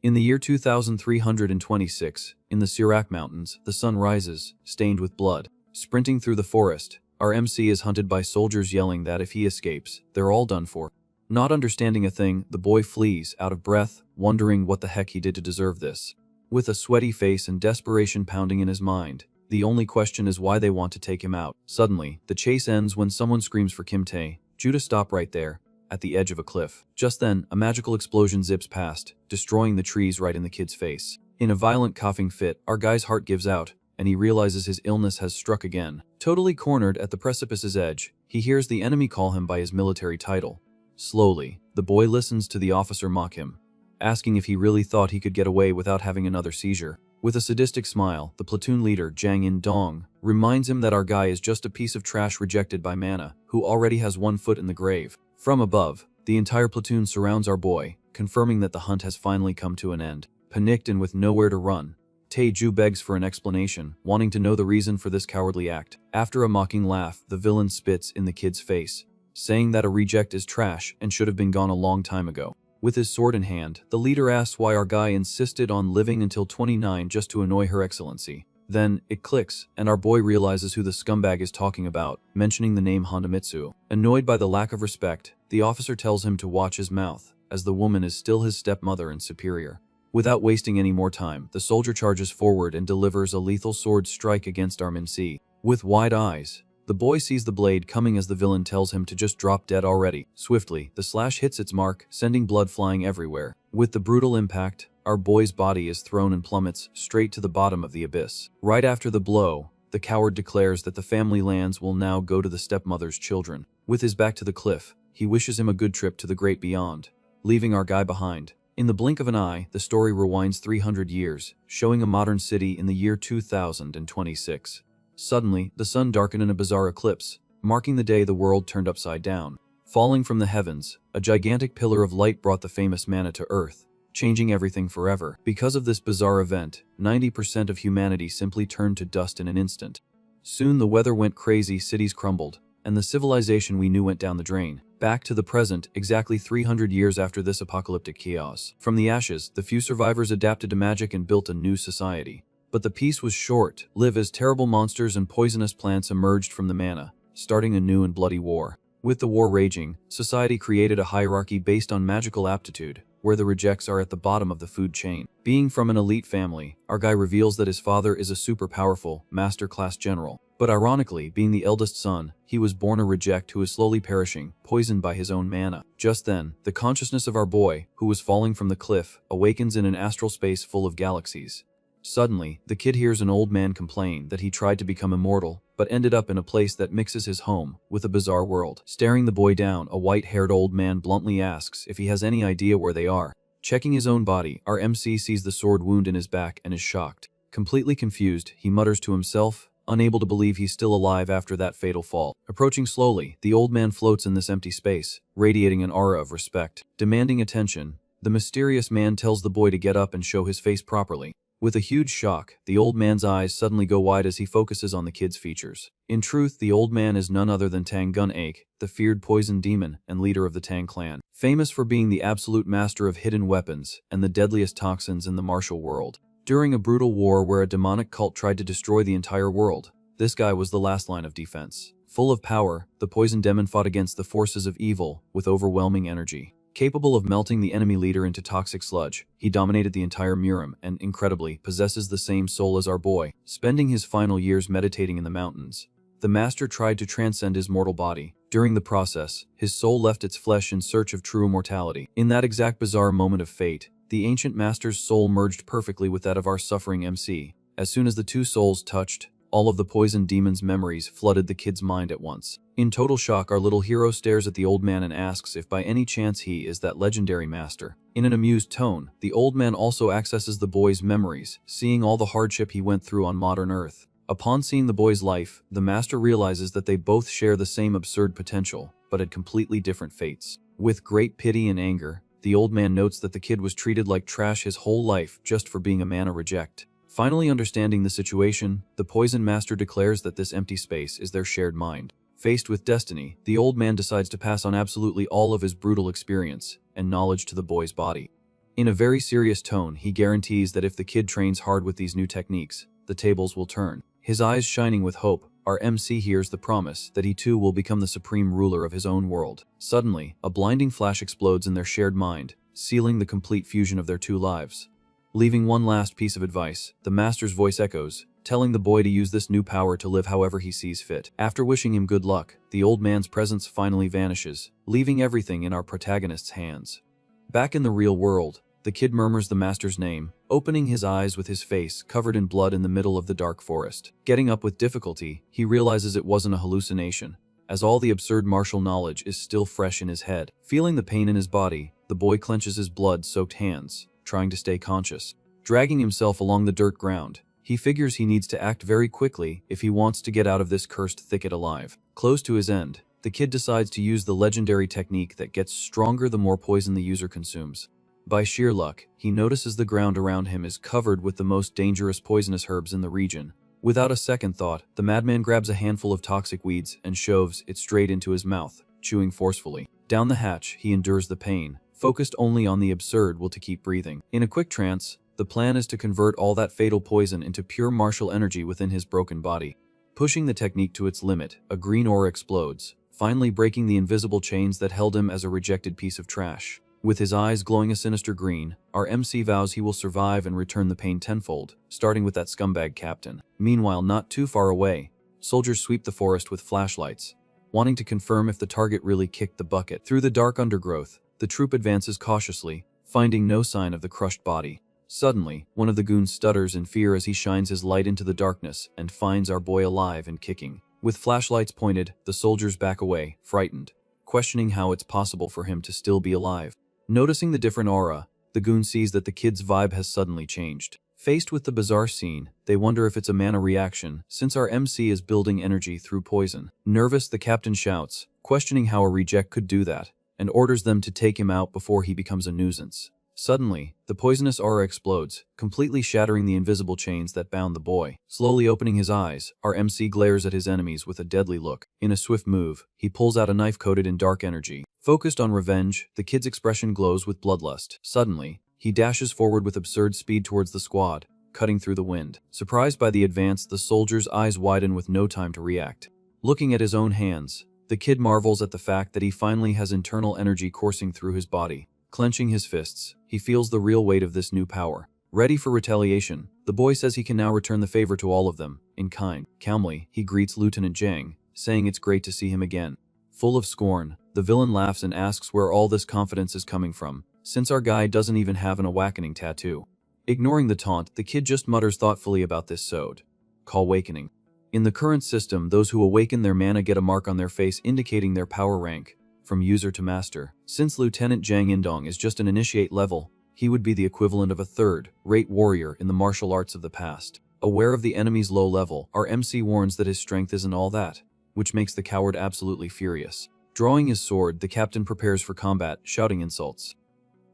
In the year 2326, in the Sirak Mountains, the sun rises, stained with blood. Sprinting through the forest, our MC is hunted by soldiers yelling that if he escapes, they're all done for. Not understanding a thing, the boy flees, out of breath, wondering what the heck he did to deserve this. With a sweaty face and desperation pounding in his mind, the only question is why they want to take him out. Suddenly, the chase ends when someone screams for Kim Tae. Judah, stop right there, at the edge of a cliff. Just then, a magical explosion zips past, destroying the trees right in the kid's face. In a violent coughing fit, our guy's heart gives out, and he realizes his illness has struck again. Totally cornered at the precipice's edge, he hears the enemy call him by his military title. Slowly, the boy listens to the officer mock him, asking if he really thought he could get away without having another seizure. With a sadistic smile, the platoon leader, Jang In-dong, reminds him that our guy is just a piece of trash rejected by Mana, who already has one foot in the grave. From above, the entire platoon surrounds our boy, confirming that the hunt has finally come to an end. Panicked and with nowhere to run, Tae-ju begs for an explanation, wanting to know the reason for this cowardly act. After a mocking laugh, the villain spits in the kid's face, saying that a reject is trash and should have been gone a long time ago. With his sword in hand, the leader asks why our guy insisted on living until 29 just to annoy Her Excellency. Then, it clicks, and our boy realizes who the scumbag is talking about, mentioning the name Hondamitsu. Annoyed by the lack of respect, the officer tells him to watch his mouth, as the woman is still his stepmother and superior. Without wasting any more time, the soldier charges forward and delivers a lethal sword strike against our MC. With wide eyes, the boy sees the blade coming as the villain tells him to just drop dead already. Swiftly, the slash hits its mark, sending blood flying everywhere. With the brutal impact, our boy's body is thrown and plummets straight to the bottom of the abyss. Right after the blow, the coward declares that the family lands will now go to the stepmother's children. With his back to the cliff, he wishes him a good trip to the great beyond, leaving our guy behind. In the blink of an eye, the story rewinds 300 years, showing a modern city in the year 2026. Suddenly, the sun darkened in a bizarre eclipse, marking the day the world turned upside down. Falling from the heavens, a gigantic pillar of light brought the famous Mana to Earth, changing everything forever. Because of this bizarre event, 90% of humanity simply turned to dust in an instant. Soon the weather went crazy, cities crumbled, and the civilization we knew went down the drain. Back to the present, exactly 300 years after this apocalyptic chaos. From the ashes, the few survivors adapted to magic and built a new society. But the peace was short-lived as terrible monsters and poisonous plants emerged from the Mana, starting a new and bloody war. With the war raging, society created a hierarchy based on magical aptitude, where the rejects are at the bottom of the food chain. Being from an elite family, our guy reveals that his father is a super powerful, master-class general. But ironically, being the eldest son, he was born a reject who is slowly perishing, poisoned by his own mana. Just then, the consciousness of our boy, who was falling from the cliff, awakens in an astral space full of galaxies. Suddenly, the kid hears an old man complain that he tried to become immortal, but ended up in a place that mixes his home with a bizarre world. Staring the boy down, a white-haired old man bluntly asks if he has any idea where they are. Checking his own body, our MC sees the sword wound in his back and is shocked. Completely confused, he mutters to himself, unable to believe he's still alive after that fatal fall. Approaching slowly, the old man floats in this empty space, radiating an aura of respect. Demanding attention, the mysterious man tells the boy to get up and show his face properly. With a huge shock, the old man's eyes suddenly go wide as he focuses on the kid's features. In truth, the old man is none other than Tang Gun-ache, the feared poison demon and leader of the Tang clan, famous for being the absolute master of hidden weapons and the deadliest toxins in the martial world. During a brutal war where a demonic cult tried to destroy the entire world, this guy was the last line of defense. Full of power, the poison demon fought against the forces of evil with overwhelming energy. Capable of melting the enemy leader into toxic sludge, he dominated the entire Murim and, incredibly, possesses the same soul as our boy. Spending his final years meditating in the mountains, the master tried to transcend his mortal body. During the process, his soul left its flesh in search of true immortality. In that exact bizarre moment of fate, the ancient master's soul merged perfectly with that of our suffering MC. As soon as the two souls touched, all of the poison demon's memories flooded the kid's mind at once. In total shock, our little hero stares at the old man and asks if by any chance he is that legendary master. In an amused tone, the old man also accesses the boy's memories, seeing all the hardship he went through on modern Earth. Upon seeing the boy's life, the master realizes that they both share the same absurd potential, but had completely different fates. With great pity and anger, the old man notes that the kid was treated like trash his whole life just for being a mana reject. Finally understanding the situation, the poison master declares that this empty space is their shared mind. Faced with destiny, the old man decides to pass on absolutely all of his brutal experience and knowledge to the boy's body. In a very serious tone, he guarantees that if the kid trains hard with these new techniques, the tables will turn. His eyes shining with hope, our MC hears the promise that he too will become the supreme ruler of his own world. Suddenly, a blinding flash explodes in their shared mind, sealing the complete fusion of their two lives. Leaving one last piece of advice, the master's voice echoes, telling the boy to use this new power to live however he sees fit. After wishing him good luck, the old man's presence finally vanishes, leaving everything in our protagonist's hands. Back in the real world, the kid murmurs the master's name, opening his eyes with his face covered in blood in the middle of the dark forest. Getting up with difficulty, he realizes it wasn't a hallucination, as all the absurd martial knowledge is still fresh in his head. Feeling the pain in his body, the boy clenches his blood-soaked hands, trying to stay conscious. Dragging himself along the dirt ground, he figures he needs to act very quickly if he wants to get out of this cursed thicket alive. Close to his end, the kid decides to use the legendary technique that gets stronger the more poison the user consumes. By sheer luck, he notices the ground around him is covered with the most dangerous poisonous herbs in the region. Without a second thought, the madman grabs a handful of toxic weeds and shoves it straight into his mouth, chewing forcefully. Down the hatch, he endures the pain, focused only on the absurd will to keep breathing. In a quick trance, the plan is to convert all that fatal poison into pure martial energy within his broken body. Pushing the technique to its limit, a green aura explodes, finally breaking the invisible chains that held him as a rejected piece of trash. With his eyes glowing a sinister green, our MC vows he will survive and return the pain tenfold, starting with that scumbag captain. Meanwhile, not too far away, soldiers sweep the forest with flashlights, wanting to confirm if the target really kicked the bucket. Through the dark undergrowth, the troop advances cautiously, finding no sign of the crushed body. Suddenly, one of the goons stutters in fear as he shines his light into the darkness and finds our boy alive and kicking. With flashlights pointed, the soldiers back away, frightened, questioning how it's possible for him to still be alive. Noticing the different aura, the goon sees that the kid's vibe has suddenly changed. Faced with the bizarre scene, they wonder if it's a mana reaction, since our MC is building energy through poison. Nervous, the captain shouts, questioning how a reject could do that, and orders them to take him out before he becomes a nuisance. Suddenly, the poisonous aura explodes, completely shattering the invisible chains that bound the boy. Slowly opening his eyes, our MC glares at his enemies with a deadly look. In a swift move, he pulls out a knife coated in dark energy. Focused on revenge, the kid's expression glows with bloodlust. Suddenly, he dashes forward with absurd speed towards the squad, cutting through the wind. Surprised by the advance, the soldier's eyes widen with no time to react. Looking at his own hands, the kid marvels at the fact that he finally has internal energy coursing through his body. Clenching his fists, he feels the real weight of this new power. Ready for retaliation, the boy says he can now return the favor to all of them, in kind. Calmly, he greets Lieutenant Zhang, saying it's great to see him again. Full of scorn, the villain laughs and asks where all this confidence is coming from, since our guy doesn't even have an awakening tattoo. Ignoring the taunt, the kid just mutters thoughtfully about this sode. Call awakening. In the current system, those who awaken their mana get a mark on their face indicating their power rank, from user to master. Since Lieutenant Zhang Indong is just an initiate level, he would be the equivalent of a third-rate warrior in the martial arts of the past. Aware of the enemy's low level, our MC warns that his strength isn't all that, which makes the coward absolutely furious. Drawing his sword, the captain prepares for combat, shouting insults.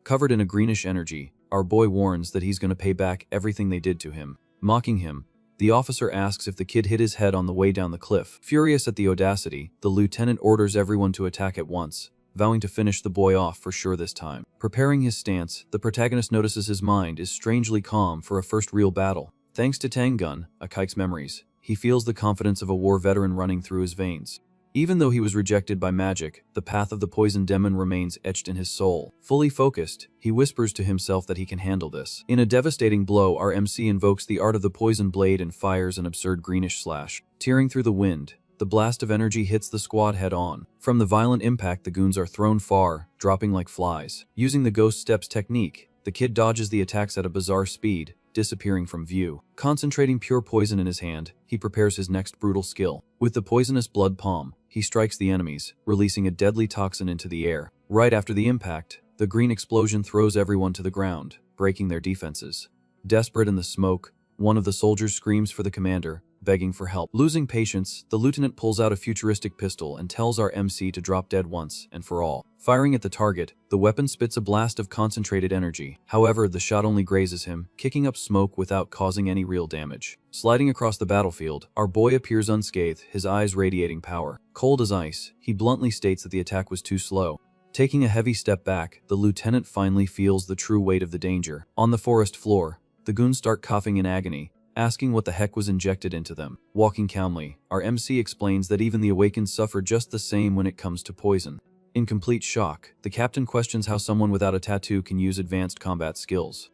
Covered in a greenish energy, our boy warns that he's gonna pay back everything they did to him. Mocking him, the officer asks if the kid hit his head on the way down the cliff. Furious at the audacity, the lieutenant orders everyone to attack at once, vowing to finish the boy off for sure this time. Preparing his stance, the protagonist notices his mind is strangely calm for a first real battle. Thanks to Tanggun, Akaike's memories, he feels the confidence of a war veteran running through his veins. Even though he was rejected by magic, the path of the poison demon remains etched in his soul. Fully focused, he whispers to himself that he can handle this. In a devastating blow, our MC invokes the art of the poison blade and fires an absurd greenish slash. Tearing through the wind, the blast of energy hits the squad head-on. From the violent impact, the goons are thrown far, dropping like flies. Using the ghost steps technique, the kid dodges the attacks at a bizarre speed, disappearing from view. Concentrating pure poison in his hand, he prepares his next brutal skill. With the poisonous blood palm, he strikes the enemies, releasing a deadly toxin into the air. Right after the impact, the green explosion throws everyone to the ground, breaking their defenses. Desperate in the smoke, one of the soldiers screams for the commander, begging for help. Losing patience, the lieutenant pulls out a futuristic pistol and tells our MC to drop dead once and for all. Firing at the target, the weapon spits a blast of concentrated energy. However, the shot only grazes him, kicking up smoke without causing any real damage. Sliding across the battlefield, our boy appears unscathed, his eyes radiating power. Cold as ice, he bluntly states that the attack was too slow. Taking a heavy step back, the lieutenant finally feels the true weight of the danger. On the forest floor, the goons start coughing in agony, asking what the heck was injected into them. Walking calmly, our MC explains that even the awakened suffer just the same when it comes to poison. In complete shock, the captain questions how someone without a tattoo can use advanced combat skills.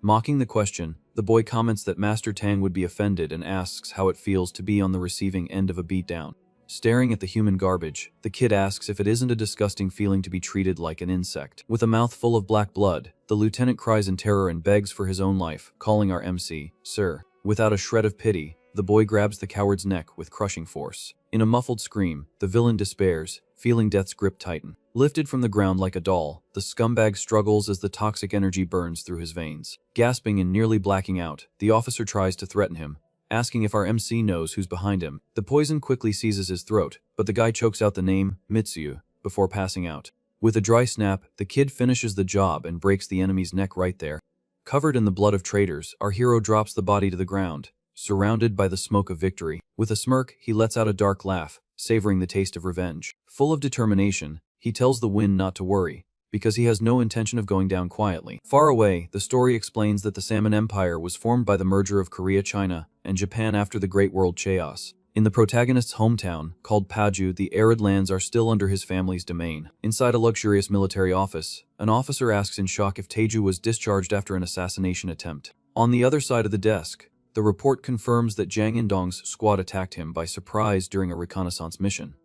Mocking the question, the boy comments that Master Tang would be offended and asks how it feels to be on the receiving end of a beatdown. Staring at the human garbage, the kid asks if it isn't a disgusting feeling to be treated like an insect. With a mouth full of black blood, the lieutenant cries in terror and begs for his own life, calling our MC, "Sir." Without a shred of pity, the boy grabs the coward's neck with crushing force. In a muffled scream, the villain despairs, feeling death's grip tighten. Lifted from the ground like a doll, the scumbag struggles as the toxic energy burns through his veins. Gasping and nearly blacking out, the officer tries to threaten him, asking if our MC knows who's behind him. The poison quickly seizes his throat, but the guy chokes out the name, Mitsuyu, before passing out. With a dry snap, the kid finishes the job and breaks the enemy's neck right there. Covered in the blood of traitors, our hero drops the body to the ground, surrounded by the smoke of victory. With a smirk, he lets out a dark laugh, savoring the taste of revenge. Full of determination, he tells the wind not to worry, because he has no intention of going down quietly. Far away, the story explains that the Salmon Empire was formed by the merger of Korea, China, and Japan after the Great World Chaos. In the protagonist's hometown, called Paju, the arid lands are still under his family's domain. Inside a luxurious military office, an officer asks in shock if Taeju was discharged after an assassination attempt. On the other side of the desk, the report confirms that Jang In-dong's squad attacked him by surprise during a reconnaissance mission.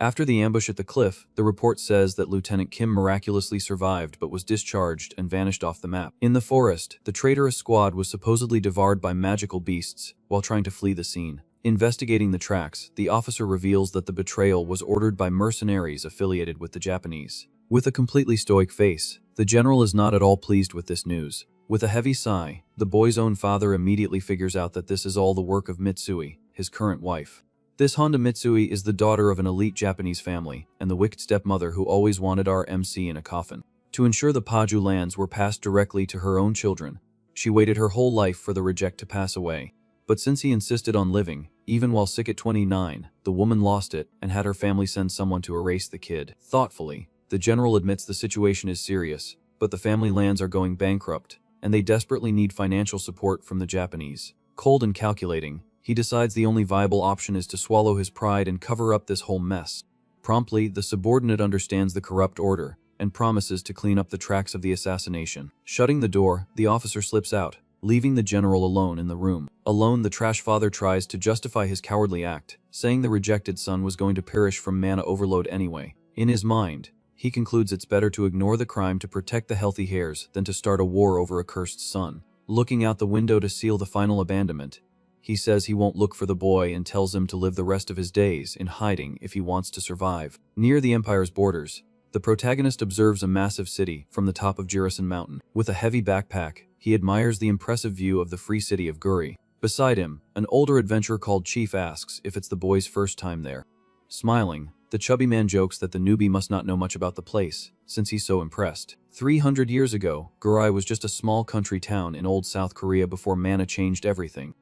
After the ambush at the cliff, the report says that Lieutenant Kim miraculously survived but was discharged and vanished off the map. In the forest, the traitorous squad was supposedly devoured by magical beasts while trying to flee the scene. Investigating the tracks, the officer reveals that the betrayal was ordered by mercenaries affiliated with the Japanese. With a completely stoic face, the general is not at all pleased with this news. With a heavy sigh, the boy's own father immediately figures out that this is all the work of Mitsui, his current wife. This Honda Mitsui is the daughter of an elite Japanese family, and the wicked stepmother who always wanted our MC in a coffin. To ensure the Paju lands were passed directly to her own children, she waited her whole life for the reject to pass away. But since he insisted on living, even while sick at 29, the woman lost it and had her family send someone to erase the kid. Thoughtfully, the general admits the situation is serious, but the family lands are going bankrupt, and they desperately need financial support from the Japanese. Cold and calculating, he decides the only viable option is to swallow his pride and cover up this whole mess. Promptly, the subordinate understands the corrupt order and promises to clean up the tracks of the assassination. Shutting the door, the officer slips out, leaving the general alone in the room. Alone, the trash father tries to justify his cowardly act, saying the rejected son was going to perish from mana overload anyway. In his mind, he concludes it's better to ignore the crime to protect the healthy heirs than to start a war over a cursed son. Looking out the window to seal the final abandonment, he says he won't look for the boy and tells him to live the rest of his days in hiding if he wants to survive. Near the Empire's borders, the protagonist observes a massive city from the top of Jirisan Mountain. With a heavy backpack, he admires the impressive view of the free city of Guri. Beside him, an older adventurer called Chief asks if it's the boy's first time there. Smiling, the chubby man jokes that the newbie must not know much about the place, since he's so impressed. 300 years ago, Guri was just a small country town in old South Korea before mana changed everything.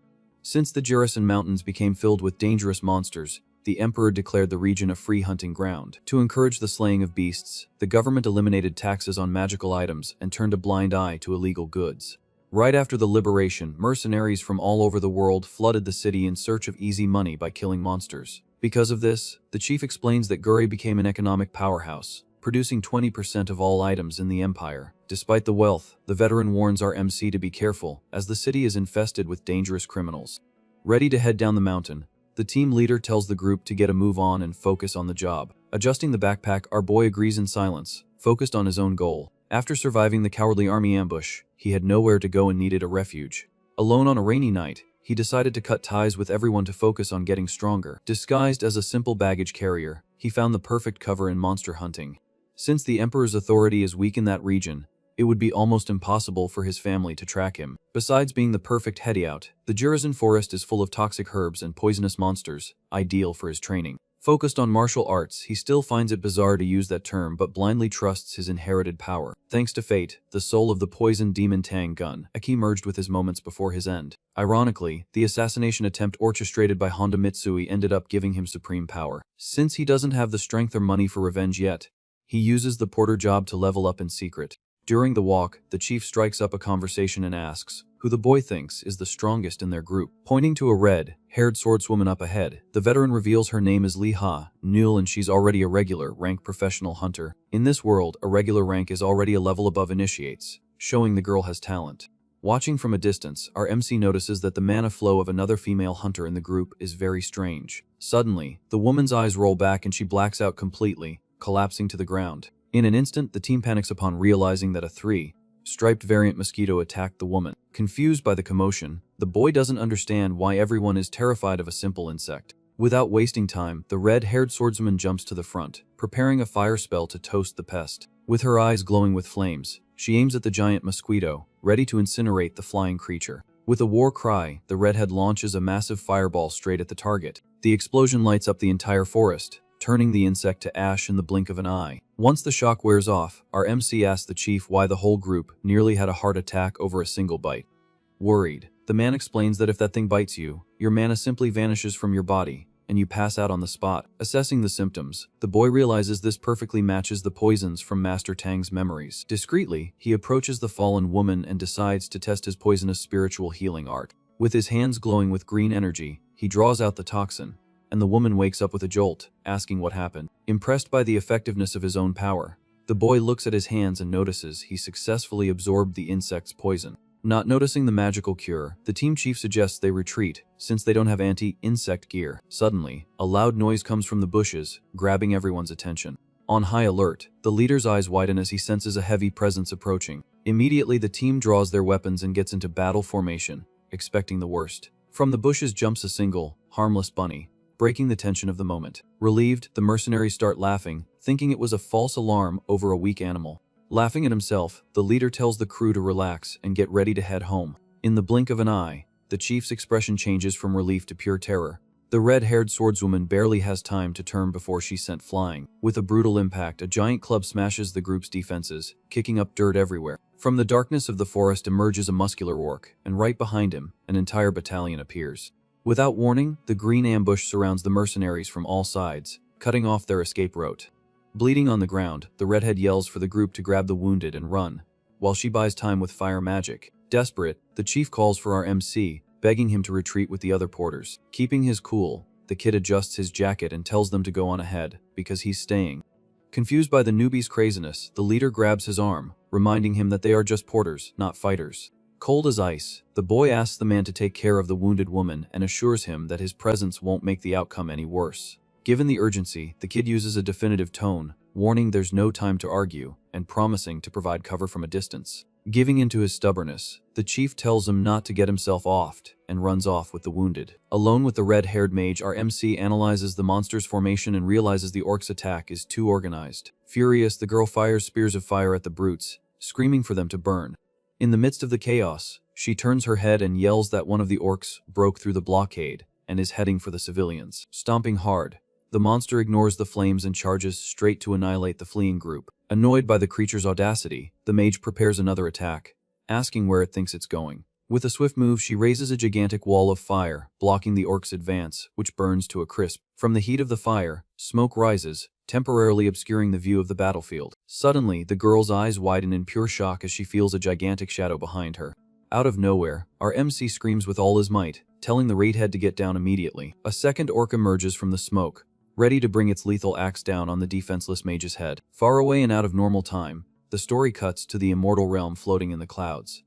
Since the Jirisan Mountains became filled with dangerous monsters, the emperor declared the region a free hunting ground. To encourage the slaying of beasts, the government eliminated taxes on magical items and turned a blind eye to illegal goods. Right after the liberation, mercenaries from all over the world flooded the city in search of easy money by killing monsters. Because of this, the chief explains that Guri became an economic powerhouse, producing 20% of all items in the empire. Despite the wealth, the veteran warns our MC to be careful, as the city is infested with dangerous criminals. Ready to head down the mountain, the team leader tells the group to get a move on and focus on the job. Adjusting the backpack, our boy agrees in silence, focused on his own goal. After surviving the cowardly army ambush, he had nowhere to go and needed a refuge. Alone on a rainy night, he decided to cut ties with everyone to focus on getting stronger. Disguised as a simple baggage carrier, he found the perfect cover in monster hunting. Since the Emperor's authority is weak in that region, it would be almost impossible for his family to track him. Besides being the perfect hideout, the Jirisan forest is full of toxic herbs and poisonous monsters, ideal for his training. Focused on martial arts, he still finds it bizarre to use that term but blindly trusts his inherited power. Thanks to fate, the soul of the poisoned demon Tang Gun, Eki merged with his moments before his end. Ironically, the assassination attempt orchestrated by Honda Mitsui ended up giving him supreme power. Since he doesn't have the strength or money for revenge yet, He uses the porter job to level up in secret. During the walk, the chief strikes up a conversation and asks who the boy thinks is the strongest in their group. Pointing to a red-haired swordswoman up ahead, the veteran reveals her name is Lee Ha-Nul and she's already a regular rank professional hunter. In this world, a regular rank is already a level above initiates, showing the girl has talent. Watching from a distance, our MC notices that the mana flow of another female hunter in the group is very strange. Suddenly, the woman's eyes roll back and she blacks out completely, collapsing to the ground. In an instant, the team panics upon realizing that a three-striped variant mosquito attacked the woman. Confused by the commotion, the boy doesn't understand why everyone is terrified of a simple insect. Without wasting time, the red-haired swordswoman jumps to the front, preparing a fire spell to toast the pest. With her eyes glowing with flames, she aims at the giant mosquito, ready to incinerate the flying creature. With a war cry, the redhead launches a massive fireball straight at the target. The explosion lights up the entire forest, turning the insect to ash in the blink of an eye. Once the shock wears off, our MC asks the chief why the whole group nearly had a heart attack over a single bite. Worried, the man explains that if that thing bites you, your mana simply vanishes from your body, and you pass out on the spot. Assessing the symptoms, the boy realizes this perfectly matches the poisons from Master Tang's memories. Discreetly, he approaches the fallen woman and decides to test his poisonous spiritual healing art. With his hands glowing with green energy, he draws out the toxin, and the woman wakes up with a jolt, asking what happened. Impressed by the effectiveness of his own power, the boy looks at his hands and notices he successfully absorbed the insect's poison. Not noticing the magical cure, the team chief suggests they retreat, since they don't have anti-insect gear. Suddenly, a loud noise comes from the bushes, grabbing everyone's attention. On high alert, the leader's eyes widen as he senses a heavy presence approaching. Immediately, the team draws their weapons and gets into battle formation, expecting the worst. From the bushes jumps a single, harmless bunny, breaking the tension of the moment. Relieved, the mercenaries start laughing, thinking it was a false alarm over a weak animal. Laughing at himself, the leader tells the crew to relax and get ready to head home. In the blink of an eye, the chief's expression changes from relief to pure terror. The red-haired swordswoman barely has time to turn before she's sent flying. With a brutal impact, a giant club smashes the group's defenses, kicking up dirt everywhere. From the darkness of the forest emerges a muscular orc, and right behind him, an entire battalion appears. Without warning, the green ambush surrounds the mercenaries from all sides, cutting off their escape route. Bleeding on the ground, the redhead yells for the group to grab the wounded and run, while she buys time with fire magic. Desperate, the chief calls for our MC, begging him to retreat with the other porters. Keeping his cool, the kid adjusts his jacket and tells them to go on ahead, because he's staying. Confused by the newbie's craziness, the leader grabs his arm, reminding him that they are just porters, not fighters. Cold as ice, the boy asks the man to take care of the wounded woman and assures him that his presence won't make the outcome any worse. Given the urgency, the kid uses a definitive tone, warning there's no time to argue, and promising to provide cover from a distance. Giving in to his stubbornness, the chief tells him not to get himself offed, and runs off with the wounded. Alone with the red-haired mage, our MC analyzes the monster's formation and realizes the orc's attack is too organized. Furious, the girl fires spears of fire at the brutes, screaming for them to burn. In the midst of the chaos, she turns her head and yells that one of the orcs broke through the blockade and is heading for the civilians. Stomping hard, the monster ignores the flames and charges straight to annihilate the fleeing group. Annoyed by the creature's audacity, the mage prepares another attack, asking where it thinks it's going. With a swift move, she raises a gigantic wall of fire, blocking the orc's advance, which burns to a crisp. From the heat of the fire, smoke rises, temporarily obscuring the view of the battlefield. Suddenly, the girl's eyes widen in pure shock as she feels a gigantic shadow behind her. Out of nowhere, our MC screams with all his might, telling the raidhead to get down immediately. A second orc emerges from the smoke, ready to bring its lethal axe down on the defenseless mage's head. Far away and out of normal time, the story cuts to the immortal realm floating in the clouds.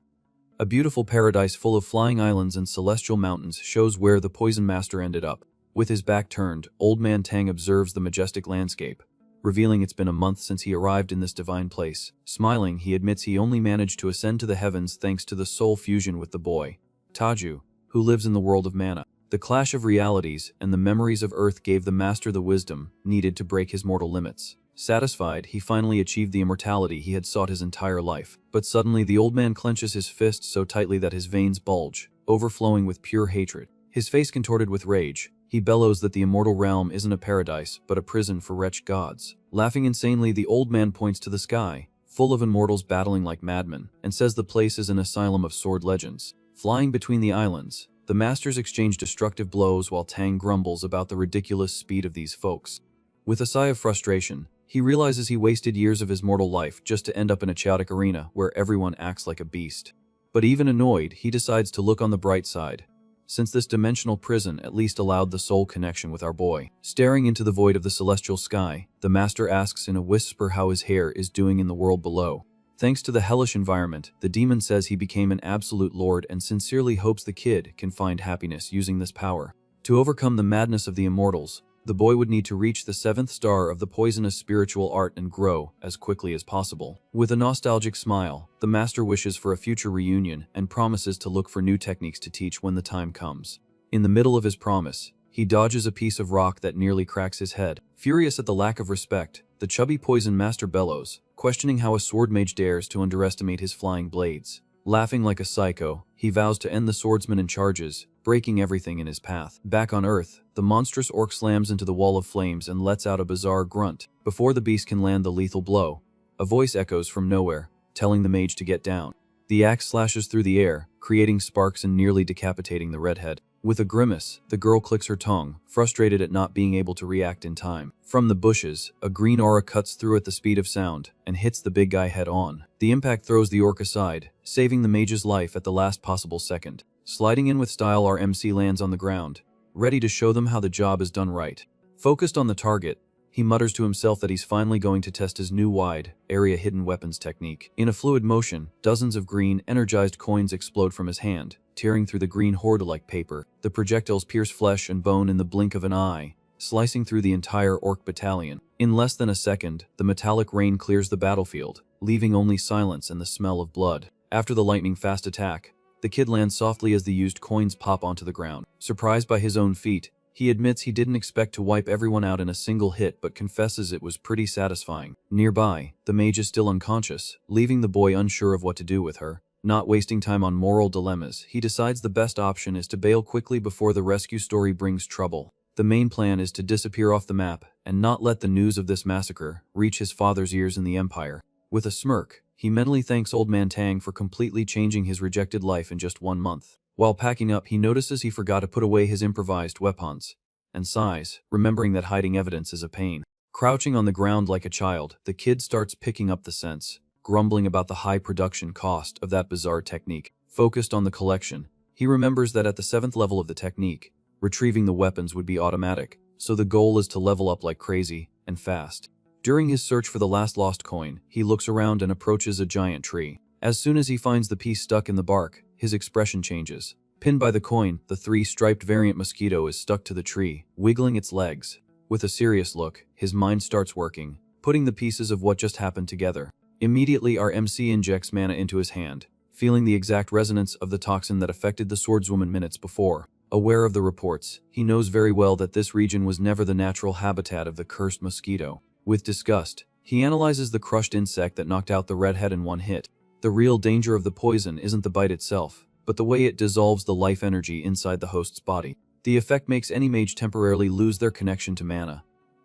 A beautiful paradise full of flying islands and celestial mountains shows where the Poison Master ended up. With his back turned, Old Man Tang observes the majestic landscape, revealing it's been a month since he arrived in this divine place. Smiling, he admits he only managed to ascend to the heavens thanks to the soul fusion with the boy, Taju, who lives in the world of mana. The clash of realities and the memories of Earth gave the Master the wisdom needed to break his mortal limits. Satisfied, he finally achieved the immortality he had sought his entire life. But suddenly the old man clenches his fist so tightly that his veins bulge, overflowing with pure hatred. His face contorted with rage, he bellows that the immortal realm isn't a paradise, but a prison for wretched gods. Laughing insanely, the old man points to the sky, full of immortals battling like madmen, and says the place is an asylum of sword legends. Flying between the islands, the masters exchange destructive blows while Tang grumbles about the ridiculous speed of these folks. With a sigh of frustration, He realizes he wasted years of his mortal life just to end up in a chaotic arena where everyone acts like a beast. But even annoyed, he decides to look on the bright side, since this dimensional prison at least allowed the soul connection with our boy. Staring into the void of the celestial sky, the master asks in a whisper how his hair is doing in the world below. Thanks to the hellish environment, the demon says he became an absolute lord and sincerely hopes the kid can find happiness using this power. To overcome the madness of the immortals, the boy would need to reach the 7th star of the poisonous spiritual art and grow as quickly as possible. With a nostalgic smile, the master wishes for a future reunion and promises to look for new techniques to teach when the time comes. In the middle of his promise, he dodges a piece of rock that nearly cracks his head. Furious at the lack of respect, the chubby poison master bellows, questioning how a sword mage dares to underestimate his flying blades. Laughing like a psycho, he vows to end the swordsman and charges, breaking everything in his path. Back on Earth, the monstrous orc slams into the wall of flames and lets out a bizarre grunt. Before the beast can land the lethal blow, a voice echoes from nowhere, telling the mage to get down. The axe slashes through the air, creating sparks and nearly decapitating the redhead. With a grimace, the girl clicks her tongue, frustrated at not being able to react in time. From the bushes, a green aura cuts through at the speed of sound and hits the big guy head on. The impact throws the orc aside, saving the mage's life at the last possible second. Sliding in with style, our MC lands on the ground, ready to show them how the job is done right. Focused on the target, he mutters to himself that he's finally going to test his new wide area hidden weapons technique. In a fluid motion, dozens of green, energized coins explode from his hand, tearing through the green horde like paper. The projectiles pierce flesh and bone in the blink of an eye, slicing through the entire orc battalion. In less than a second, the metallic rain clears the battlefield, leaving only silence and the smell of blood. After the lightning-fast attack, the kid lands softly as the used coins pop onto the ground. Surprised by his own feat, he admits he didn't expect to wipe everyone out in a single hit but confesses it was pretty satisfying. Nearby, the mage is still unconscious, leaving the boy unsure of what to do with her. Not wasting time on moral dilemmas, he decides the best option is to bail quickly before the rescue story brings trouble. The main plan is to disappear off the map and not let the news of this massacre reach his father's ears in the Empire. With a smirk, he mentally thanks Old Man Tang for completely changing his rejected life in just 1 month. While packing up, he notices he forgot to put away his improvised weapons, and sighs, remembering that hiding evidence is a pain. Crouching on the ground like a child, the kid starts picking up the scents, grumbling about the high production cost of that bizarre technique. Focused on the collection, he remembers that at the 7th level of the technique, retrieving the weapons would be automatic, so the goal is to level up like crazy, and fast. During his search for the last lost coin, he looks around and approaches a giant tree. As soon as he finds the piece stuck in the bark, his expression changes. Pinned by the coin, the 3-striped variant mosquito is stuck to the tree, wiggling its legs. With a serious look, his mind starts working, putting the pieces of what just happened together. Immediately, our MC injects mana into his hand, feeling the exact resonance of the toxin that affected the swordswoman minutes before. Aware of the reports, he knows very well that this region was never the natural habitat of the cursed mosquito. With disgust, he analyzes the crushed insect that knocked out the redhead in 1 hit. The real danger of the poison isn't the bite itself, but the way it dissolves the life energy inside the host's body. The effect makes any mage temporarily lose their connection to mana,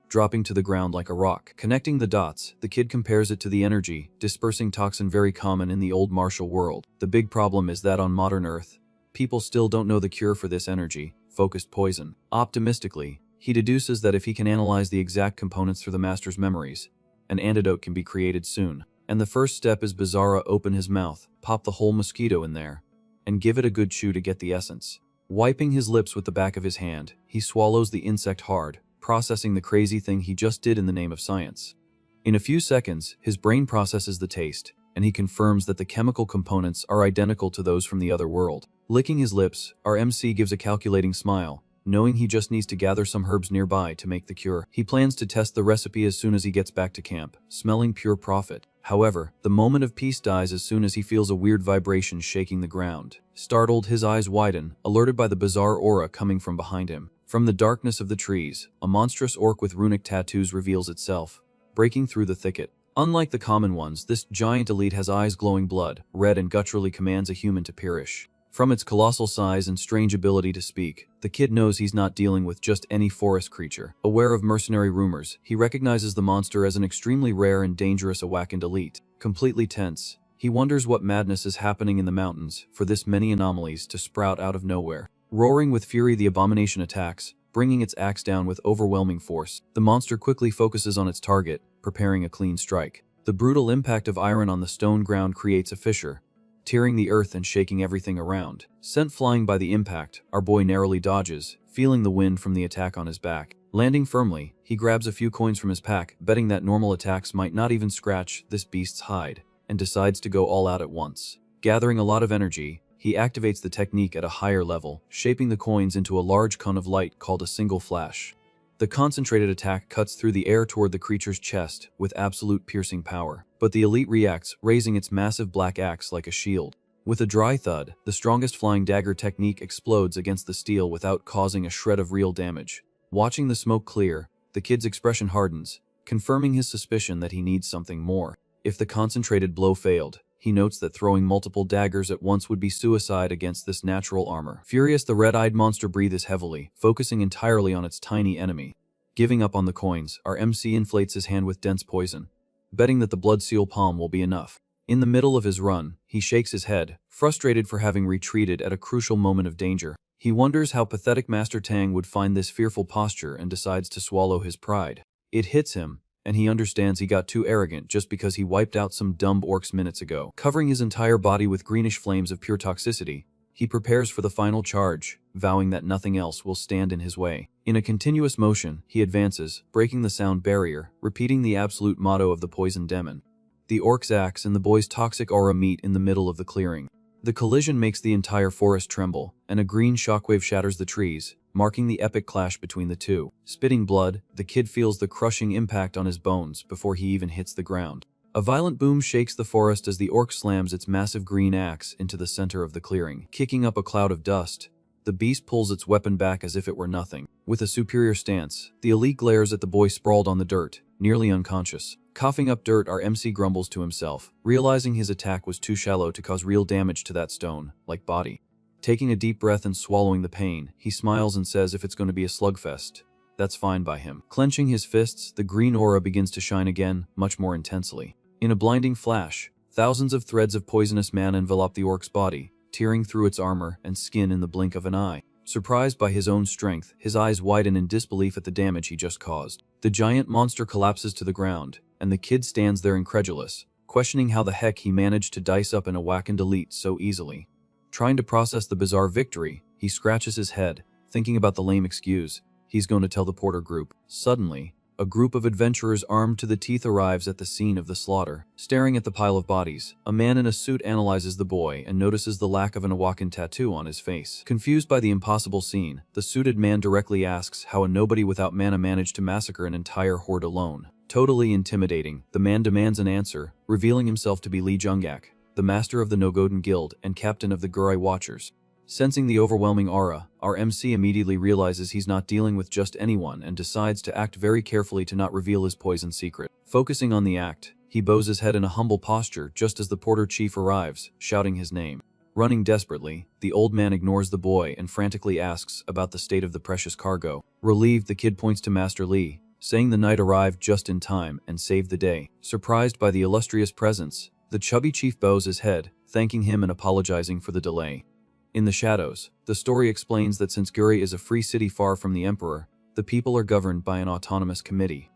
dropping to the ground like a rock. Connecting the dots, the kid compares it to the energy dispersing toxin very common in the old martial world. The big problem is that on modern Earth, people still don't know the cure for this energy-focused poison. Optimistically, he deduces that if he can analyze the exact components through the master's memories, an antidote can be created soon. And the first step is Bizarra open his mouth, pop the whole mosquito in there, and give it a good chew to get the essence. Wiping his lips with the back of his hand, he swallows the insect hard, processing the crazy thing he just did in the name of science. In a few seconds, his brain processes the taste, and he confirms that the chemical components are identical to those from the other world. Licking his lips, our MC gives a calculating smile, knowing he just needs to gather some herbs nearby to make the cure. He plans to test the recipe as soon as he gets back to camp, smelling pure profit. However, the moment of peace dies as soon as he feels a weird vibration shaking the ground. Startled, his eyes widen, alerted by the bizarre aura coming from behind him. From the darkness of the trees, a monstrous orc with runic tattoos reveals itself, breaking through the thicket. Unlike the common ones, this giant elite has eyes glowing blood, red, and gutturally commands a human to perish. From its colossal size and strange ability to speak, the kid knows he's not dealing with just any forest creature. Aware of mercenary rumors, he recognizes the monster as an extremely rare and dangerous awakened elite. Completely tense, he wonders what madness is happening in the mountains for this many anomalies to sprout out of nowhere. Roaring with fury, the abomination attacks, bringing its axe down with overwhelming force. The monster quickly focuses on its target, preparing a clean strike. The brutal impact of iron on the stone ground creates a fissure, tearing the earth and shaking everything around. Sent flying by the impact, our boy narrowly dodges, feeling the wind from the attack on his back. Landing firmly, he grabs a few coins from his pack, betting that normal attacks might not even scratch this beast's hide, and decides to go all out at once. Gathering a lot of energy, he activates the technique at a higher level, shaping the coins into a large cone of light called a single flash. The concentrated attack cuts through the air toward the creature's chest with absolute piercing power, but the elite reacts, raising its massive black axe like a shield. With a dry thud, the strongest flying dagger technique explodes against the steel without causing a shred of real damage. Watching the smoke clear, the kid's expression hardens, confirming his suspicion that he needs something more. If the concentrated blow failed, he notes that throwing multiple daggers at once would be suicide against this natural armor. Furious, the red-eyed monster breathes heavily, focusing entirely on its tiny enemy. Giving up on the coins, our MC inflates his hand with dense poison, betting that the blood seal palm will be enough. In the middle of his run, he shakes his head, frustrated for having retreated at a crucial moment of danger. He wonders how pathetic Master Tang would find this fearful posture and decides to swallow his pride. It hits him, and he understands he got too arrogant just because he wiped out some dumb orcs minutes ago. Covering his entire body with greenish flames of pure toxicity, he prepares for the final charge, vowing that nothing else will stand in his way. In a continuous motion, he advances, breaking the sound barrier, repeating the absolute motto of the poison demon. The orc's axe and the boy's toxic aura meet in the middle of the clearing. The collision makes the entire forest tremble, and a green shockwave shatters the trees, marking the epic clash between the two. Spitting blood, the kid feels the crushing impact on his bones before he even hits the ground. A violent boom shakes the forest as the orc slams its massive green axe into the center of the clearing. Kicking up a cloud of dust, the beast pulls its weapon back as if it were nothing. With a superior stance, the elite glares at the boy sprawled on the dirt, nearly unconscious. Coughing up dirt, our MC grumbles to himself, realizing his attack was too shallow to cause real damage to that stone-like body. Taking a deep breath and swallowing the pain, he smiles and says if it's going to be a slugfest, that's fine by him. Clenching his fists, the green aura begins to shine again, much more intensely. In a blinding flash, thousands of threads of poisonous mana envelop the orc's body, tearing through its armor and skin in the blink of an eye. Surprised by his own strength, his eyes widen in disbelief at the damage he just caused. The giant monster collapses to the ground, and the kid stands there incredulous, questioning how the heck he managed to dice up in a whack and delete so easily. Trying to process the bizarre victory, he scratches his head, thinking about the lame excuse he's going to tell the Porter group. Suddenly, a group of adventurers armed to the teeth arrives at the scene of the slaughter. Staring at the pile of bodies, a man in a suit analyzes the boy and notices the lack of an Awaken tattoo on his face. Confused by the impossible scene, the suited man directly asks how a nobody without mana managed to massacre an entire horde alone. Totally intimidating, the man demands an answer, revealing himself to be Lee Jungak, the master of the Nogoden Guild and captain of the Gurai Watchers. Sensing the overwhelming aura, our MC immediately realizes he's not dealing with just anyone and decides to act very carefully to not reveal his poison secret. Focusing on the act, he bows his head in a humble posture just as the Porter chief arrives, shouting his name. Running desperately, the old man ignores the boy and frantically asks about the state of the precious cargo. Relieved, the kid points to Master Lee, saying the knight arrived just in time and saved the day. Surprised by the illustrious presence, the chubby chief bows his head, thanking him and apologizing for the delay. In the shadows, the story explains that since Guri is a free city far from the emperor, the people are governed by an autonomous committee.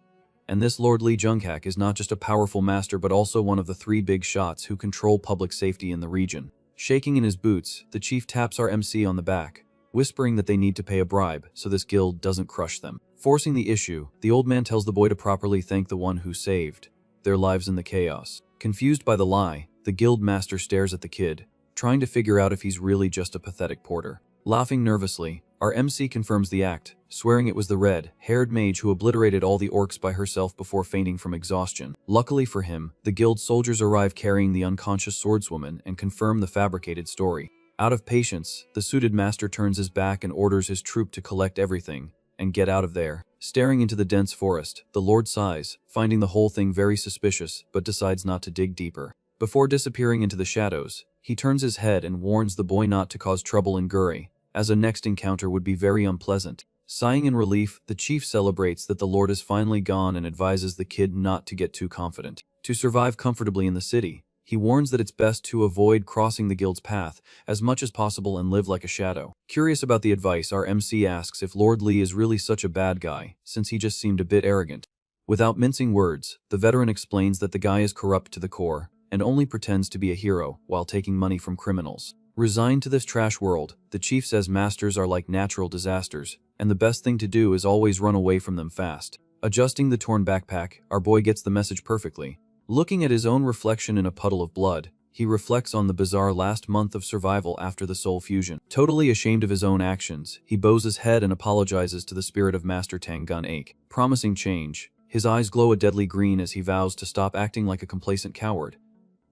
And this Lord Lee Jungak is not just a powerful master but also one of the three big shots who control public safety in the region. Shaking in his boots, the chief taps our MC on the back, whispering that they need to pay a bribe so this guild doesn't crush them. Forcing the issue, the old man tells the boy to properly thank the one who saved their lives in the chaos. Confused by the lie, the guild master stares at the kid, trying to figure out if he's really just a pathetic porter. Laughing nervously, our MC confirms the act, swearing it was the red-haired mage who obliterated all the orcs by herself before fainting from exhaustion. Luckily for him, the guild soldiers arrive carrying the unconscious swordswoman and confirm the fabricated story. Out of patience, the suited master turns his back and orders his troop to collect everything and get out of there. Staring into the dense forest, the Lord sighs, finding the whole thing very suspicious, but decides not to dig deeper. Before disappearing into the shadows, he turns his head and warns the boy not to cause trouble in Guri, as a next encounter would be very unpleasant. Sighing in relief, the chief celebrates that the Lord is finally gone and advises the kid not to get too confident. To survive comfortably in the city, he warns that it's best to avoid crossing the guild's path as much as possible and live like a shadow. Curious about the advice, our MC asks if Lord Lee is really such a bad guy, since he just seemed a bit arrogant. Without mincing words, the veteran explains that the guy is corrupt to the core and only pretends to be a hero while taking money from criminals. Resigned to this trash world, the chief says masters are like natural disasters, and the best thing to do is always run away from them fast. Adjusting the torn backpack, our boy gets the message perfectly. Looking at his own reflection in a puddle of blood, he reflects on the bizarre last month of survival after the soul fusion. Totally ashamed of his own actions, he bows his head and apologizes to the spirit of Master Tangun Ache, promising change. His eyes glow a deadly green as he vows to stop acting like a complacent coward,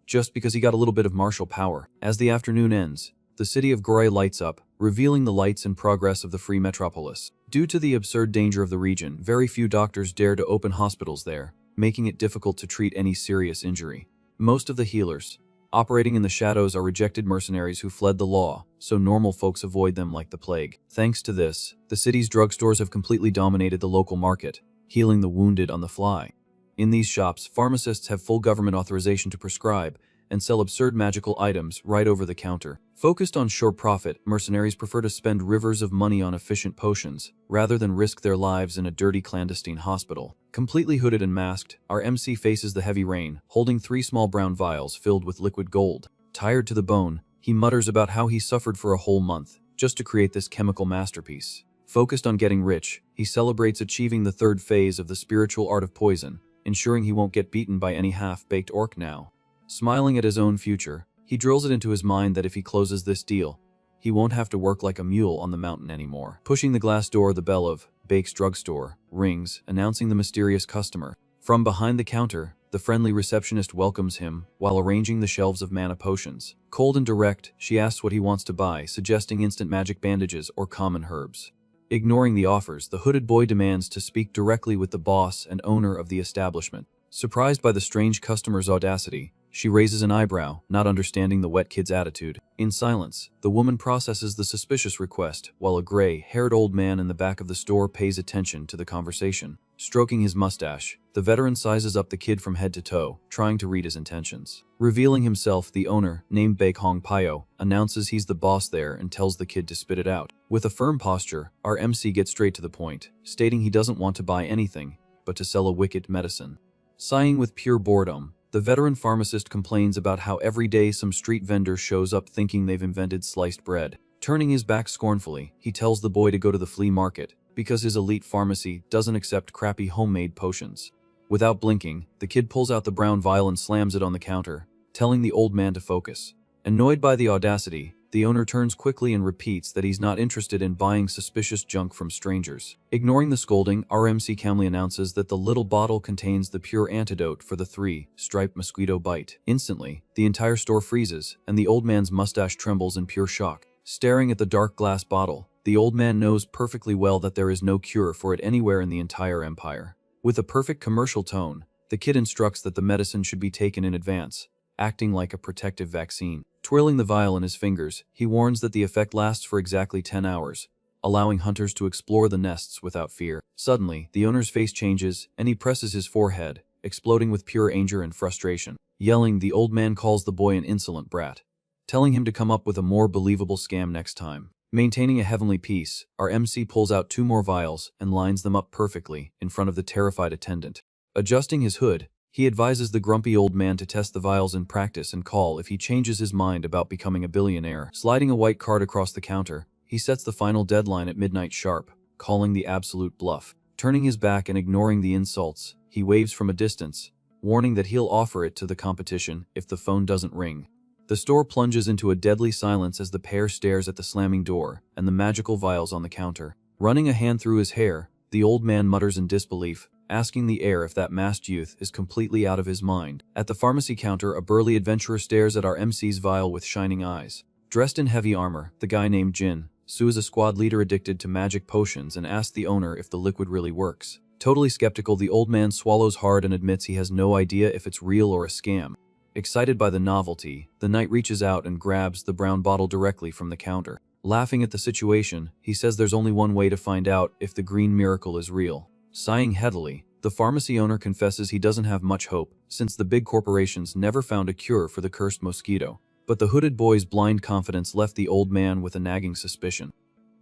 just because he got a little bit of martial power. As the afternoon ends, the city of Gorey lights up, revealing the lights and progress of the free metropolis. Due to the absurd danger of the region, very few doctors dare to open hospitals there, making it difficult to treat any serious injury. Most of the healers operating in the shadows are rejected mercenaries who fled the law, so normal folks avoid them like the plague. Thanks to this, the city's drugstores have completely dominated the local market, healing the wounded on the fly. In these shops, pharmacists have full government authorization to prescribe and sell absurd magical items right over the counter. Focused on sure profit, mercenaries prefer to spend rivers of money on efficient potions, rather than risk their lives in a dirty clandestine hospital. Completely hooded and masked, our MC faces the heavy rain, holding 3 small brown vials filled with liquid gold. Tired to the bone, he mutters about how he suffered for a whole month, just to create this chemical masterpiece. Focused on getting rich, he celebrates achieving the 3rd phase of the spiritual art of poison, ensuring he won't get beaten by any half-baked orc now. Smiling at his own future, he drills it into his mind that if he closes this deal, he won't have to work like a mule on the mountain anymore. Pushing the glass door, the bell of Bake's drugstore rings, announcing the mysterious customer. From behind the counter, the friendly receptionist welcomes him while arranging the shelves of mana potions. Cold and direct, she asks what he wants to buy, suggesting instant magic bandages or common herbs. Ignoring the offers, the hooded boy demands to speak directly with the boss and owner of the establishment. Surprised by the strange customer's audacity, she raises an eyebrow, not understanding the wet kid's attitude. In silence, the woman processes the suspicious request, while a gray-haired old man in the back of the store pays attention to the conversation. Stroking his mustache, the veteran sizes up the kid from head to toe, trying to read his intentions. Revealing himself, the owner, named Baek Hong Pyo, announces he's the boss there and tells the kid to spit it out. With a firm posture, our MC gets straight to the point, stating he doesn't want to buy anything, but to sell a wicked medicine. Sighing with pure boredom, the veteran pharmacist complains about how every day some street vendor shows up thinking they've invented sliced bread. Turning his back scornfully, he tells the boy to go to the flea market, because his elite pharmacy doesn't accept crappy homemade potions. Without blinking, the kid pulls out the brown vial and slams it on the counter, telling the old man to focus. Annoyed by the audacity, the owner turns quickly and repeats that he's not interested in buying suspicious junk from strangers. Ignoring the scolding, RMC calmly announces that the little bottle contains the pure antidote for the 3-striped mosquito bite. Instantly, the entire store freezes, and the old man's mustache trembles in pure shock. Staring at the dark glass bottle, the old man knows perfectly well that there is no cure for it anywhere in the entire empire. With a perfect commercial tone, the kid instructs that the medicine should be taken in advance, acting like a protective vaccine. Twirling the vial in his fingers, he warns that the effect lasts for exactly 10 hours, allowing hunters to explore the nests without fear. Suddenly, the owner's face changes, and he presses his forehead, exploding with pure anger and frustration. Yelling, the old man calls the boy an insolent brat, telling him to come up with a more believable scam next time. Maintaining a heavenly peace, our MC pulls out 2 more vials and lines them up perfectly in front of the terrified attendant. Adjusting his hood, he advises the grumpy old man to test the vials in practice and call if he changes his mind about becoming a billionaire. Sliding a white card across the counter, he sets the final deadline at midnight sharp, calling the absolute bluff. Turning his back and ignoring the insults, he waves from a distance, warning that he'll offer it to the competition if the phone doesn't ring. The store plunges into a deadly silence as the pair stares at the slamming door and the magical vials on the counter. Running a hand through his hair, the old man mutters in disbelief, asking the heir if that masked youth is completely out of his mind. At the pharmacy counter, a burly adventurer stares at our MC's vial with shining eyes. Dressed in heavy armor, the guy named Jin Su is a squad leader addicted to magic potions and asks the owner if the liquid really works. Totally skeptical, the old man swallows hard and admits he has no idea if it's real or a scam. Excited by the novelty, the knight reaches out and grabs the brown bottle directly from the counter. Laughing at the situation, he says there's only one way to find out if the green miracle is real. Sighing heavily, the pharmacy owner confesses he doesn't have much hope, since the big corporations never found a cure for the cursed mosquito. But the hooded boy's blind confidence left the old man with a nagging suspicion.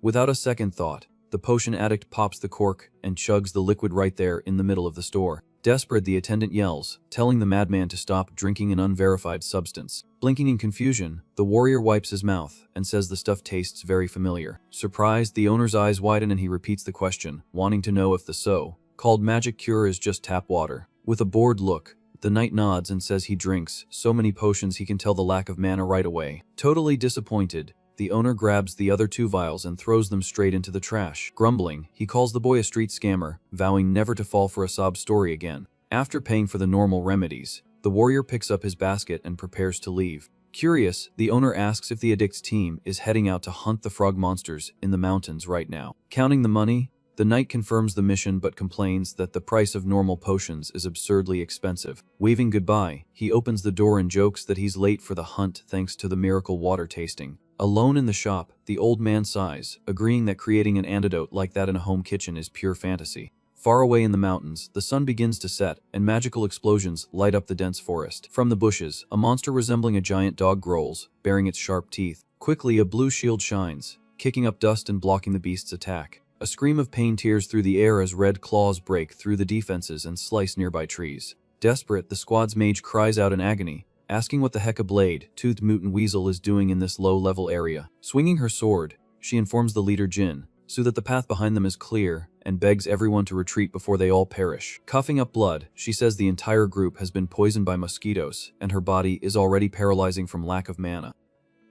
Without a second thought, The potion addict pops the cork and chugs the liquid right there in the middle of the store. Desperate, the attendant yells, telling the madman to stop drinking an unverified substance. Blinking in confusion, the warrior wipes his mouth and says the stuff tastes very familiar. Surprised, the owner's eyes widen and he repeats the question, wanting to know if the so-called magic cure is just tap water. With a bored look, the knight nods and says he drinks so many potions he can tell the lack of mana right away. Totally disappointed, the owner grabs the other 2 vials and throws them straight into the trash. Grumbling, he calls the boy a street scammer, vowing never to fall for a sob story again. After paying for the normal remedies, the warrior picks up his basket and prepares to leave. Curious, the owner asks if the addict's team is heading out to hunt the frog monsters in the mountains right now. Counting the money, the knight confirms the mission but complains that the price of normal potions is absurdly expensive. Waving goodbye, he opens the door and jokes that he's late for the hunt thanks to the miracle water tasting. Alone in the shop, the old man sighs, agreeing that creating an antidote like that in a home kitchen is pure fantasy. Far away in the mountains, the sun begins to set, and magical explosions light up the dense forest. From the bushes, a monster resembling a giant dog growls, baring its sharp teeth. Quickly, a blue shield shines, kicking up dust and blocking the beast's attack. A scream of pain tears through the air as red claws break through the defenses and slice nearby trees. Desperate, the squad's mage cries out in agony, asking what the heck a blade-toothed mutant weasel is doing in this low-level area. Swinging her sword, she informs the leader Jin, so that the path behind them is clear, and begs everyone to retreat before they all perish. Coughing up blood, she says the entire group has been poisoned by mosquitoes, and her body is already paralyzing from lack of mana.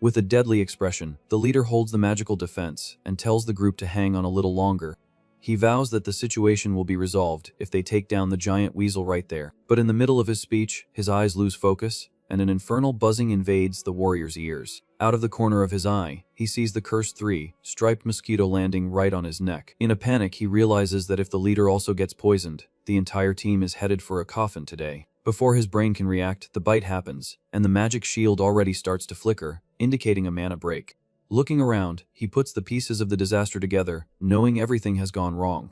With a deadly expression, the leader holds the magical defense and tells the group to hang on a little longer. He vows that the situation will be resolved if they take down the giant weasel right there. But in the middle of his speech, his eyes lose focus, and an infernal buzzing invades the warrior's ears. Out of the corner of his eye, he sees the cursed 3-striped mosquito landing right on his neck. In a panic, he realizes that if the leader also gets poisoned, the entire team is headed for a coffin today. Before his brain can react, the bite happens, and the magic shield already starts to flicker, indicating a mana break. Looking around, he puts the pieces of the disaster together, knowing everything has gone wrong.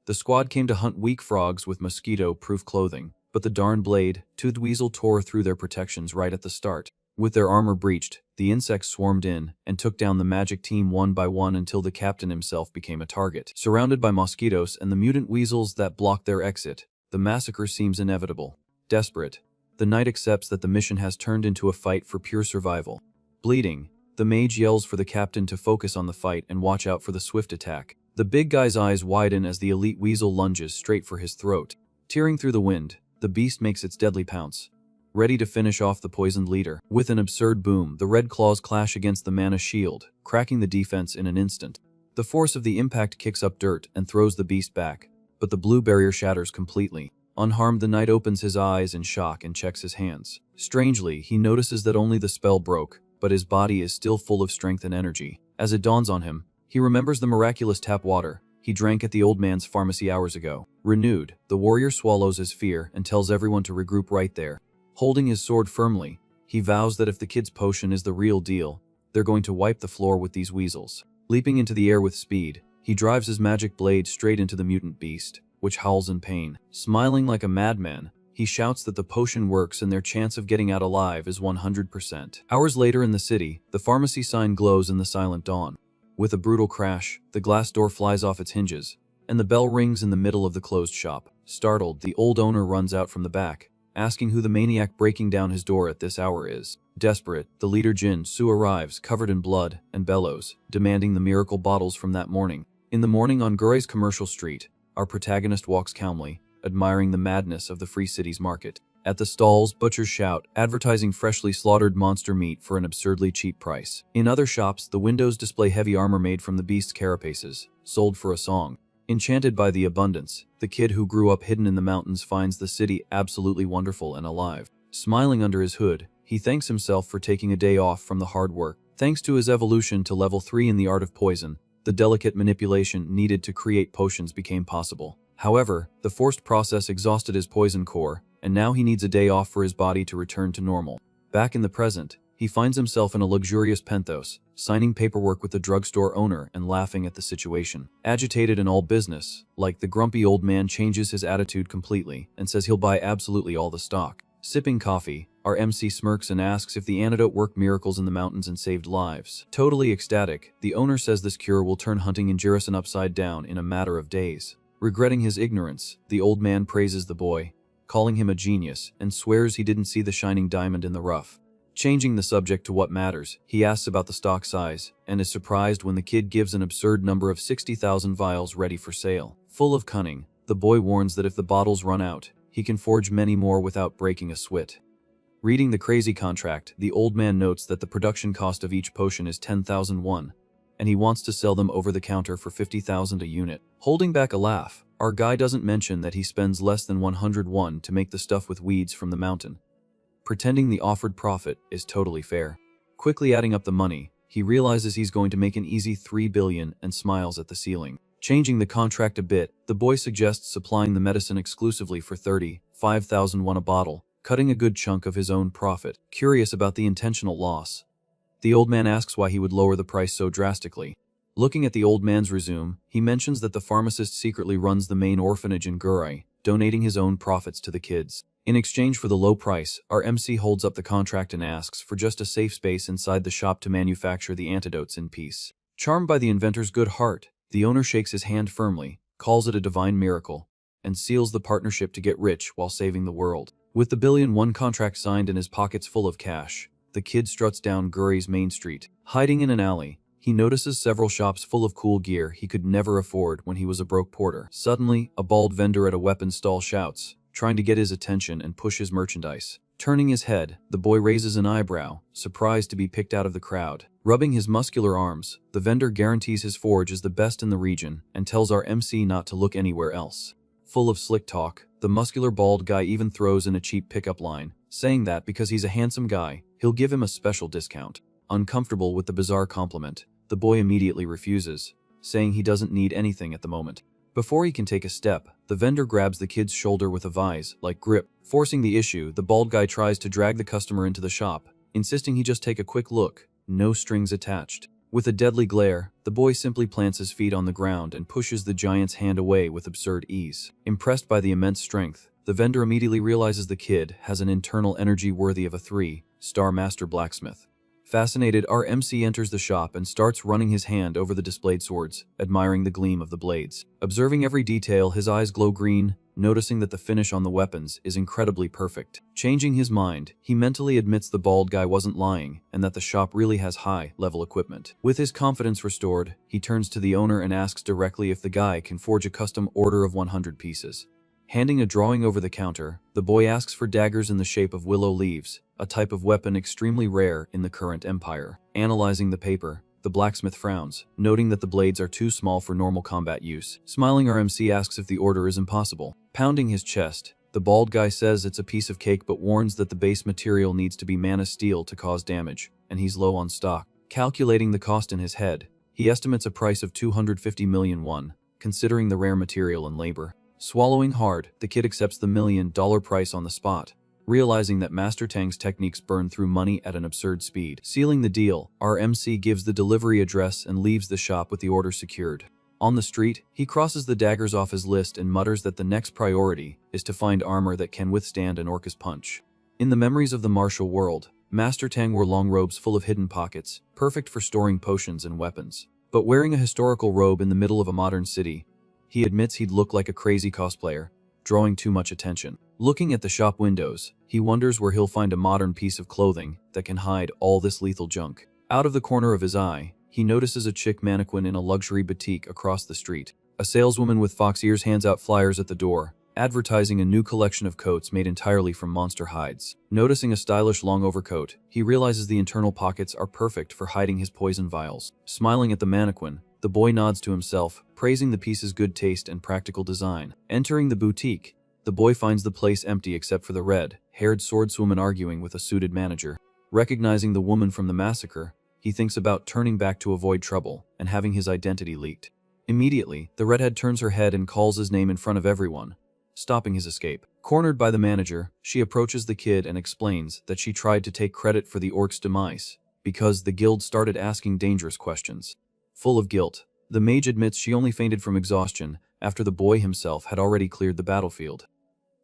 The squad came to hunt weak frogs with mosquito-proof clothing, but the darn blade-toothed weasel tore through their protections right at the start. With their armor breached, the insects swarmed in and took down the magic team one by one until the captain himself became a target. Surrounded by mosquitoes and the mutant weasels that blocked their exit, the massacre seems inevitable. Desperate, the knight accepts that the mission has turned into a fight for pure survival. Bleeding, the mage yells for the captain to focus on the fight and watch out for the swift attack. The big guy's eyes widen as the elite weasel lunges straight for his throat. Tearing through the wind, the beast makes its deadly pounce, ready to finish off the poisoned leader. With an absurd boom, the red claws clash against the mana shield, cracking the defense in an instant. The force of the impact kicks up dirt and throws the beast back, but the blue barrier shatters completely. Unharmed, the knight opens his eyes in shock and checks his hands. Strangely, he notices that only the spell broke, but his body is still full of strength and energy. As it dawns on him, he remembers the miraculous tap water he drank at the old man's pharmacy hours ago. Renewed, the warrior swallows his fear and tells everyone to regroup right there. Holding his sword firmly, he vows that if the kid's potion is the real deal, they're going to wipe the floor with these weasels. Leaping into the air with speed, he drives his magic blade straight into the mutant beast, which howls in pain. Smiling like a madman, he shouts that the potion works and their chance of getting out alive is 100%. Hours later in the city, the pharmacy sign glows in the silent dawn. With a brutal crash, the glass door flies off its hinges, and the bell rings in the middle of the closed shop. Startled, the old owner runs out from the back, asking who the maniac breaking down his door at this hour is. Desperate, the leader Jin Su arrives, covered in blood, and bellows, demanding the miracle bottles from that morning. In the morning on Gurai's commercial street, our protagonist walks calmly, admiring the madness of the Free Cities market. At the stalls, butchers shout, advertising freshly slaughtered monster meat for an absurdly cheap price. In other shops, the windows display heavy armor made from the beast's carapaces, sold for a song. Enchanted by the abundance, the kid who grew up hidden in the mountains finds the city absolutely wonderful and alive. Smiling under his hood, he thanks himself for taking a day off from the hard work. Thanks to his evolution to level 3 in the art of poison, the delicate manipulation needed to create potions became possible. However, the forced process exhausted his poison core, and now he needs a day off for his body to return to normal. Back in the present, he finds himself in a luxurious penthos, signing paperwork with the drugstore owner and laughing at the situation. Agitated in all business, like the grumpy old man changes his attitude completely and says he'll buy absolutely all the stock. Sipping coffee, Our MC smirks and asks if the antidote worked miracles in the mountains and saved lives. Totally ecstatic, the owner says this cure will turn hunting in Jirisan upside down in a matter of days. Regretting his ignorance, the old man praises the boy, calling him a genius, and swears he didn't see the shining diamond in the rough. Changing the subject to what matters, he asks about the stock size, and is surprised when the kid gives an absurd number of 60,000 vials ready for sale. Full of cunning, the boy warns that if the bottles run out, he can forge many more without breaking a sweat. Reading the crazy contract, the old man notes that the production cost of each potion is 10,000 won, and he wants to sell them over the counter for 50,000 a unit. Holding back a laugh, our guy doesn't mention that he spends less than 100 won to make the stuff with weeds from the mountain, pretending the offered profit is totally fair. Quickly adding up the money, he realizes he's going to make an easy 3 billion and smiles at the ceiling. Changing the contract a bit, the boy suggests supplying the medicine exclusively for 35,000 won a bottle, cutting a good chunk of his own profit. Curious about the intentional loss, the old man asks why he would lower the price so drastically. Looking at the old man's resume, he mentions that the pharmacist secretly runs the main orphanage in Gurai, donating his own profits to the kids. In exchange for the low price, our MC holds up the contract and asks for just a safe space inside the shop to manufacture the antidotes in peace. Charmed by the inventor's good heart, the owner shakes his hand firmly, calls it a divine miracle, and seals the partnership to get rich while saving the world. With the billion-won contract signed and his pockets full of cash, the kid struts down Gurai's main street. Hiding in an alley, he notices several shops full of cool gear he could never afford when he was a broke porter. Suddenly, a bald vendor at a weapons stall shouts, trying to get his attention and push his merchandise. Turning his head, the boy raises an eyebrow, surprised to be picked out of the crowd. Rubbing his muscular arms, the vendor guarantees his forge is the best in the region and tells our MC not to look anywhere else. Full of slick talk, the muscular bald guy even throws in a cheap pickup line, saying that because he's a handsome guy, he'll give him a special discount. Uncomfortable with the bizarre compliment, the boy immediately refuses, saying he doesn't need anything at the moment. Before he can take a step, the vendor grabs the kid's shoulder with a vise-like grip. Forcing the issue, the bald guy tries to drag the customer into the shop, insisting he just take a quick look, no strings attached. With a deadly glare, the boy simply plants his feet on the ground and pushes the giant's hand away with absurd ease. Impressed by the immense strength, the vendor immediately realizes the kid has an internal energy worthy of a 3-star master blacksmith. Fascinated, our MC enters the shop and starts running his hand over the displayed swords, admiring the gleam of the blades. Observing every detail, his eyes glow green, noticing that the finish on the weapons is incredibly perfect. Changing his mind, he mentally admits the bald guy wasn't lying and that the shop really has high-level equipment. With his confidence restored, he turns to the owner and asks directly if the guy can forge a custom order of 100 pieces. Handing a drawing over the counter, the boy asks for daggers in the shape of willow leaves, a type of weapon extremely rare in the current empire. Analyzing the paper, the blacksmith frowns, noting that the blades are too small for normal combat use. Smiling, our MC asks if the order is impossible. Pounding his chest, the bald guy says it's a piece of cake but warns that the base material needs to be mana steel to cause damage, and he's low on stock. Calculating the cost in his head, he estimates a price of 250 million won, considering the rare material and labor. Swallowing hard, the kid accepts the $1 million price on the spot, realizing that Master Tang's techniques burn through money at an absurd speed. Sealing the deal, our MC gives the delivery address and leaves the shop with the order secured. On the street, he crosses the daggers off his list and mutters that the next priority is to find armor that can withstand an orca's punch. In the memories of the martial world, Master Tang wore long robes full of hidden pockets, perfect for storing potions and weapons. But wearing a historical robe in the middle of a modern city, he admits he'd look like a crazy cosplayer, drawing too much attention. Looking at the shop windows, he wonders where he'll find a modern piece of clothing that can hide all this lethal junk. Out of the corner of his eye, he notices a chick mannequin in a luxury boutique across the street. A saleswoman with fox ears hands out flyers at the door, advertising a new collection of coats made entirely from monster hides. Noticing a stylish long overcoat, he realizes the internal pockets are perfect for hiding his poison vials. Smiling at the mannequin, the boy nods to himself, praising the piece's good taste and practical design. Entering the boutique, the boy finds the place empty except for the red-haired swordswoman arguing with a suited manager. Recognizing the woman from the massacre, he thinks about turning back to avoid trouble and having his identity leaked. Immediately, the redhead turns her head and calls his name in front of everyone, stopping his escape. Cornered by the manager, she approaches the kid and explains that she tried to take credit for the orc's demise because the guild started asking dangerous questions. Full of guilt, the mage admits she only fainted from exhaustion after the boy himself had already cleared the battlefield.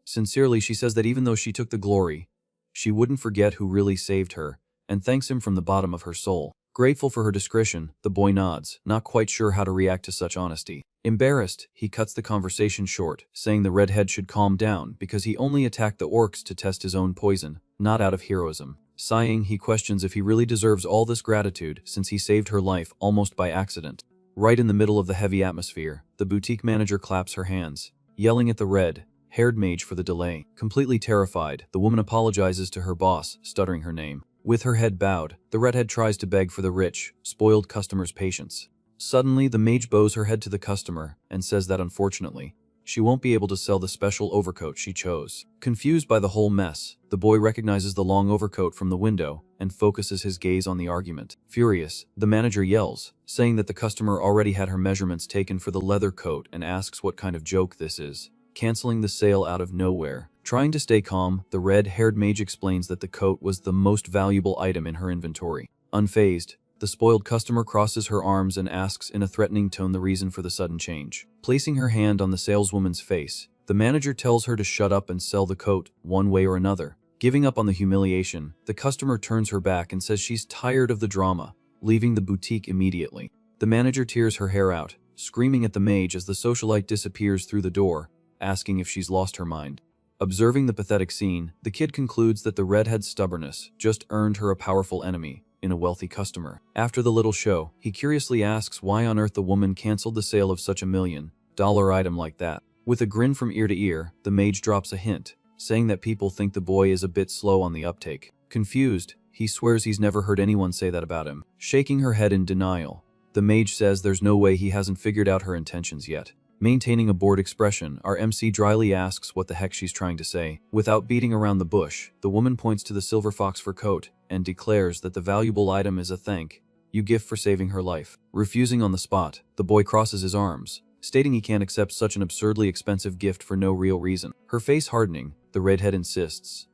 Sincerely, she says that even though she took the glory, She wouldn't forget who really saved her, and thanks him from the bottom of her soul. Grateful for her discretion, the boy nods, not quite sure how to react to such honesty. Embarrassed, he cuts the conversation short, saying the redhead should calm down because he only attacked the orcs to test his own poison, not out of heroism. Sighing, he questions if he really deserves all this gratitude since he saved her life almost by accident. Right in the middle of the heavy atmosphere, the boutique manager claps her hands, yelling at the red-haired mage for the delay. Completely terrified, the woman apologizes to her boss, stuttering her name. With her head bowed, the redhead tries to beg for the rich, spoiled customer's patience. Suddenly, the mage bows her head to the customer and says that unfortunately, she won't be able to sell the special overcoat she chose. Confused by the whole mess, the boy recognizes the long overcoat from the window and focuses his gaze on the argument. Furious, the manager yells, saying that the customer already had her measurements taken for the leather coat and asks what kind of joke this is, canceling the sale out of nowhere. Trying to stay calm, the red-haired mage explains that the coat was the most valuable item in her inventory. Unfazed, the spoiled customer crosses her arms and asks in a threatening tone the reason for the sudden change. Placing her hand on the saleswoman's face, the manager tells her to shut up and sell the coat, one way or another. Giving up on the humiliation, the customer turns her back and says she's tired of the drama, leaving the boutique immediately. The manager tears her hair out, screaming at the mage as the socialite disappears through the door, asking if she's lost her mind. Observing the pathetic scene, the kid concludes that the redhead's stubbornness just earned her a powerful enemy in a wealthy customer. After the little show, he curiously asks why on earth the woman canceled the sale of such $1 million item like that. With a grin from ear to ear, the mage drops a hint, saying that people think the boy is a bit slow on the uptake. Confused, he swears he's never heard anyone say that about him. Shaking her head in denial, the mage says there's no way he hasn't figured out her intentions yet. Maintaining a bored expression, our MC dryly asks what the heck she's trying to say. Without beating around the bush, the woman points to the silver fox fur coat and declares that the valuable item is a thank you gift for saving her life. Refusing on the spot, the boy crosses his arms, stating he can't accept such an absurdly expensive gift for no real reason. Her face hardening, the redhead insists,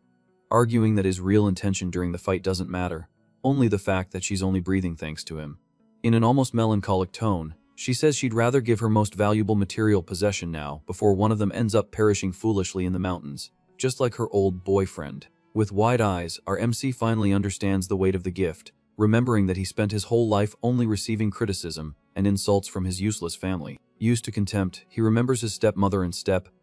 arguing that his real intention during the fight doesn't matter, only the fact that she's only breathing thanks to him. In an almost melancholic tone, she says she'd rather give her most valuable material possession now before one of them ends up perishing foolishly in the mountains, just like her old boyfriend. With wide eyes, our MC finally understands the weight of the gift, remembering that he spent his whole life only receiving criticism and insults from his useless family. Used to contempt, he remembers his stepmother and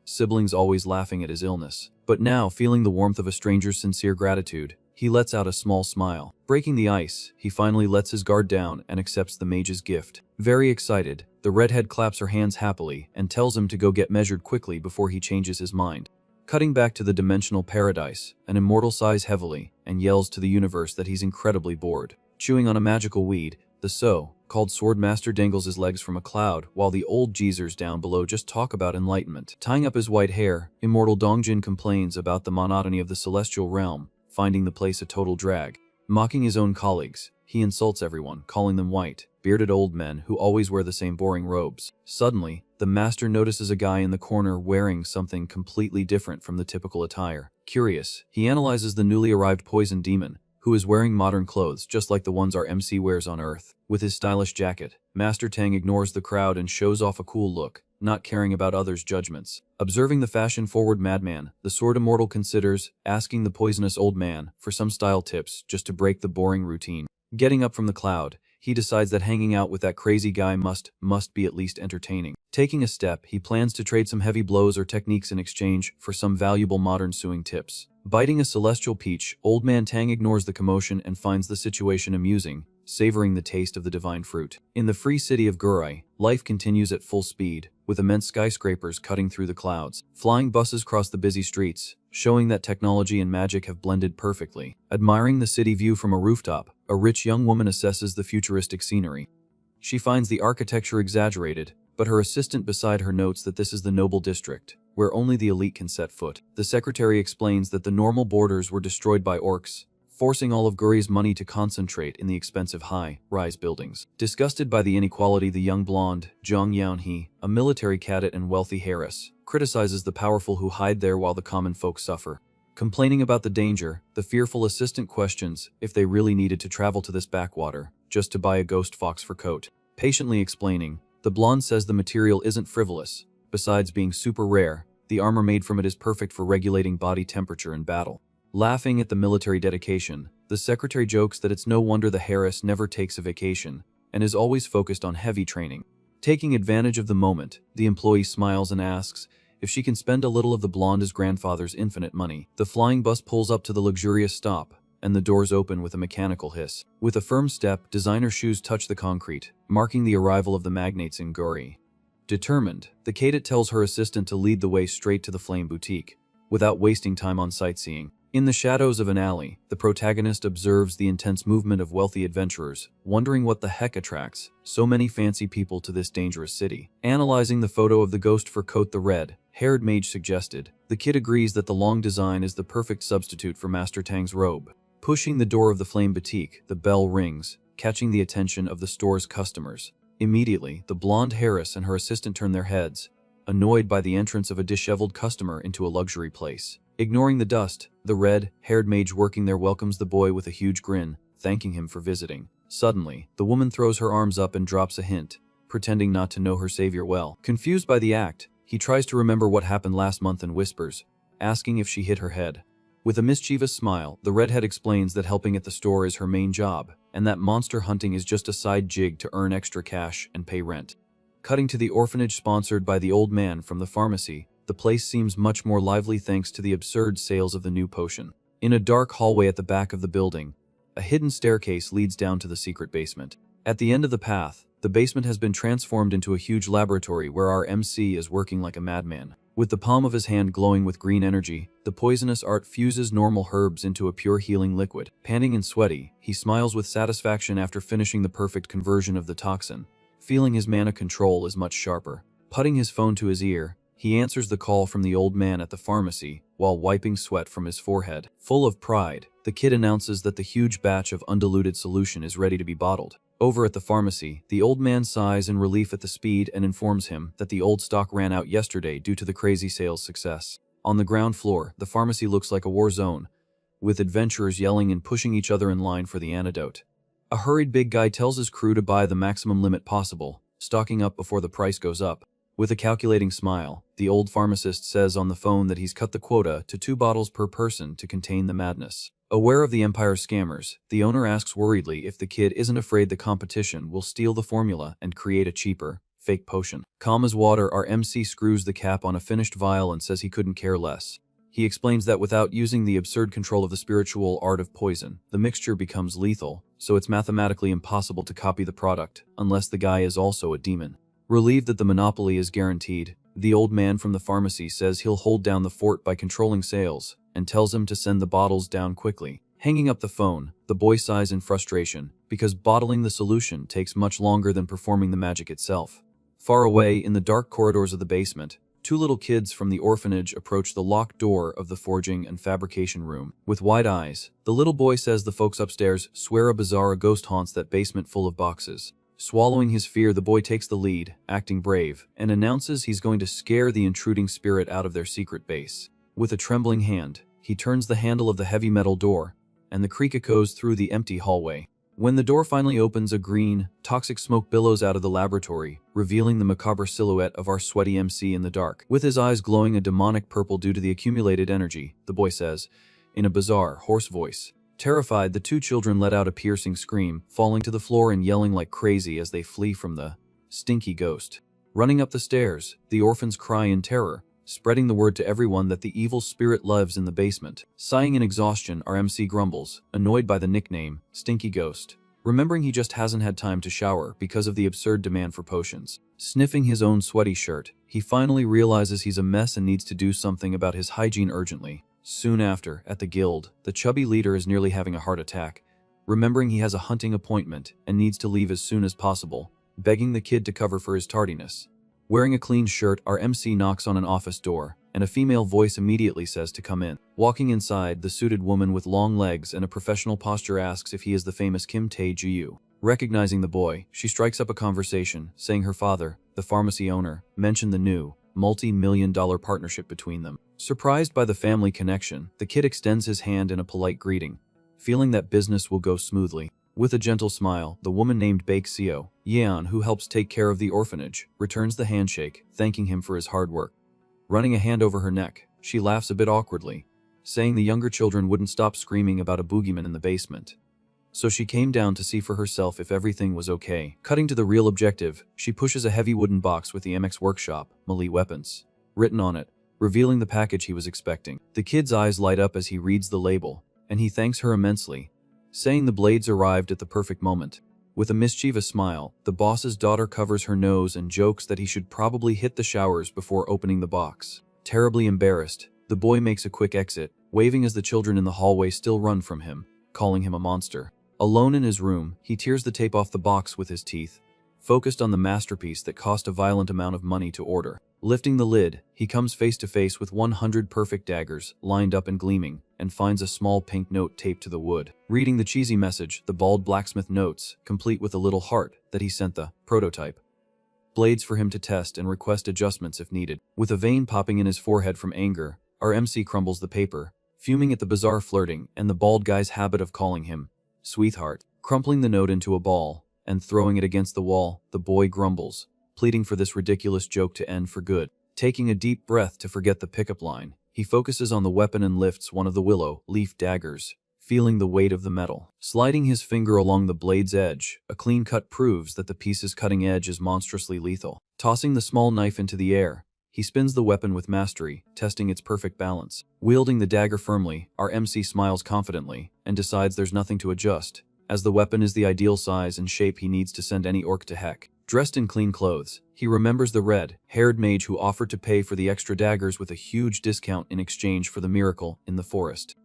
siblings always laughing at his illness. But now, feeling the warmth of a stranger's sincere gratitude, he lets out a small smile. Breaking the ice, he finally lets his guard down and accepts the mage's gift. Very excited, the redhead claps her hands happily and tells him to go get measured quickly before he changes his mind. Cutting back to the dimensional paradise, an immortal sighs heavily and yells to the universe that he's incredibly bored. Chewing on a magical weed, the so-called swordmaster dangles his legs from a cloud while the old geezers down below just talk about enlightenment. Tying up his white hair, immortal Dongjin complains about the monotony of the celestial realm, finding the place a total drag. Mocking his own colleagues, he insults everyone, calling them white, bearded old men who always wear the same boring robes. Suddenly, the master notices a guy in the corner wearing something completely different from the typical attire. Curious, he analyzes the newly arrived poison demon, who is wearing modern clothes just like the ones our MC wears on Earth. With his stylish jacket, Master Tang ignores the crowd and shows off a cool look, not caring about others' judgments. Observing the fashion-forward madman, the sword immortal considers asking the poisonous old man for some style tips just to break the boring routine. Getting up from the cloud, he decides that hanging out with that crazy guy must be at least entertaining. Taking a step, he plans to trade some heavy blows or techniques in exchange for some valuable modern suing tips. Biting a celestial peach, Old Man Tang ignores the commotion and finds the situation amusing, savoring the taste of the divine fruit. In the free city of Gurai, life continues at full speed, with immense skyscrapers cutting through the clouds. Flying buses cross the busy streets, showing that technology and magic have blended perfectly. Admiring the city view from a rooftop, a rich young woman assesses the futuristic scenery. She finds the architecture exaggerated, but her assistant beside her notes that this is the noble district, where only the elite can set foot. The secretary explains that the normal borders were destroyed by orcs, forcing all of Guri's money to concentrate in the expensive high-rise buildings. Disgusted by the inequality, the young blonde, Zhang Yaonhe, a military cadet and wealthy heiress, criticizes the powerful who hide there while the common folk suffer. Complaining about the danger, the fearful assistant questions if they really needed to travel to this backwater just to buy a ghost fox fur coat. Patiently explaining, the blonde says the material isn't frivolous. Besides being super rare, the armor made from it is perfect for regulating body temperature in battle. Laughing at the military dedication, the secretary jokes that it's no wonder the Harris never takes a vacation and is always focused on heavy training. Taking advantage of the moment, the employee smiles and asks if she can spend a little of the blonde's grandfather's infinite money. The flying bus pulls up to the luxurious stop, and the doors open with a mechanical hiss. With a firm step, designer shoes touch the concrete, marking the arrival of the magnates in Guri. Determined, the cadet tells her assistant to lead the way straight to the Flame Boutique, without wasting time on sightseeing. In the shadows of an alley, the protagonist observes the intense movement of wealthy adventurers, wondering what the heck attracts so many fancy people to this dangerous city. Analyzing the photo of the ghost fur coat the red-haired mage suggested, the kid agrees that the long design is the perfect substitute for Master Tang's robe. Pushing the door of the Flame Boutique, the bell rings, catching the attention of the store's customers. Immediately, the blonde Harris and her assistant turn their heads, annoyed by the entrance of a disheveled customer into a luxury place. Ignoring the dust, the red-haired mage working there welcomes the boy with a huge grin, thanking him for visiting. Suddenly, the woman throws her arms up and drops a hint, pretending not to know her savior well. Confused by the act, he tries to remember what happened last month and whispers, asking if she hit her head. With a mischievous smile, the redhead explains that helping at the store is her main job, and that monster hunting is just a side jig to earn extra cash and pay rent. Cutting to the orphanage sponsored by the old man from the pharmacy, the place seems much more lively thanks to the absurd sales of the new potion. In a dark hallway at the back of the building, a hidden staircase leads down to the secret basement. At the end of the path, the basement has been transformed into a huge laboratory where our MC is working like a madman. With the palm of his hand glowing with green energy, the poisonous art fuses normal herbs into a pure healing liquid. Panting and sweaty, he smiles with satisfaction after finishing the perfect conversion of the toxin, feeling his mana control is much sharper. Putting his phone to his ear, he answers the call from the old man at the pharmacy while wiping sweat from his forehead. Full of pride, the kid announces that the huge batch of undiluted solution is ready to be bottled. Over at the pharmacy, the old man sighs in relief at the speed and informs him that the old stock ran out yesterday due to the crazy sales success. On the ground floor, the pharmacy looks like a war zone, with adventurers yelling and pushing each other in line for the antidote. A hurried big guy tells his crew to buy the maximum limit possible, stocking up before the price goes up. With a calculating smile, the old pharmacist says on the phone that he's cut the quota to 2 bottles per person to contain the madness. Aware of the Empire's scammers, the owner asks worriedly if the kid isn't afraid the competition will steal the formula and create a cheaper, fake potion. Calm as water, our MC screws the cap on a finished vial and says he couldn't care less. He explains that without using the absurd control of the spiritual art of poison, the mixture becomes lethal, so it's mathematically impossible to copy the product, unless the guy is also a demon. Relieved that the monopoly is guaranteed, the old man from the pharmacy says he'll hold down the fort by controlling sales, and tells him to send the bottles down quickly. Hanging up the phone, the boy sighs in frustration, because bottling the solution takes much longer than performing the magic itself. Far away in the dark corridors of the basement, 2 little kids from the orphanage approach the locked door of the forging and fabrication room. With wide eyes, the little boy says the folks upstairs swear a bizarre ghost haunts that basement full of boxes. Swallowing his fear, the boy takes the lead, acting brave, and announces he's going to scare the intruding spirit out of their secret base. With a trembling hand, he turns the handle of the heavy metal door, and the creak echoes through the empty hallway. When the door finally opens, a green, toxic smoke billows out of the laboratory, revealing the macabre silhouette of our sweaty MC in the dark. With his eyes glowing a demonic purple due to the accumulated energy, the boy says, in a bizarre, hoarse voice. Terrified, the 2 children let out a piercing scream, falling to the floor and yelling like crazy as they flee from the stinky ghost. Running up the stairs, the orphans cry in terror, spreading the word to everyone that the evil spirit lives in the basement. Sighing in exhaustion, our MC grumbles, annoyed by the nickname, Stinky Ghost, remembering he just hasn't had time to shower because of the absurd demand for potions. Sniffing his own sweaty shirt, he finally realizes he's a mess and needs to do something about his hygiene urgently. Soon after, at the guild, the chubby leader is nearly having a heart attack, remembering he has a hunting appointment and needs to leave as soon as possible, begging the kid to cover for his tardiness. Wearing a clean shirt, our MC knocks on an office door, and a female voice immediately says to come in. Walking inside, the suited woman with long legs and a professional posture asks if he is the famous Kim Tae-ju. Recognizing the boy, she strikes up a conversation, saying her father, the pharmacy owner, mentioned the new, multi-million-dollar partnership between them. Surprised by the family connection, the kid extends his hand in a polite greeting, feeling that business will go smoothly. With a gentle smile, the woman named Baek Seo, Yeon, who helps take care of the orphanage, returns the handshake, thanking him for his hard work. Running a hand over her neck, she laughs a bit awkwardly, saying the younger children wouldn't stop screaming about a boogeyman in the basement. So she came down to see for herself if everything was okay. Cutting to the real objective, she pushes a heavy wooden box with the MX workshop, melee weapons, written on it, revealing the package he was expecting. The kid's eyes light up as he reads the label, and he thanks her immensely, saying the blades arrived at the perfect moment. With a mischievous smile, the boss's daughter covers her nose and jokes that he should probably hit the showers before opening the box. Terribly embarrassed, the boy makes a quick exit, waving as the children in the hallway still run from him, calling him a monster. Alone in his room, he tears the tape off the box with his teeth, focused on the masterpiece that cost a violent amount of money to order. Lifting the lid, he comes face to face with 100 perfect daggers, lined up and gleaming, and finds a small pink note taped to the wood. Reading the cheesy message, the bald blacksmith notes, complete with a little heart, that he sent the prototype blades for him to test and request adjustments if needed. With a vein popping in his forehead from anger, our MC crumbles the paper, fuming at the bizarre flirting and the bald guy's habit of calling him sweetheart. Crumpling the note into a ball and throwing it against the wall, the boy grumbles, pleading for this ridiculous joke to end for good. Taking a deep breath to forget the pickup line, he focuses on the weapon and lifts one of the willow leaf daggers, feeling the weight of the metal. Sliding his finger along the blade's edge, a clean cut proves that the piece's cutting edge is monstrously lethal. Tossing the small knife into the air, he spins the weapon with mastery, testing its perfect balance. Wielding the dagger firmly, our MC smiles confidently and decides there's nothing to adjust, as the weapon is the ideal size and shape he needs to send any orc to heck. Dressed in clean clothes, he remembers the red-haired mage who offered to pay for the extra daggers with a huge discount in exchange for the miracle in the forest.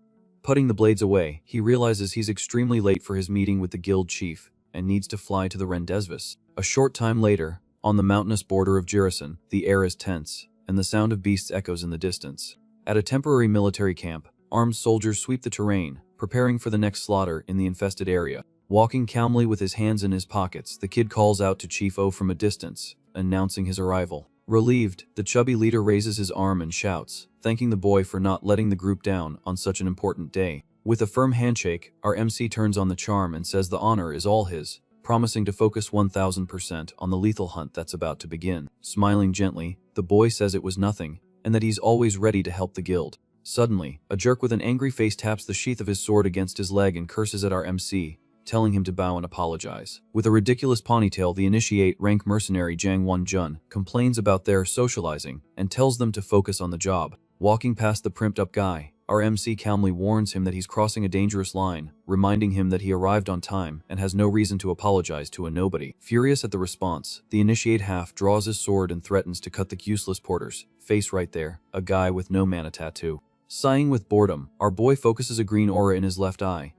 Putting the blades away, he realizes he's extremely late for his meeting with the guild chief and needs to fly to the Rendezvous. A short time later, on the mountainous border of Jirison, the air is tense, and the sound of beasts echoes in the distance. At a temporary military camp, armed soldiers sweep the terrain, preparing for the next slaughter in the infested area. Walking calmly with his hands in his pockets, the kid calls out to Chief O from a distance, announcing his arrival. Relieved, the chubby leader raises his arm and shouts, thanking the boy for not letting the group down on such an important day. With a firm handshake, our MC turns on the charm and says the honor is all his, promising to focus 1000% on the lethal hunt that's about to begin. Smiling gently, the boy says it was nothing, and that he's always ready to help the guild. Suddenly, a jerk with an angry face taps the sheath of his sword against his leg and curses at our MC, telling him to bow and apologize. With a ridiculous ponytail, the initiate rank mercenary Jang Won-jun complains about their socializing and tells them to focus on the job. Walking past the primped-up guy, our MC calmly warns him that he's crossing a dangerous line, reminding him that he arrived on time and has no reason to apologize to a nobody. Furious at the response, the initiate half draws his sword and threatens to cut the useless porter's face right there, a guy with no mana tattoo. Sighing with boredom, our boy focuses a green aura in his left eye,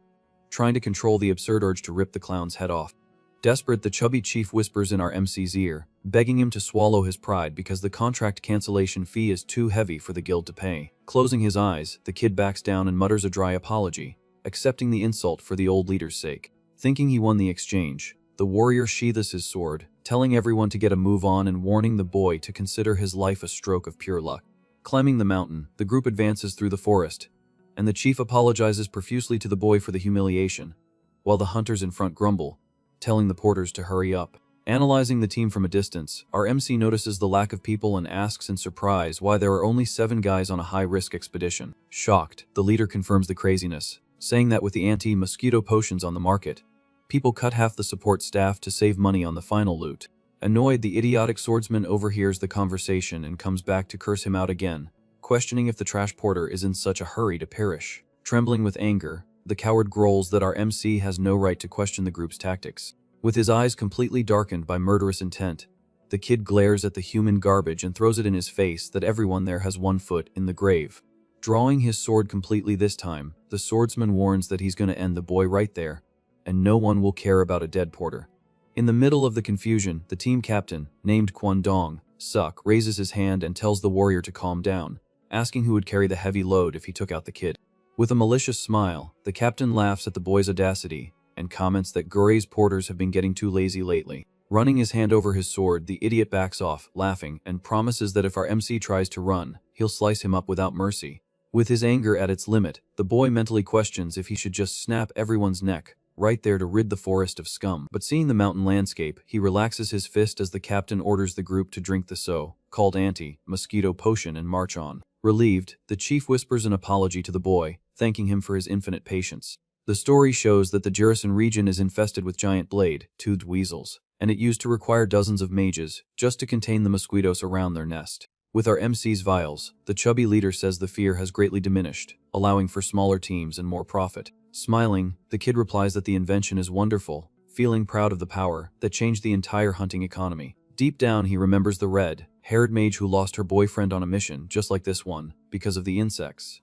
trying to control the absurd urge to rip the clown's head off. Desperate, the chubby chief whispers in our MC's ear, begging him to swallow his pride because the contract cancellation fee is too heavy for the guild to pay. Closing his eyes, the kid backs down and mutters a dry apology, accepting the insult for the old leader's sake. Thinking he won the exchange, the warrior sheathes his sword, telling everyone to get a move on and warning the boy to consider his life a stroke of pure luck. Climbing the mountain, the group advances through the forest, and the chief apologizes profusely to the boy for the humiliation, while the hunters in front grumble, telling the porters to hurry up. Analyzing the team from a distance, our MC notices the lack of people and asks in surprise why there are only 7 guys on a high-risk expedition. Shocked, the leader confirms the craziness, saying that with the anti-mosquito potions on the market, people cut half the support staff to save money on the final loot. Annoyed, the idiotic swordsman overhears the conversation and comes back to curse him out again, questioning if the trash porter is in such a hurry to perish. Trembling with anger, the coward growls that our MC has no right to question the group's tactics. With his eyes completely darkened by murderous intent, the kid glares at the human garbage and throws it in his face that everyone there has 1 foot in the grave. Drawing his sword completely this time, the swordsman warns that he's gonna end the boy right there, and no one will care about a dead porter. In the middle of the confusion, the team captain, named Kwon Suk, raises his hand and tells the warrior to calm down, asking who would carry the heavy load if he took out the kid. With a malicious smile, the captain laughs at the boy's audacity and comments that Guray's porters have been getting too lazy lately. Running his hand over his sword, the idiot backs off, laughing, and promises that if our MC tries to run, he'll slice him up without mercy. With his anger at its limit, the boy mentally questions if he should just snap everyone's neck right there to rid the forest of scum. But seeing the mountain landscape, he relaxes his fist as the captain orders the group to drink the so-called anti-mosquito potion and march on. Relieved, the chief whispers an apology to the boy, thanking him for his infinite patience. The story shows that the Jirisan region is infested with giant blade-toothed weasels, and it used to require dozens of mages just to contain the mosquitoes around their nest. With our MC's vials, the chubby leader says the fear has greatly diminished, allowing for smaller teams and more profit. Smiling, the kid replies that the invention is wonderful, feeling proud of the power that changed the entire hunting economy. Deep down, he remembers the red-haired mage who lost her boyfriend on a mission just like this one, because of the insects.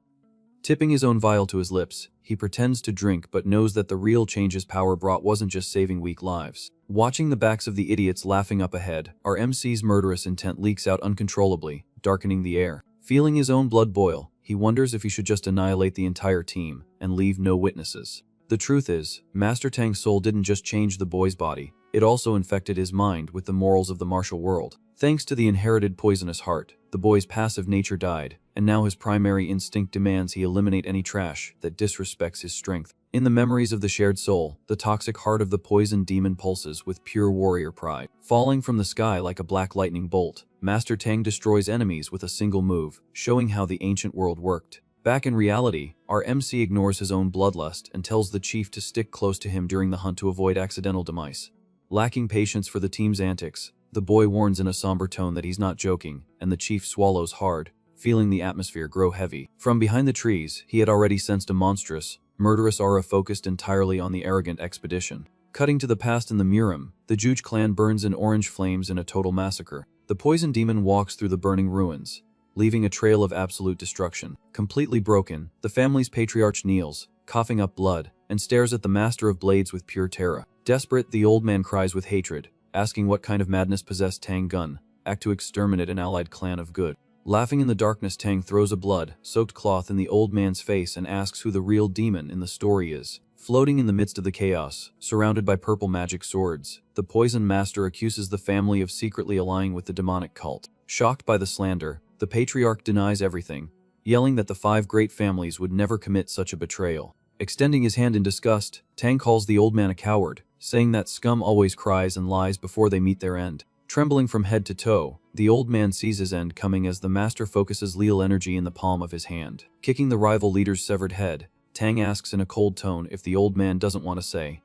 Tipping his own vial to his lips, he pretends to drink but knows that the real change his power brought wasn't just saving weak lives. Watching the backs of the idiots laughing up ahead, our MC's murderous intent leaks out uncontrollably, darkening the air. Feeling his own blood boil, he wonders if he should just annihilate the entire team and leave no witnesses. The truth is, Master Tang's soul didn't just change the boy's body, it also infected his mind with the morals of the martial world. Thanks to the inherited poisonous heart, the boy's passive nature died, and now his primary instinct demands he eliminate any trash that disrespects his strength. In the memories of the shared soul, the toxic heart of the poisoned demon pulses with pure warrior pride. Falling from the sky like a black lightning bolt, Master Tang destroys enemies with a single move, showing how the ancient world worked. Back in reality, our MC ignores his own bloodlust and tells the chief to stick close to him during the hunt to avoid accidental demise. Lacking patience for the team's antics, the boy warns in a somber tone that he's not joking, and the chief swallows hard, feeling the atmosphere grow heavy. From behind the trees, he had already sensed a monstrous, murderous aura focused entirely on the arrogant expedition. Cutting to the past in the Murim, the Juge clan burns in orange flames in a total massacre. The poison demon walks through the burning ruins, leaving a trail of absolute destruction. Completely broken, the family's patriarch kneels, coughing up blood, and stares at the master of blades with pure terror. Desperate, the old man cries with hatred, asking what kind of madness possessed Tang Gun, act to exterminate an allied clan of good. Laughing in the darkness, Tang throws a blood-soaked cloth in the old man's face and asks who the real demon in the story is. Floating in the midst of the chaos, surrounded by purple magic swords, the poison master accuses the family of secretly allying with the demonic cult. Shocked by the slander, the patriarch denies everything, yelling that the 5 great families would never commit such a betrayal. Extending his hand in disgust, Tang calls the old man a coward, saying that scum always cries and lies before they meet their end. Trembling from head to toe, the old man sees his end coming as the master focuses lethal energy in the palm of his hand. Kicking the rival leader's severed head, Tang asks in a cold tone if the old man doesn't want to say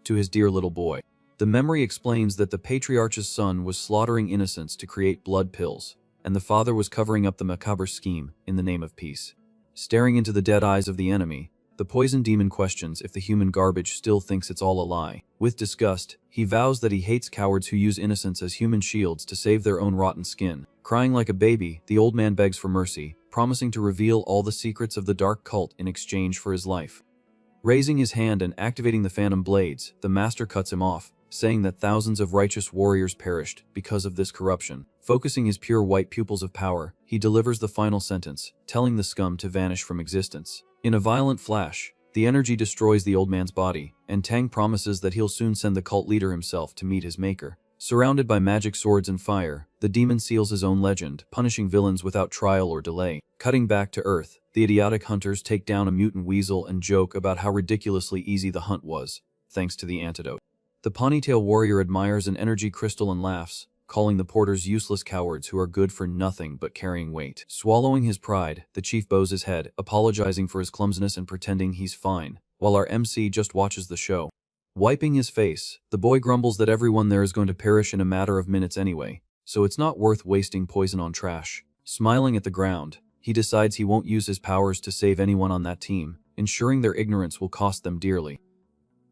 to his dear little boy. The memory explains that the patriarch's son was slaughtering innocents to create blood pills, and the father was covering up the macabre scheme in the name of peace. Staring into the dead eyes of the enemy, the poison demon questions if the human garbage still thinks it's all a lie. With disgust, he vows that he hates cowards who use innocence as human shields to save their own rotten skin. Crying like a baby, the old man begs for mercy, promising to reveal all the secrets of the dark cult in exchange for his life. Raising his hand and activating the phantom blades, the master cuts him off, saying that thousands of righteous warriors perished because of this corruption. Focusing his pure white pupils of power, he delivers the final sentence, telling the scum to vanish from existence. In a violent flash, the energy destroys the old man's body, and Tang promises that he'll soon send the cult leader himself to meet his maker. Surrounded by magic swords and fire, the demon seals his own legend, punishing villains without trial or delay. Cutting back to Earth, the idiotic hunters take down a mutant weasel and joke about how ridiculously easy the hunt was, thanks to the antidote. The ponytail warrior admires an energy crystal and laughs, calling the porters useless cowards who are good for nothing but carrying weight. Swallowing his pride, the chief bows his head, apologizing for his clumsiness and pretending he's fine, while our MC just watches the show. Wiping his face, the boy grumbles that everyone there is going to perish in a matter of minutes anyway, so it's not worth wasting poison on trash. Smiling at the ground, he decides he won't use his powers to save anyone on that team, ensuring their ignorance will cost them dearly.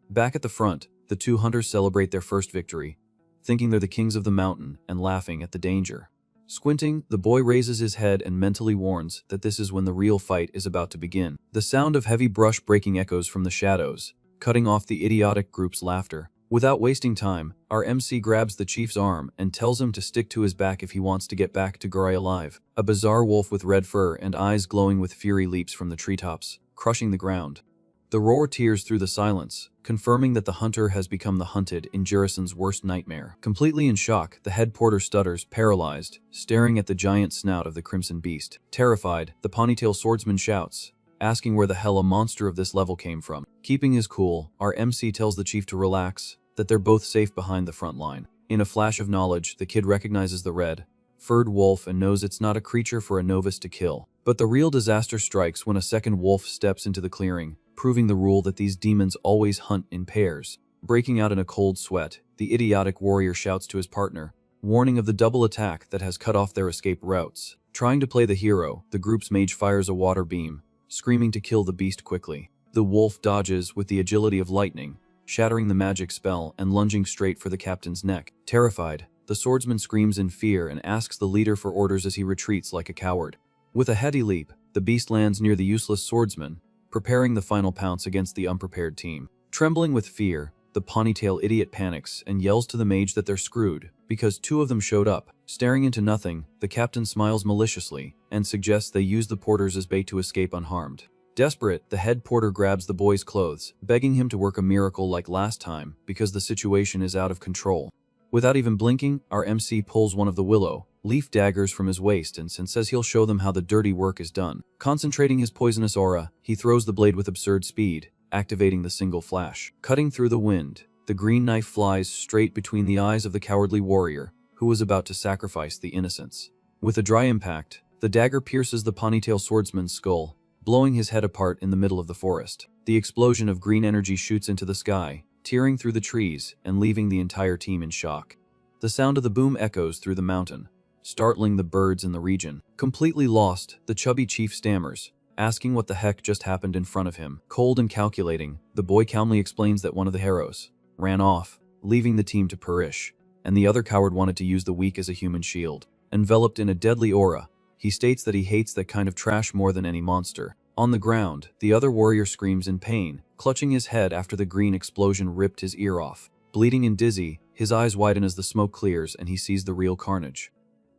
Back at the front, the 2 hunters celebrate their first victory, thinking they're the kings of the mountain and laughing at the danger. Squinting, the boy raises his head and mentally warns that this is when the real fight is about to begin. The sound of heavy brush breaking echoes from the shadows, cutting off the idiotic group's laughter. Without wasting time, our MC grabs the chief's arm and tells him to stick to his back if he wants to get back to Gurai alive. A bizarre wolf with red fur and eyes glowing with fury leaps from the treetops, crushing the ground. The roar tears through the silence, confirming that the hunter has become the hunted in Jirisan's worst nightmare. Completely in shock, the head porter stutters, paralyzed, staring at the giant snout of the crimson beast. Terrified, the ponytail swordsman shouts, asking where the hell a monster of this level came from. Keeping his cool, our MC tells the chief to relax, that they're both safe behind the front line. In a flash of knowledge, the kid recognizes the red-furred wolf and knows it's not a creature for a novice to kill, But the real disaster strikes when a second wolf steps into the clearing, proving the rule that these demons always hunt in pairs. Breaking out in a cold sweat, the idiotic warrior shouts to his partner, warning of the double attack that has cut off their escape routes. Trying to play the hero, the group's mage fires a water beam, screaming to kill the beast quickly. The wolf dodges with the agility of lightning, shattering the magic spell and lunging straight for the captain's neck. Terrified, the swordsman screams in fear and asks the leader for orders as he retreats like a coward. With a heady leap, the beast lands near the useless swordsman, preparing the final pounce against the unprepared team. Trembling with fear, the ponytail idiot panics and yells to the mage that they're screwed, because two of them showed up. Staring into nothing, the captain smiles maliciously and suggests they use the porters as bait to escape unharmed. Desperate, the head porter grabs the boy's clothes, begging him to work a miracle like last time because the situation is out of control. Without even blinking, our MC pulls one of the willow leaf daggers from his waist and says he'll show them how the dirty work is done. Concentrating his poisonous aura, he throws the blade with absurd speed, activating the single flash. Cutting through the wind, the green knife flies straight between the eyes of the cowardly warrior, who was about to sacrifice the innocents. With a dry impact, the dagger pierces the ponytail swordsman's skull, blowing his head apart in the middle of the forest. The explosion of green energy shoots into the sky, tearing through the trees and leaving the entire team in shock. The sound of the boom echoes through the mountain, startling the birds in the region. Completely lost, the chubby chief stammers, asking what the heck just happened in front of him. Cold and calculating, the boy calmly explains that one of the heroes ran off, leaving the team to perish, and the other coward wanted to use the weak as a human shield. Enveloped in a deadly aura, he states that he hates that kind of trash more than any monster. On the ground, the other warrior screams in pain, clutching his head after the green explosion ripped his ear off. Bleeding and dizzy, his eyes widen as the smoke clears and he sees the real carnage.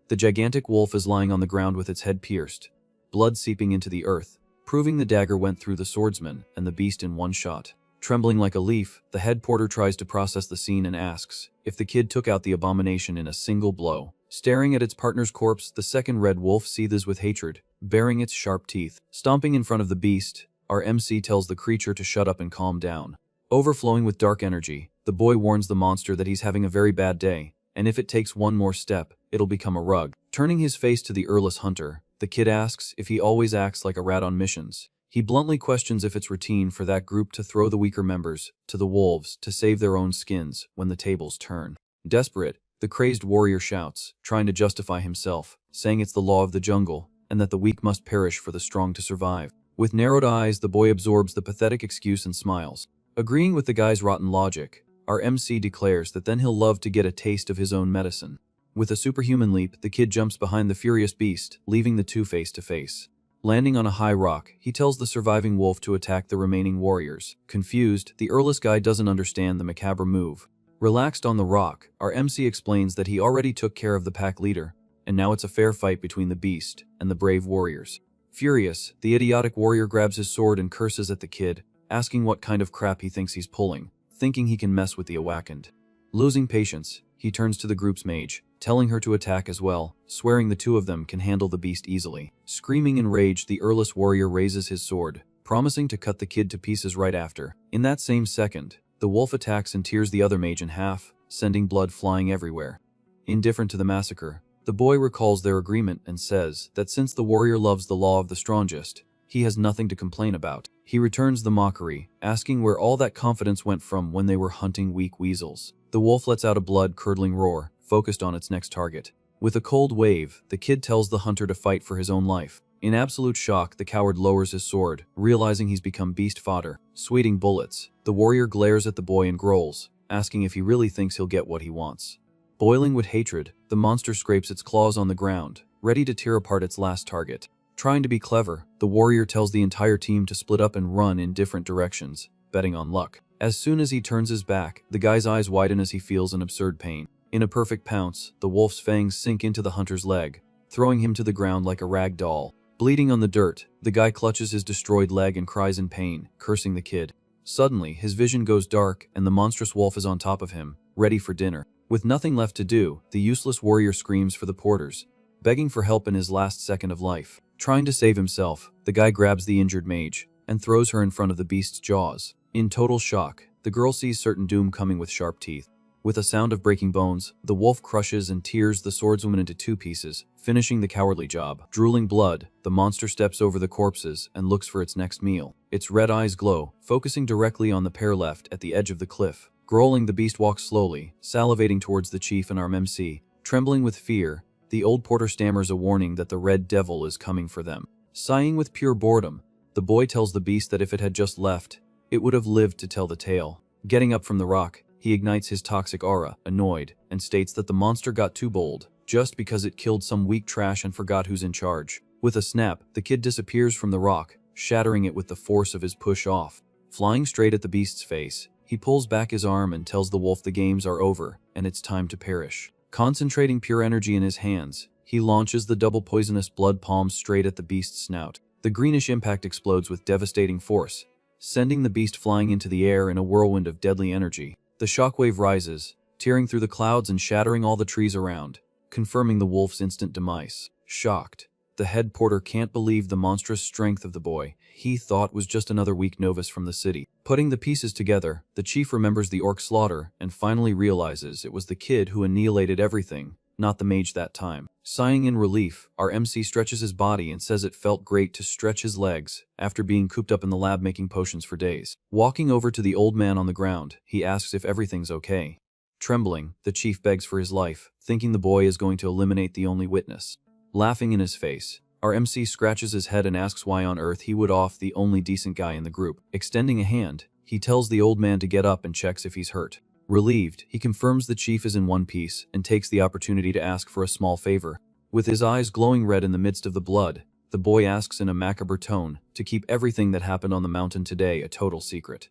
The gigantic wolf is lying on the ground with its head pierced, blood seeping into the earth, proving the dagger went through the swordsman and the beast in one shot. Trembling like a leaf, the head porter tries to process the scene and asks if the kid took out the abomination in a single blow. Staring at its partner's corpse, the second red wolf seethes with hatred, baring its sharp teeth. Stomping in front of the beast, our MC tells the creature to shut up and calm down. Overflowing with dark energy, the boy warns the monster that he's having a very bad day, and if it takes one more step, it'll become a rug. Turning his face to the earless hunter, the kid asks if he always acts like a rat on missions. He bluntly questions if it's routine for that group to throw the weaker members to the wolves to save their own skins when the tables turn. Desperate, the crazed warrior shouts, trying to justify himself, saying it's the law of the jungle, and that the weak must perish for the strong to survive. With narrowed eyes, the boy absorbs the pathetic excuse and smiles. Agreeing with the guy's rotten logic, our MC declares that then he'll love to get a taste of his own medicine. With a superhuman leap, the kid jumps behind the furious beast, leaving the two face to face. Landing on a high rock, he tells the surviving wolf to attack the remaining warriors. Confused, the earless guy doesn't understand the macabre move. Relaxed on the rock, our MC explains that he already took care of the pack leader, and now it's a fair fight between the beast and the brave warriors. Furious, the idiotic warrior grabs his sword and curses at the kid, asking what kind of crap he thinks he's pulling, thinking he can mess with the awakened. Losing patience, he turns to the group's mage, telling her to attack as well, swearing the two of them can handle the beast easily. Screaming in rage, the earless warrior raises his sword, promising to cut the kid to pieces right after. In that same second, the wolf attacks and tears the other mage in half, sending blood flying everywhere. Indifferent to the massacre, the boy recalls their agreement and says that since the warrior loves the law of the strongest, he has nothing to complain about. He returns the mockery, asking where all that confidence went from when they were hunting weak weasels. The wolf lets out a blood-curdling roar, focused on its next target. With a cold wave, the kid tells the hunter to fight for his own life. In absolute shock, the coward lowers his sword, realizing he's become beast fodder. Sweating bullets, the warrior glares at the boy and growls, asking if he really thinks he'll get what he wants. Boiling with hatred, the monster scrapes its claws on the ground, ready to tear apart its last target. Trying to be clever, the warrior tells the entire team to split up and run in different directions, betting on luck. As soon as he turns his back, the guy's eyes widen as he feels an absurd pain. In a perfect pounce, the wolf's fangs sink into the hunter's leg, throwing him to the ground like a rag doll. Bleeding on the dirt, the guy clutches his destroyed leg and cries in pain, cursing the kid. Suddenly, his vision goes dark and the monstrous wolf is on top of him, ready for dinner. With nothing left to do, the useless warrior screams for the porters, begging for help in his last second of life. Trying to save himself, the guy grabs the injured mage and throws her in front of the beast's jaws. In total shock, the girl sees certain doom coming with sharp teeth. With a sound of breaking bones, the wolf crushes and tears the swordswoman into 2 pieces, finishing the cowardly job. Drooling blood, the monster steps over the corpses and looks for its next meal. Its red eyes glow, focusing directly on the pair left at the edge of the cliff. Growling, the beast walks slowly, salivating towards the chief and our MC. Trembling with fear, the old porter stammers a warning that the red devil is coming for them. Sighing with pure boredom, the boy tells the beast that if it had just left, it would have lived to tell the tale. Getting up from the rock, he ignites his toxic aura, annoyed, and states that the monster got too bold, just because it killed some weak trash and forgot who's in charge. With a snap, the kid disappears from the rock, shattering it with the force of his push off. Flying straight at the beast's face, he pulls back his arm and tells the wolf the games are over, and it's time to perish. Concentrating pure energy in his hands, he launches the double poisonous blood palm straight at the beast's snout. The greenish impact explodes with devastating force, sending the beast flying into the air in a whirlwind of deadly energy. The shockwave rises, tearing through the clouds and shattering all the trees around, confirming the wolf's instant demise. Shocked, the head porter can't believe the monstrous strength of the boy he thought was just another weak novice from the city. Putting the pieces together, the chief remembers the orc slaughter and finally realizes it was the kid who annihilated everything, not the mage that time. Sighing in relief, our MC stretches his body and says it felt great to stretch his legs after being cooped up in the lab making potions for days. Walking over to the old man on the ground, he asks if everything's okay. Trembling, the chief begs for his life, thinking the boy is going to eliminate the only witness. Laughing in his face, our MC scratches his head and asks why on earth he would off the only decent guy in the group. Extending a hand, he tells the old man to get up and checks if he's hurt. Relieved, he confirms the chief is in one piece and takes the opportunity to ask for a small favor. With his eyes glowing red in the midst of the blood, the boy asks in a macabre tone to keep everything that happened on the mountain today a total secret.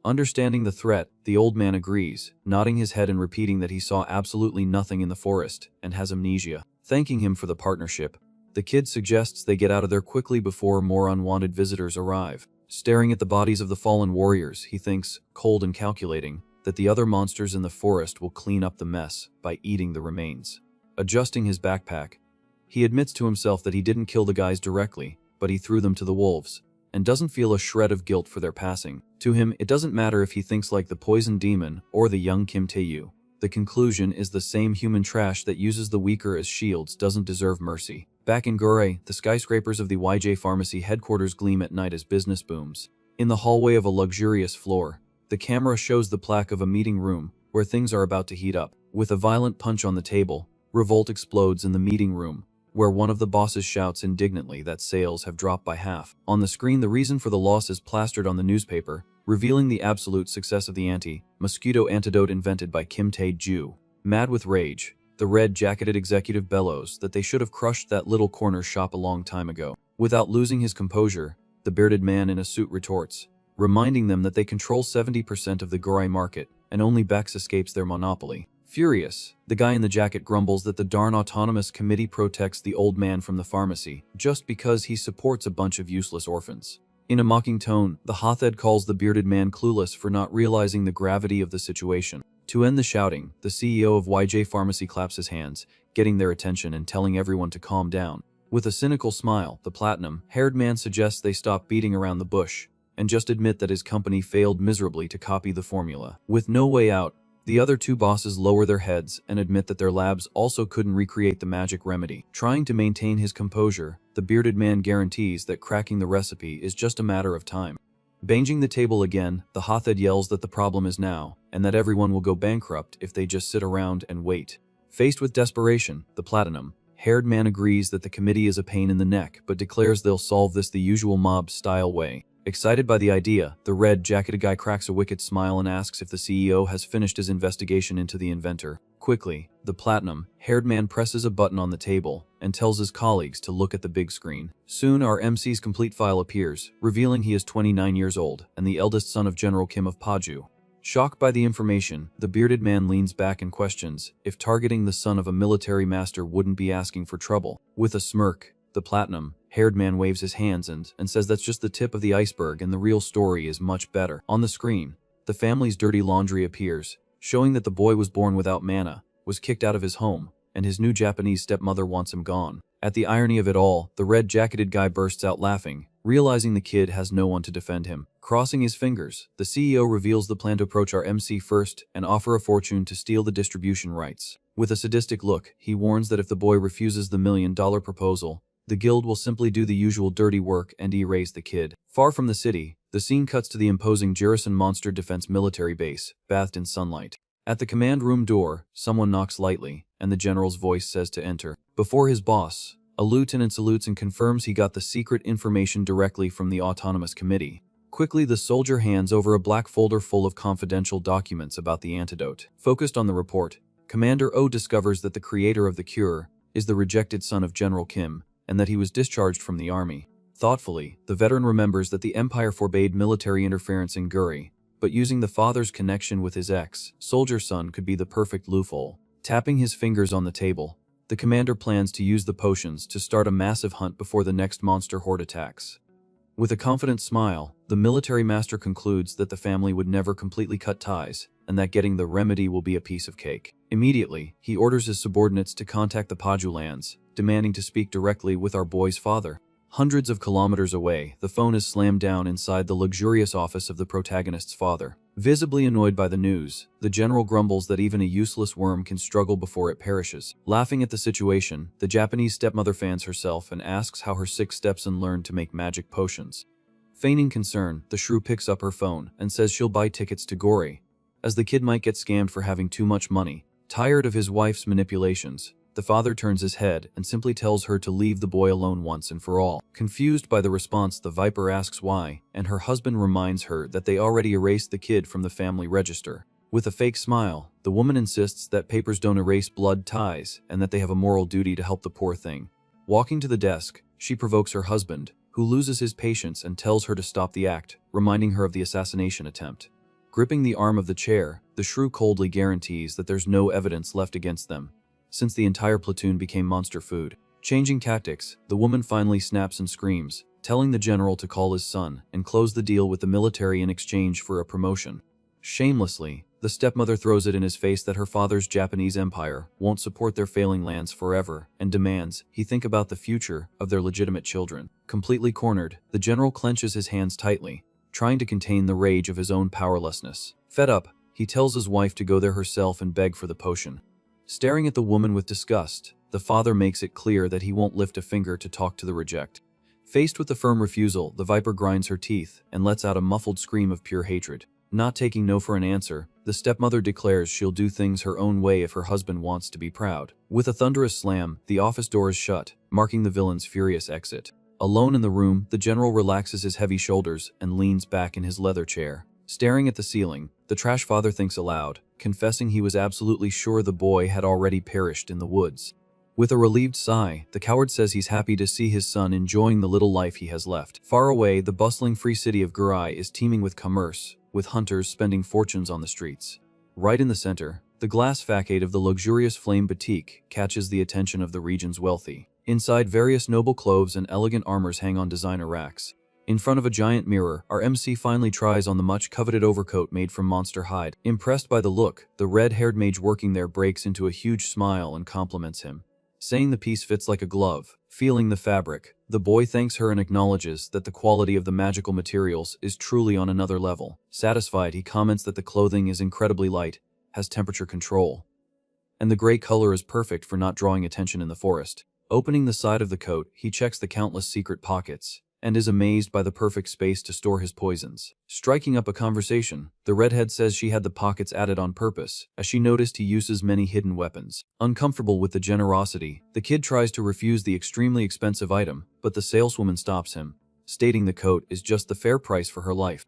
Understanding the threat, the old man agrees, nodding his head and repeating that he saw absolutely nothing in the forest and has amnesia. Thanking him for the partnership, the kid suggests they get out of there quickly before more unwanted visitors arrive. Staring at the bodies of the fallen warriors, he thinks, cold and calculating, that the other monsters in the forest will clean up the mess by eating the remains. Adjusting his backpack, he admits to himself that he didn't kill the guys directly, but he threw them to the wolves, and doesn't feel a shred of guilt for their passing. To him, it doesn't matter if he thinks like the poison demon or the young Kim Tae-yu. The conclusion is the same human trash that uses the weaker as shields doesn't deserve mercy. Back in Gure, the skyscrapers of the YJ Pharmacy headquarters gleam at night as business booms. In the hallway of a luxurious floor, the camera shows the plaque of a meeting room where things are about to heat up. With a violent punch on the table, revolt explodes in the meeting room, where one of the bosses shouts indignantly that sales have dropped by half. On the screen, the reason for the loss is plastered on the newspaper, revealing the absolute success of the anti-mosquito antidote invented by Kim Tae-ju. Mad with rage, the red-jacketed executive bellows that they should have crushed that little corner shop a long time ago. Without losing his composure, the bearded man in a suit retorts, reminding them that they control 70% of the Gorai market, and only Bex escapes their monopoly. Furious, the guy in the jacket grumbles that the darn autonomous committee protects the old man from the pharmacy, just because he supports a bunch of useless orphans. In a mocking tone, the Hothed calls the bearded man clueless for not realizing the gravity of the situation. To end the shouting, the CEO of YJ Pharmacy claps his hands, getting their attention and telling everyone to calm down. With a cynical smile, the platinum-haired man suggests they stop beating around the bush, and just admit that his company failed miserably to copy the formula. With no way out, the other two bosses lower their heads and admit that their labs also couldn't recreate the magic remedy. Trying to maintain his composure, the bearded man guarantees that cracking the recipe is just a matter of time. Banging the table again, the Hothed yells that the problem is now, and that everyone will go bankrupt if they just sit around and wait. Faced with desperation, the platinum-haired man agrees that the committee is a pain in the neck, but declares they'll solve this the usual mob-style way. Excited by the idea, the red-jacketed guy cracks a wicked smile and asks if the CEO has finished his investigation into the inventor. Quickly, the platinum-haired man presses a button on the table and tells his colleagues to look at the big screen. Soon our MC's complete file appears, revealing he is 29 years old and the eldest son of General Kim of Paju. Shocked by the information, the bearded man leans back and questions if targeting the son of a military master wouldn't be asking for trouble. With a smirk, the platinum-haired man waves his hands and says that's just the tip of the iceberg and the real story is much better. On the screen, the family's dirty laundry appears, showing that the boy was born without mana, was kicked out of his home, and his new Japanese stepmother wants him gone. At the irony of it all, the red-jacketed guy bursts out laughing, realizing the kid has no one to defend him. Crossing his fingers, the CEO reveals the plan to approach our MC first and offer a fortune to steal the distribution rights. With a sadistic look, he warns that if the boy refuses the $1 million proposal, the guild will simply do the usual dirty work and erase the kid. Far from the city, the scene cuts to the imposing Jerisan Monster Defense military base, bathed in sunlight. At the command room door, someone knocks lightly, and the general's voice says to enter. Before his boss, a lieutenant salutes and confirms he got the secret information directly from the Autonomous Committee. Quickly, the soldier hands over a black folder full of confidential documents about the antidote. Focused on the report, Commander O discovers that the creator of the cure is the rejected son of General Kim, and that he was discharged from the army. Thoughtfully, the veteran remembers that the Empire forbade military interference in Guri, but using the father's connection with his ex-soldier son could be the perfect loophole. Tapping his fingers on the table, the commander plans to use the potions to start a massive hunt before the next monster horde attacks. With a confident smile, the military master concludes that the family would never completely cut ties, and that getting the remedy will be a piece of cake. Immediately, he orders his subordinates to contact the Paju lands, demanding to speak directly with our boy's father. Hundreds of kilometers away, the phone is slammed down inside the luxurious office of the protagonist's father. Visibly annoyed by the news, the general grumbles that even a useless worm can struggle before it perishes. Laughing at the situation, the Japanese stepmother fans herself and asks how her 6 stepson learned to make magic potions. Feigning concern, the shrew picks up her phone and says she'll buy tickets to Gori, as the kid might get scammed for having too much money. Tired of his wife's manipulations, the father turns his head and simply tells her to leave the boy alone once and for all. Confused by the response, the Viper asks why, and her husband reminds her that they already erased the kid from the family register. With a fake smile, the woman insists that papers don't erase blood ties and that they have a moral duty to help the poor thing. Walking to the desk, she provokes her husband, who loses his patience and tells her to stop the act, reminding her of the assassination attempt. Gripping the arm of the chair, the shrew coldly guarantees that there's no evidence left against them, since the entire platoon became monster food. Changing tactics, the woman finally snaps and screams, telling the general to call his son and close the deal with the military in exchange for a promotion. Shamelessly, the stepmother throws it in his face that her father's Japanese empire won't support their failing lands forever and demands he think about the future of their legitimate children. Completely cornered, the general clenches his hands tightly, trying to contain the rage of his own powerlessness. Fed up, he tells his wife to go there herself and beg for the potion. Staring at the woman with disgust, the father makes it clear that he won't lift a finger to talk to the reject. Faced with the firm refusal, the Viper grinds her teeth and lets out a muffled scream of pure hatred. Not taking no for an answer, the stepmother declares she'll do things her own way if her husband wants to be proud. With a thunderous slam, the office door is shut, marking the villain's furious exit. Alone in the room, the general relaxes his heavy shoulders and leans back in his leather chair. Staring at the ceiling, the trash father thinks aloud, confessing he was absolutely sure the boy had already perished in the woods. With a relieved sigh, the coward says he's happy to see his son enjoying the little life he has left. Far away, the bustling free city of Gurai is teeming with commerce, with hunters spending fortunes on the streets. Right in the center, the glass facade of the luxurious Flame Boutique catches the attention of the region's wealthy. Inside, various noble clothes and elegant armors hang on designer racks. In front of a giant mirror, our MC finally tries on the much-coveted overcoat made from monster hide. Impressed by the look, the red-haired mage working there breaks into a huge smile and compliments him, saying the piece fits like a glove. Feeling the fabric, the boy thanks her and acknowledges that the quality of the magical materials is truly on another level. Satisfied, he comments that the clothing is incredibly light, has temperature control, and the gray color is perfect for not drawing attention in the forest. Opening the side of the coat, he checks the countless secret pockets, and is amazed by the perfect space to store his poisons. Striking up a conversation, the redhead says she had the pockets added on purpose, as she noticed he uses many hidden weapons. Uncomfortable with the generosity, the kid tries to refuse the extremely expensive item, but the saleswoman stops him, stating the coat is just the fair price for her life.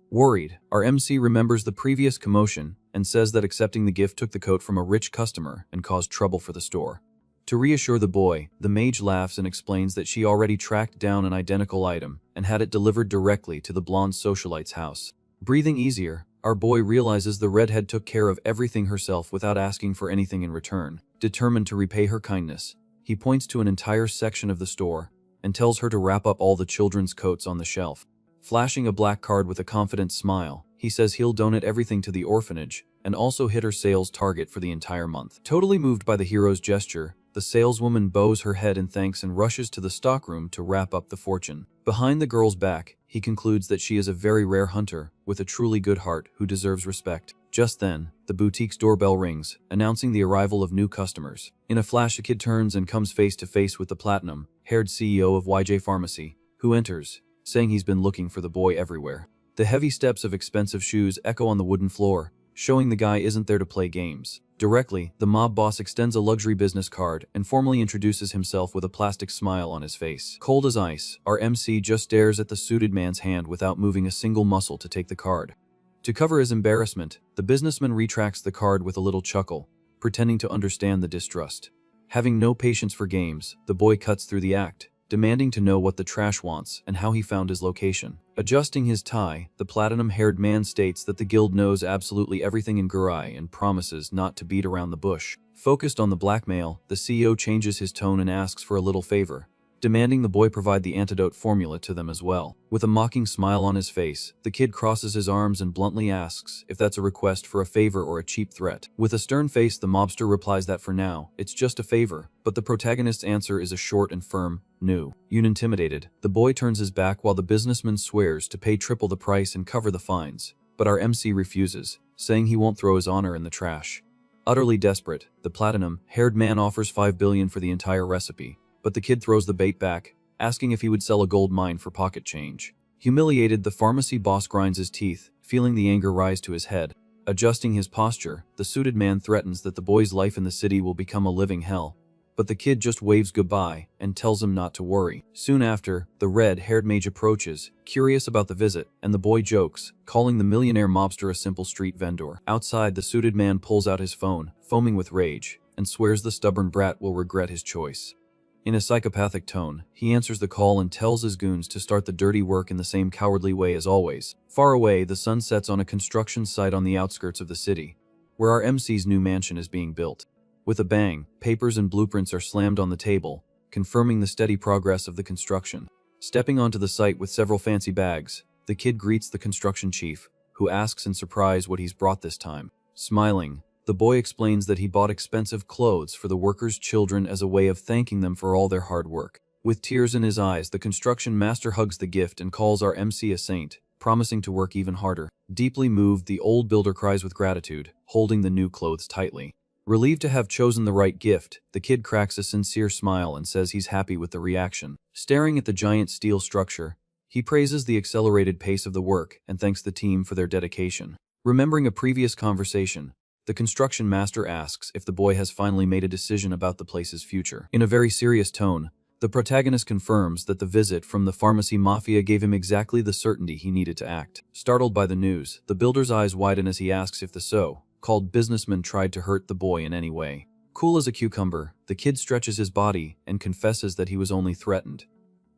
Worried, our MC remembers the previous commotion and says that accepting the gift took the coat from a rich customer and caused trouble for the store. To reassure the boy, the mage laughs and explains that she already tracked down an identical item and had it delivered directly to the blonde socialite's house. Breathing easier, our boy realizes the redhead took care of everything herself without asking for anything in return. Determined to repay her kindness, he points to an entire section of the store and tells her to wrap up all the children's coats on the shelf. Flashing a black card with a confident smile, he says he'll donate everything to the orphanage and also hit her sales target for the entire month. Totally moved by the hero's gesture, The saleswoman bows her head in thanks and rushes to the stockroom to wrap up the fortune. Behind the girl's back, he concludes that she is a very rare hunter with a truly good heart who deserves respect. Just then, the boutique's doorbell rings, announcing the arrival of new customers. In a flash, the kid turns and comes face to face with the platinum-haired CEO of YJ Pharmacy, who enters, saying he's been looking for the boy everywhere. The heavy steps of expensive shoes echo on the wooden floor, showing the guy isn't there to play games. Directly, the mob boss extends a luxury business card and formally introduces himself with a plastic smile on his face. Cold as ice, our MC just stares at the suited man's hand without moving a single muscle to take the card. To cover his embarrassment, the businessman retracts the card with a little chuckle, pretending to understand the distrust. Having no patience for games, the boy cuts through the act, demanding to know what the trash wants and how he found his location. Adjusting his tie, the platinum-haired man states that the guild knows absolutely everything in Gurai and promises not to beat around the bush. Focused on the blackmail, the CEO changes his tone and asks for a little favor, demanding the boy provide the antidote formula to them as well. With a mocking smile on his face, the kid crosses his arms and bluntly asks if that's a request for a favor or a cheap threat. With a stern face, the mobster replies that for now, it's just a favor, but the protagonist's answer is a short and firm no. Intimidated, the boy turns his back while the businessman swears to pay triple the price and cover the fines, but our MC refuses, saying he won't throw his honor in the trash. Utterly desperate, the platinum-haired man offers 5 billion for the entire recipe, but the kid throws the bait back, asking if he would sell a gold mine for pocket change. Humiliated, the pharmacy boss grinds his teeth, feeling the anger rise to his head. Adjusting his posture, the suited man threatens that the boy's life in the city will become a living hell, but the kid just waves goodbye and tells him not to worry. Soon after, the red-haired mage approaches, curious about the visit, and the boy jokes, calling the millionaire mobster a simple street vendor. Outside, the suited man pulls out his phone, foaming with rage, and swears the stubborn brat will regret his choice. In a psychopathic tone, he answers the call and tells his goons to start the dirty work in the same cowardly way as always. Far away, the sun sets on a construction site on the outskirts of the city, where our MC's new mansion is being built. With a bang, papers and blueprints are slammed on the table, confirming the steady progress of the construction. Stepping onto the site with several fancy bags, the kid greets the construction chief, who asks in surprise what he's brought this time. Smiling, the boy explains that he bought expensive clothes for the workers' children as a way of thanking them for all their hard work. With tears in his eyes, the construction master hugs the gift and calls our MC a saint, promising to work even harder. Deeply moved, the old builder cries with gratitude, holding the new clothes tightly. Relieved to have chosen the right gift, the kid cracks a sincere smile and says he's happy with the reaction. Staring at the giant steel structure, he praises the accelerated pace of the work and thanks the team for their dedication. Remembering a previous conversation, the construction master asks if the boy has finally made a decision about the place's future. In a very serious tone, the protagonist confirms that the visit from the pharmacy mafia gave him exactly the certainty he needed to act. Startled by the news, the builder's eyes widen as he asks if the so-called businessman tried to hurt the boy in any way. Cool as a cucumber, the kid stretches his body and confesses that he was only threatened.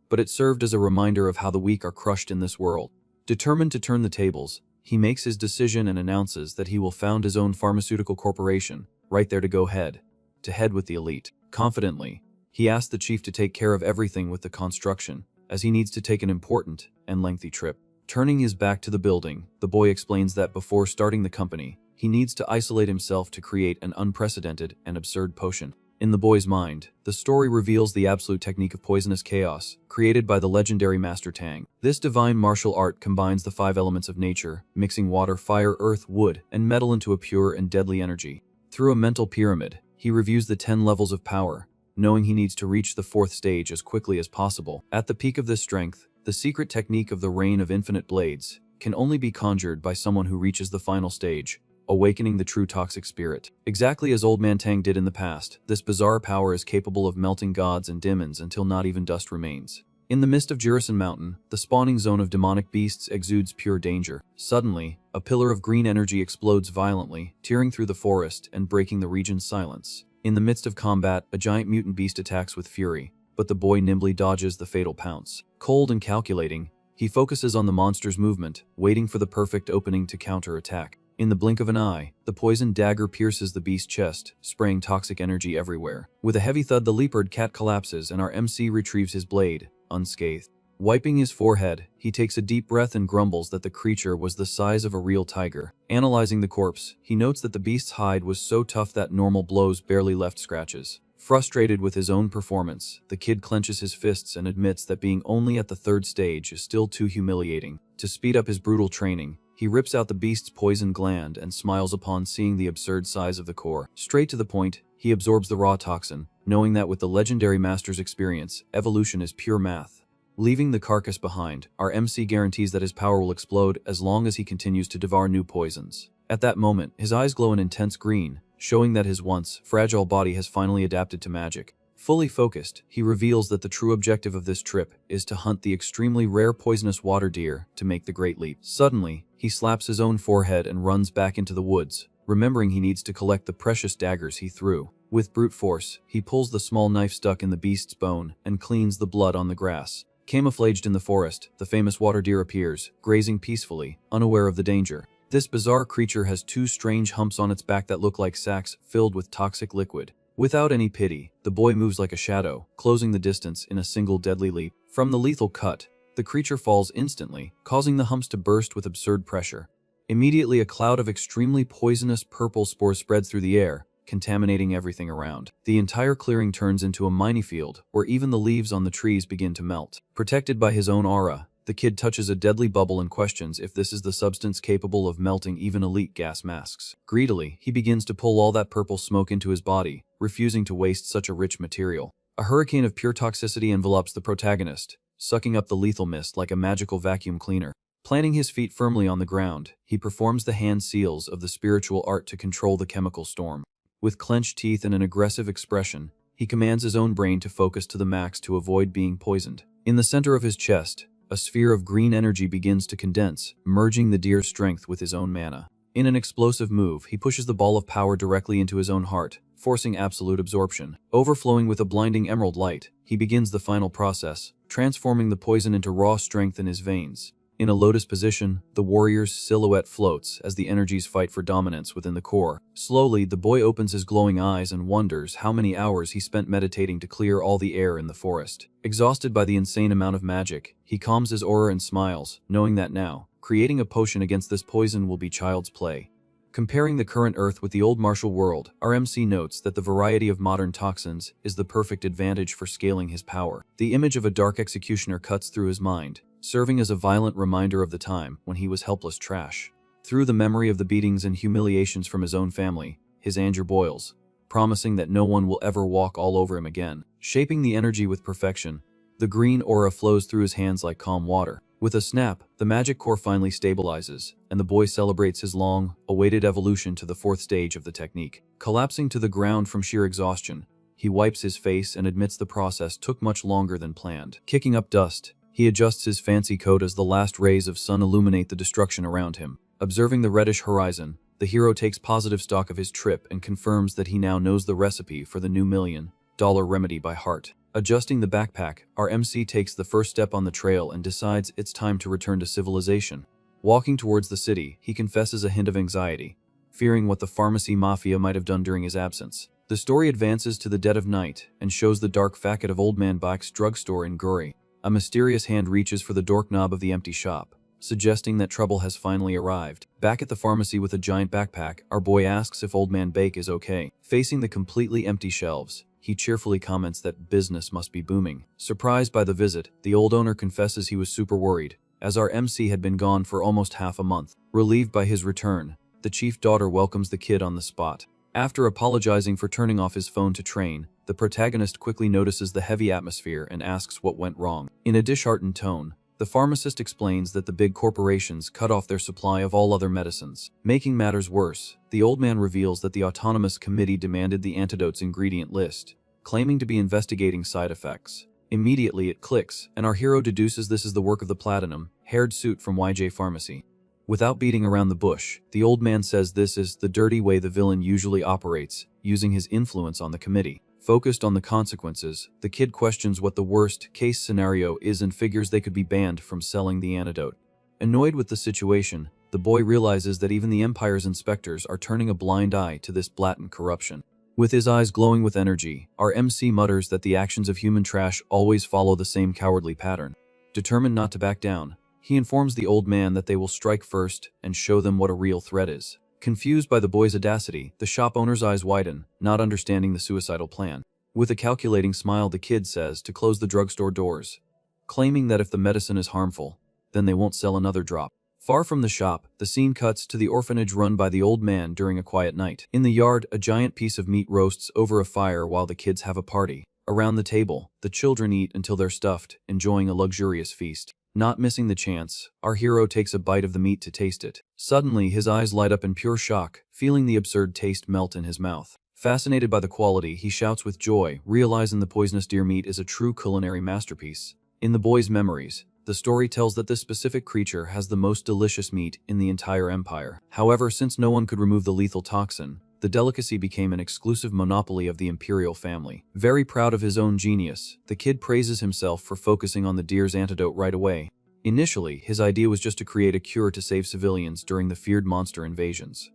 But it served as a reminder of how the weak are crushed in this world. Determined to turn the tables, he makes his decision and announces that he will found his own pharmaceutical corporation, right there to head with the elite. Confidently, he asks the chief to take care of everything with the construction, as he needs to take an important and lengthy trip. Turning his back to the building, the boy explains that before starting the company, he needs to isolate himself to create an unprecedented and absurd potion. In the boy's mind, the story reveals the absolute technique of poisonous chaos, created by the legendary Master Tang. This divine martial art combines the 5 elements of nature, mixing water, fire, earth, wood, and metal into a pure and deadly energy. Through a mental pyramid, he reviews the 10 levels of power, knowing he needs to reach the 4th stage as quickly as possible. At the peak of this strength, the secret technique of the Rain of Infinite Blades can only be conjured by someone who reaches the final stage, awakening the true toxic spirit. Exactly as Old Man Tang did in the past, this bizarre power is capable of melting gods and demons until not even dust remains. In the midst of Jirisan Mountain, the spawning zone of demonic beasts exudes pure danger. Suddenly, a pillar of green energy explodes violently, tearing through the forest and breaking the region's silence. In the midst of combat, a giant mutant beast attacks with fury, but the boy nimbly dodges the fatal pounce. Cold and calculating, he focuses on the monster's movement, waiting for the perfect opening to counterattack. In the blink of an eye, the poisoned dagger pierces the beast's chest, spraying toxic energy everywhere. With a heavy thud, the leopard cat collapses and our MC retrieves his blade, unscathed. Wiping his forehead, he takes a deep breath and grumbles that the creature was the size of a real tiger. Analyzing the corpse, he notes that the beast's hide was so tough that normal blows barely left scratches. Frustrated with his own performance, the kid clenches his fists and admits that being only at the third stage is still too humiliating. To speed up his brutal training, he rips out the beast's poison gland and smiles upon seeing the absurd size of the core. Straight to the point, he absorbs the raw toxin, knowing that with the legendary master's experience, evolution is pure math. Leaving the carcass behind, our MC guarantees that his power will explode as long as he continues to devour new poisons. At that moment, his eyes glow an intense green, showing that his once fragile body has finally adapted to magic. Fully focused, he reveals that the true objective of this trip is to hunt the extremely rare poisonous water deer to make the great leap. Suddenly, he slaps his own forehead and runs back into the woods, remembering he needs to collect the precious daggers he threw. With brute force, he pulls the small knife stuck in the beast's bone and cleans the blood on the grass. Camouflaged in the forest, the famous water deer appears, grazing peacefully, unaware of the danger. This bizarre creature has two strange humps on its back that look like sacks filled with toxic liquid. Without any pity, the boy moves like a shadow, closing the distance in a single deadly leap. From the lethal cut, the creature falls instantly, causing the humps to burst with absurd pressure. Immediately, a cloud of extremely poisonous purple spores spreads through the air, contaminating everything around. The entire clearing turns into a minefield, where even the leaves on the trees begin to melt. Protected by his own aura, the kid touches a deadly bubble and questions if this is the substance capable of melting even elite gas masks. Greedily, he begins to pull all that purple smoke into his body, refusing to waste such a rich material. A hurricane of pure toxicity envelops the protagonist, sucking up the lethal mist like a magical vacuum cleaner. Planting his feet firmly on the ground, he performs the hand seals of the spiritual art to control the chemical storm. With clenched teeth and an aggressive expression, he commands his own brain to focus to the max to avoid being poisoned. In the center of his chest, a sphere of green energy begins to condense, merging the deer's strength with his own mana. In an explosive move, he pushes the ball of power directly into his own heart, forcing absolute absorption. Overflowing with a blinding emerald light, he begins the final process, transforming the poison into raw strength in his veins. In a lotus position, the warrior's silhouette floats as the energies fight for dominance within the core. Slowly, the boy opens his glowing eyes and wonders how many hours he spent meditating to clear all the air in the forest. Exhausted by the insane amount of magic, he calms his aura and smiles, knowing that now, creating a potion against this poison will be child's play. Comparing the current Earth with the old martial world, our MC notes that the variety of modern toxins is the perfect advantage for scaling his power. The image of a dark executioner cuts through his mind, serving as a violent reminder of the time when he was helpless trash. Through the memory of the beatings and humiliations from his own family, his anger boils, promising that no one will ever walk all over him again. Shaping the energy with perfection, the green aura flows through his hands like calm water. With a snap, the magic core finally stabilizes, and the boy celebrates his long-awaited evolution to the fourth stage of the technique. Collapsing to the ground from sheer exhaustion, he wipes his face and admits the process took much longer than planned. Kicking up dust, he adjusts his fancy coat as the last rays of sun illuminate the destruction around him. Observing the reddish horizon, the hero takes positive stock of his trip and confirms that he now knows the recipe for the new $1 million remedy by heart. Adjusting the backpack, our MC takes the first step on the trail and decides it's time to return to civilization. Walking towards the city, he confesses a hint of anxiety, fearing what the pharmacy mafia might have done during his absence. The story advances to the dead of night and shows the dark facade of Old Man Bak's drugstore in Guri. A mysterious hand reaches for the doorknob of the empty shop, suggesting that trouble has finally arrived. Back at the pharmacy with a giant backpack, our boy asks if Old Man Bake is okay. Facing the completely empty shelves, he cheerfully comments that business must be booming. Surprised by the visit, the old owner confesses he was super worried, as our MC had been gone for almost half a month. Relieved by his return, the chief daughter welcomes the kid on the spot. After apologizing for turning off his phone to train, the protagonist quickly notices the heavy atmosphere and asks what went wrong. In a disheartened tone, the pharmacist explains that the big corporations cut off their supply of all other medicines. Making matters worse, the old man reveals that the autonomous committee demanded the antidote's ingredient list, claiming to be investigating side effects. Immediately it clicks, and our hero deduces this is the work of the platinum-haired suit from YJ Pharmacy. Without beating around the bush, the old man says this is the dirty way the villain usually operates, using his influence on the committee. Focused on the consequences, the kid questions what the worst-case scenario is and figures they could be banned from selling the antidote. Annoyed with the situation, the boy realizes that even the Empire's inspectors are turning a blind eye to this blatant corruption. With his eyes glowing with energy, our MC mutters that the actions of human trash always follow the same cowardly pattern. Determined not to back down, he informs the old man that they will strike first and show them what a real threat is. Confused by the boy's audacity, the shop owner's eyes widen, not understanding the suicidal plan. With a calculating smile, the kid says to close the drugstore doors, claiming that if the medicine is harmful, then they won't sell another drop. Far from the shop, the scene cuts to the orphanage run by the old man during a quiet night. In the yard, a giant piece of meat roasts over a fire while the kids have a party. Around the table, the children eat until they're stuffed, enjoying a luxurious feast. Not missing the chance, our hero takes a bite of the meat to taste it. Suddenly, his eyes light up in pure shock, feeling the absurd taste melt in his mouth. Fascinated by the quality, he shouts with joy, realizing the poisonous deer meat is a true culinary masterpiece. In the boy's memories, the story tells that this specific creature has the most delicious meat in the entire empire. However, since no one could remove the lethal toxin, the delicacy became an exclusive monopoly of the imperial family. Very proud of his own genius, the kid praises himself for focusing on the deer's antidote right away. Initially, his idea was just to create a cure to save civilians during the feared monster invasions.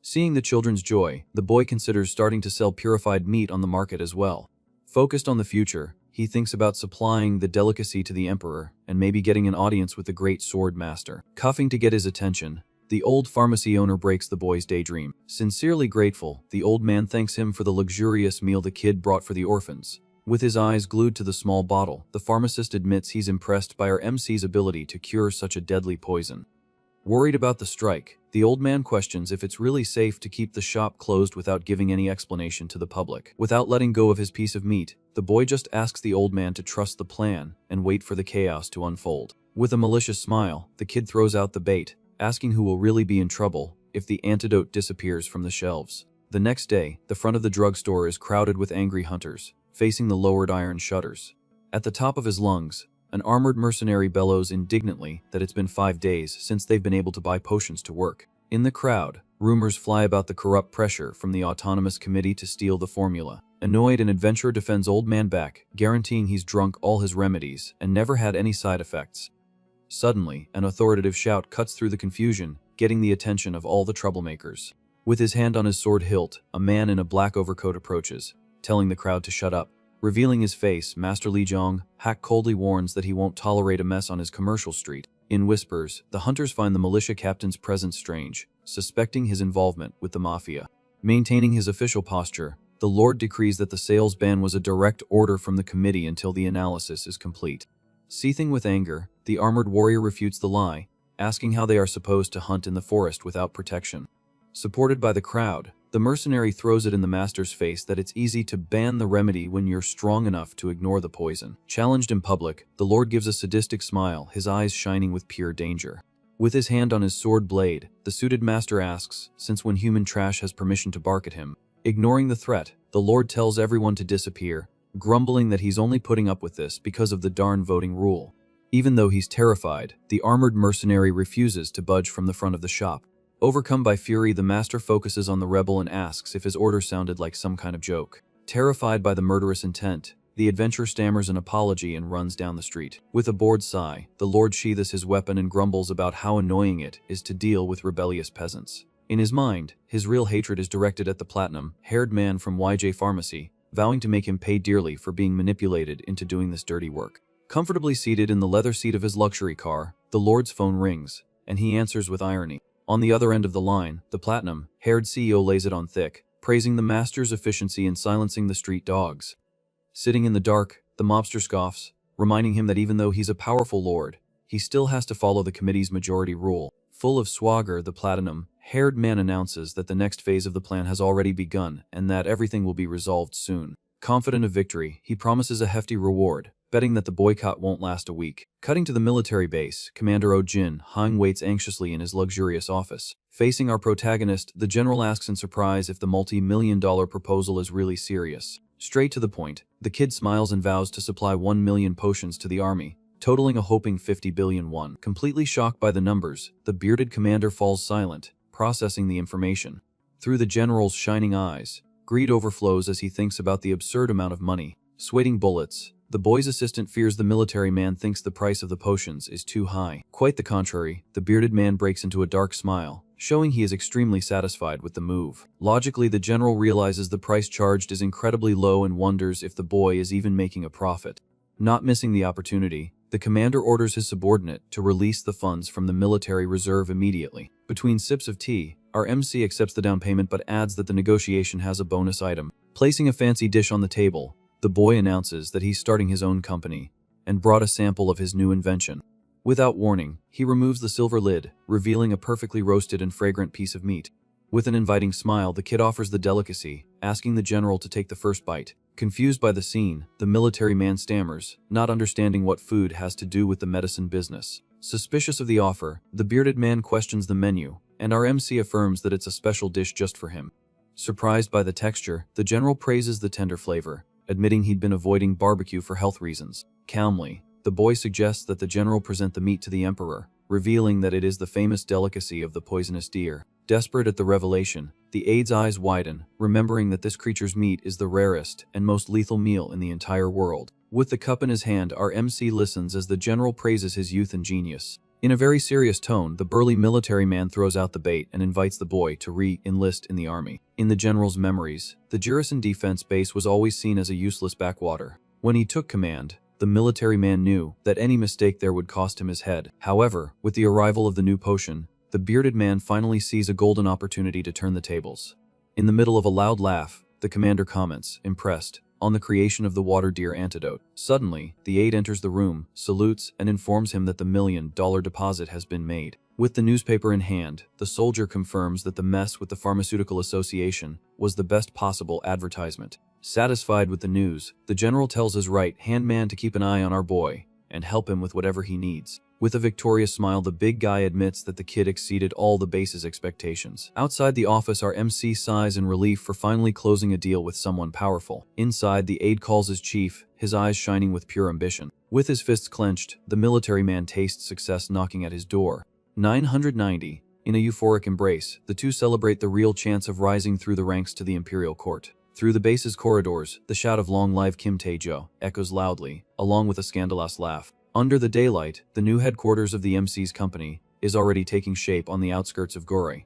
Seeing the children's joy, the boy considers starting to sell purified meat on the market as well. Focused on the future, he thinks about supplying the delicacy to the emperor and maybe getting an audience with the great sword master. Coughing to get his attention, the old pharmacy owner breaks the boy's daydream. Sincerely grateful, the old man thanks him for the luxurious meal the kid brought for the orphans. With his eyes glued to the small bottle, the pharmacist admits he's impressed by our MC's ability to cure such a deadly poison. Worried about the strike, the old man questions if it's really safe to keep the shop closed without giving any explanation to the public. Without letting go of his piece of meat, the boy just asks the old man to trust the plan and wait for the chaos to unfold. With a malicious smile, the kid throws out the bait, asking who will really be in trouble if the antidote disappears from the shelves. The next day, the front of the drugstore is crowded with angry hunters, facing the lowered iron shutters. At the top of his lungs, an armored mercenary bellows indignantly that it's been 5 days since they've been able to buy potions to work. In the crowd, rumors fly about the corrupt pressure from the autonomous committee to steal the formula. Annoyed, an adventurer defends old man back, guaranteeing he's drunk all his remedies and never had any side effects. Suddenly, an authoritative shout cuts through the confusion, getting the attention of all the troublemakers. With his hand on his sword hilt, a man in a black overcoat approaches, telling the crowd to shut up. Revealing his face, Master Li Zhong, Hack coldly warns that he won't tolerate a mess on his commercial street. In whispers, the hunters find the militia captain's presence strange, suspecting his involvement with the mafia. Maintaining his official posture, the Lord decrees that the sales ban was a direct order from the committee until the analysis is complete. Seething with anger, the armored warrior refutes the lie, asking how they are supposed to hunt in the forest without protection. Supported by the crowd, the mercenary throws it in the master's face that it's easy to ban the remedy when you're strong enough to ignore the poison. Challenged in public, the Lord gives a sadistic smile, his eyes shining with pure danger. With his hand on his sword blade, the suited master asks, since when human trash has permission to bark at him. Ignoring the threat, the Lord tells everyone to disappear, grumbling that he's only putting up with this because of the darn voting rule. Even though he's terrified, the armored mercenary refuses to budge from the front of the shop. Overcome by fury, the master focuses on the rebel and asks if his order sounded like some kind of joke. Terrified by the murderous intent, the adventurer stammers an apology and runs down the street. With a bored sigh, the Lord sheathes his weapon and grumbles about how annoying it is to deal with rebellious peasants. In his mind, his real hatred is directed at the platinum-haired man from YJ Pharmacy, vowing to make him pay dearly for being manipulated into doing this dirty work. Comfortably seated in the leather seat of his luxury car, the Lord's phone rings, and he answers with irony. On the other end of the line, the platinum-haired CEO lays it on thick, praising the master's efficiency in silencing the street dogs. Sitting in the dark, the mobster scoffs, reminding him that even though he's a powerful lord, he still has to follow the committee's majority rule. Full of swagger, the platinum-haired man announces that the next phase of the plan has already begun and that everything will be resolved soon. Confident of victory, he promises a hefty reward, betting that the boycott won't last a week. Cutting to the military base, Commander Oh Jin Hang waits anxiously in his luxurious office. Facing our protagonist, the general asks in surprise if the multi-million-dollar proposal is really serious. Straight to the point, the kid smiles and vows to supply 1 million potions to the army, totaling a whopping 50 billion won. Completely shocked by the numbers, the bearded commander falls silent, processing the information. Through the general's shining eyes, greed overflows as he thinks about the absurd amount of money. Sweating bullets, the boy's assistant fears the military man thinks the price of the potions is too high. Quite the contrary, the bearded man breaks into a dark smile, showing he is extremely satisfied with the move. Logically, the general realizes the price charged is incredibly low and wonders if the boy is even making a profit. Not missing the opportunity, the commander orders his subordinate to release the funds from the military reserve immediately. Between sips of tea, our MC accepts the down payment but adds that the negotiation has a bonus item. Placing a fancy dish on the table, the boy announces that he's starting his own company and brought a sample of his new invention. Without warning, he removes the silver lid, revealing a perfectly roasted and fragrant piece of meat. With an inviting smile, the kid offers the delicacy, asking the general to take the first bite. Confused by the scene, the military man stammers, not understanding what food has to do with the medicine business. Suspicious of the offer, the bearded man questions the menu, and our MC affirms that it's a special dish just for him. Surprised by the texture, the general praises the tender flavor, admitting he'd been avoiding barbecue for health reasons. Calmly, the boy suggests that the general present the meat to the emperor, revealing that it is the famous delicacy of the poisonous deer. Desperate at the revelation, the aide's eyes widen, remembering that this creature's meat is the rarest and most lethal meal in the entire world. With the cup in his hand, our MC listens as the general praises his youth and genius. In a very serious tone, the burly military man throws out the bait and invites the boy to re-enlist in the army. In the general's memories, the Garrison Defense Base was always seen as a useless backwater. When he took command, the military man knew that any mistake there would cost him his head. However, with the arrival of the new potion, the bearded man finally sees a golden opportunity to turn the tables. In the middle of a loud laugh, the commander comments, impressed, on the creation of the water deer antidote. Suddenly, the aide enters the room, salutes, and informs him that the $1 million deposit has been made. With the newspaper in hand, the soldier confirms that the mess with the Pharmaceutical Association was the best possible advertisement. Satisfied with the news, the general tells his right-hand man to keep an eye on our boy and help him with whatever he needs. With a victorious smile, the big guy admits that the kid exceeded all the base's expectations. Outside the office, our MC sighs in relief for finally closing a deal with someone powerful. Inside, the aide calls his chief, his eyes shining with pure ambition. With his fists clenched, the military man tastes success knocking at his door. 990. In a euphoric embrace, the two celebrate the real chance of rising through the ranks to the imperial court. Through the base's corridors, the shout of "Long live Kim Tae-jo" echoes loudly, along with a scandalous laugh. Under the daylight, the new headquarters of the MC's company is already taking shape on the outskirts of Gore.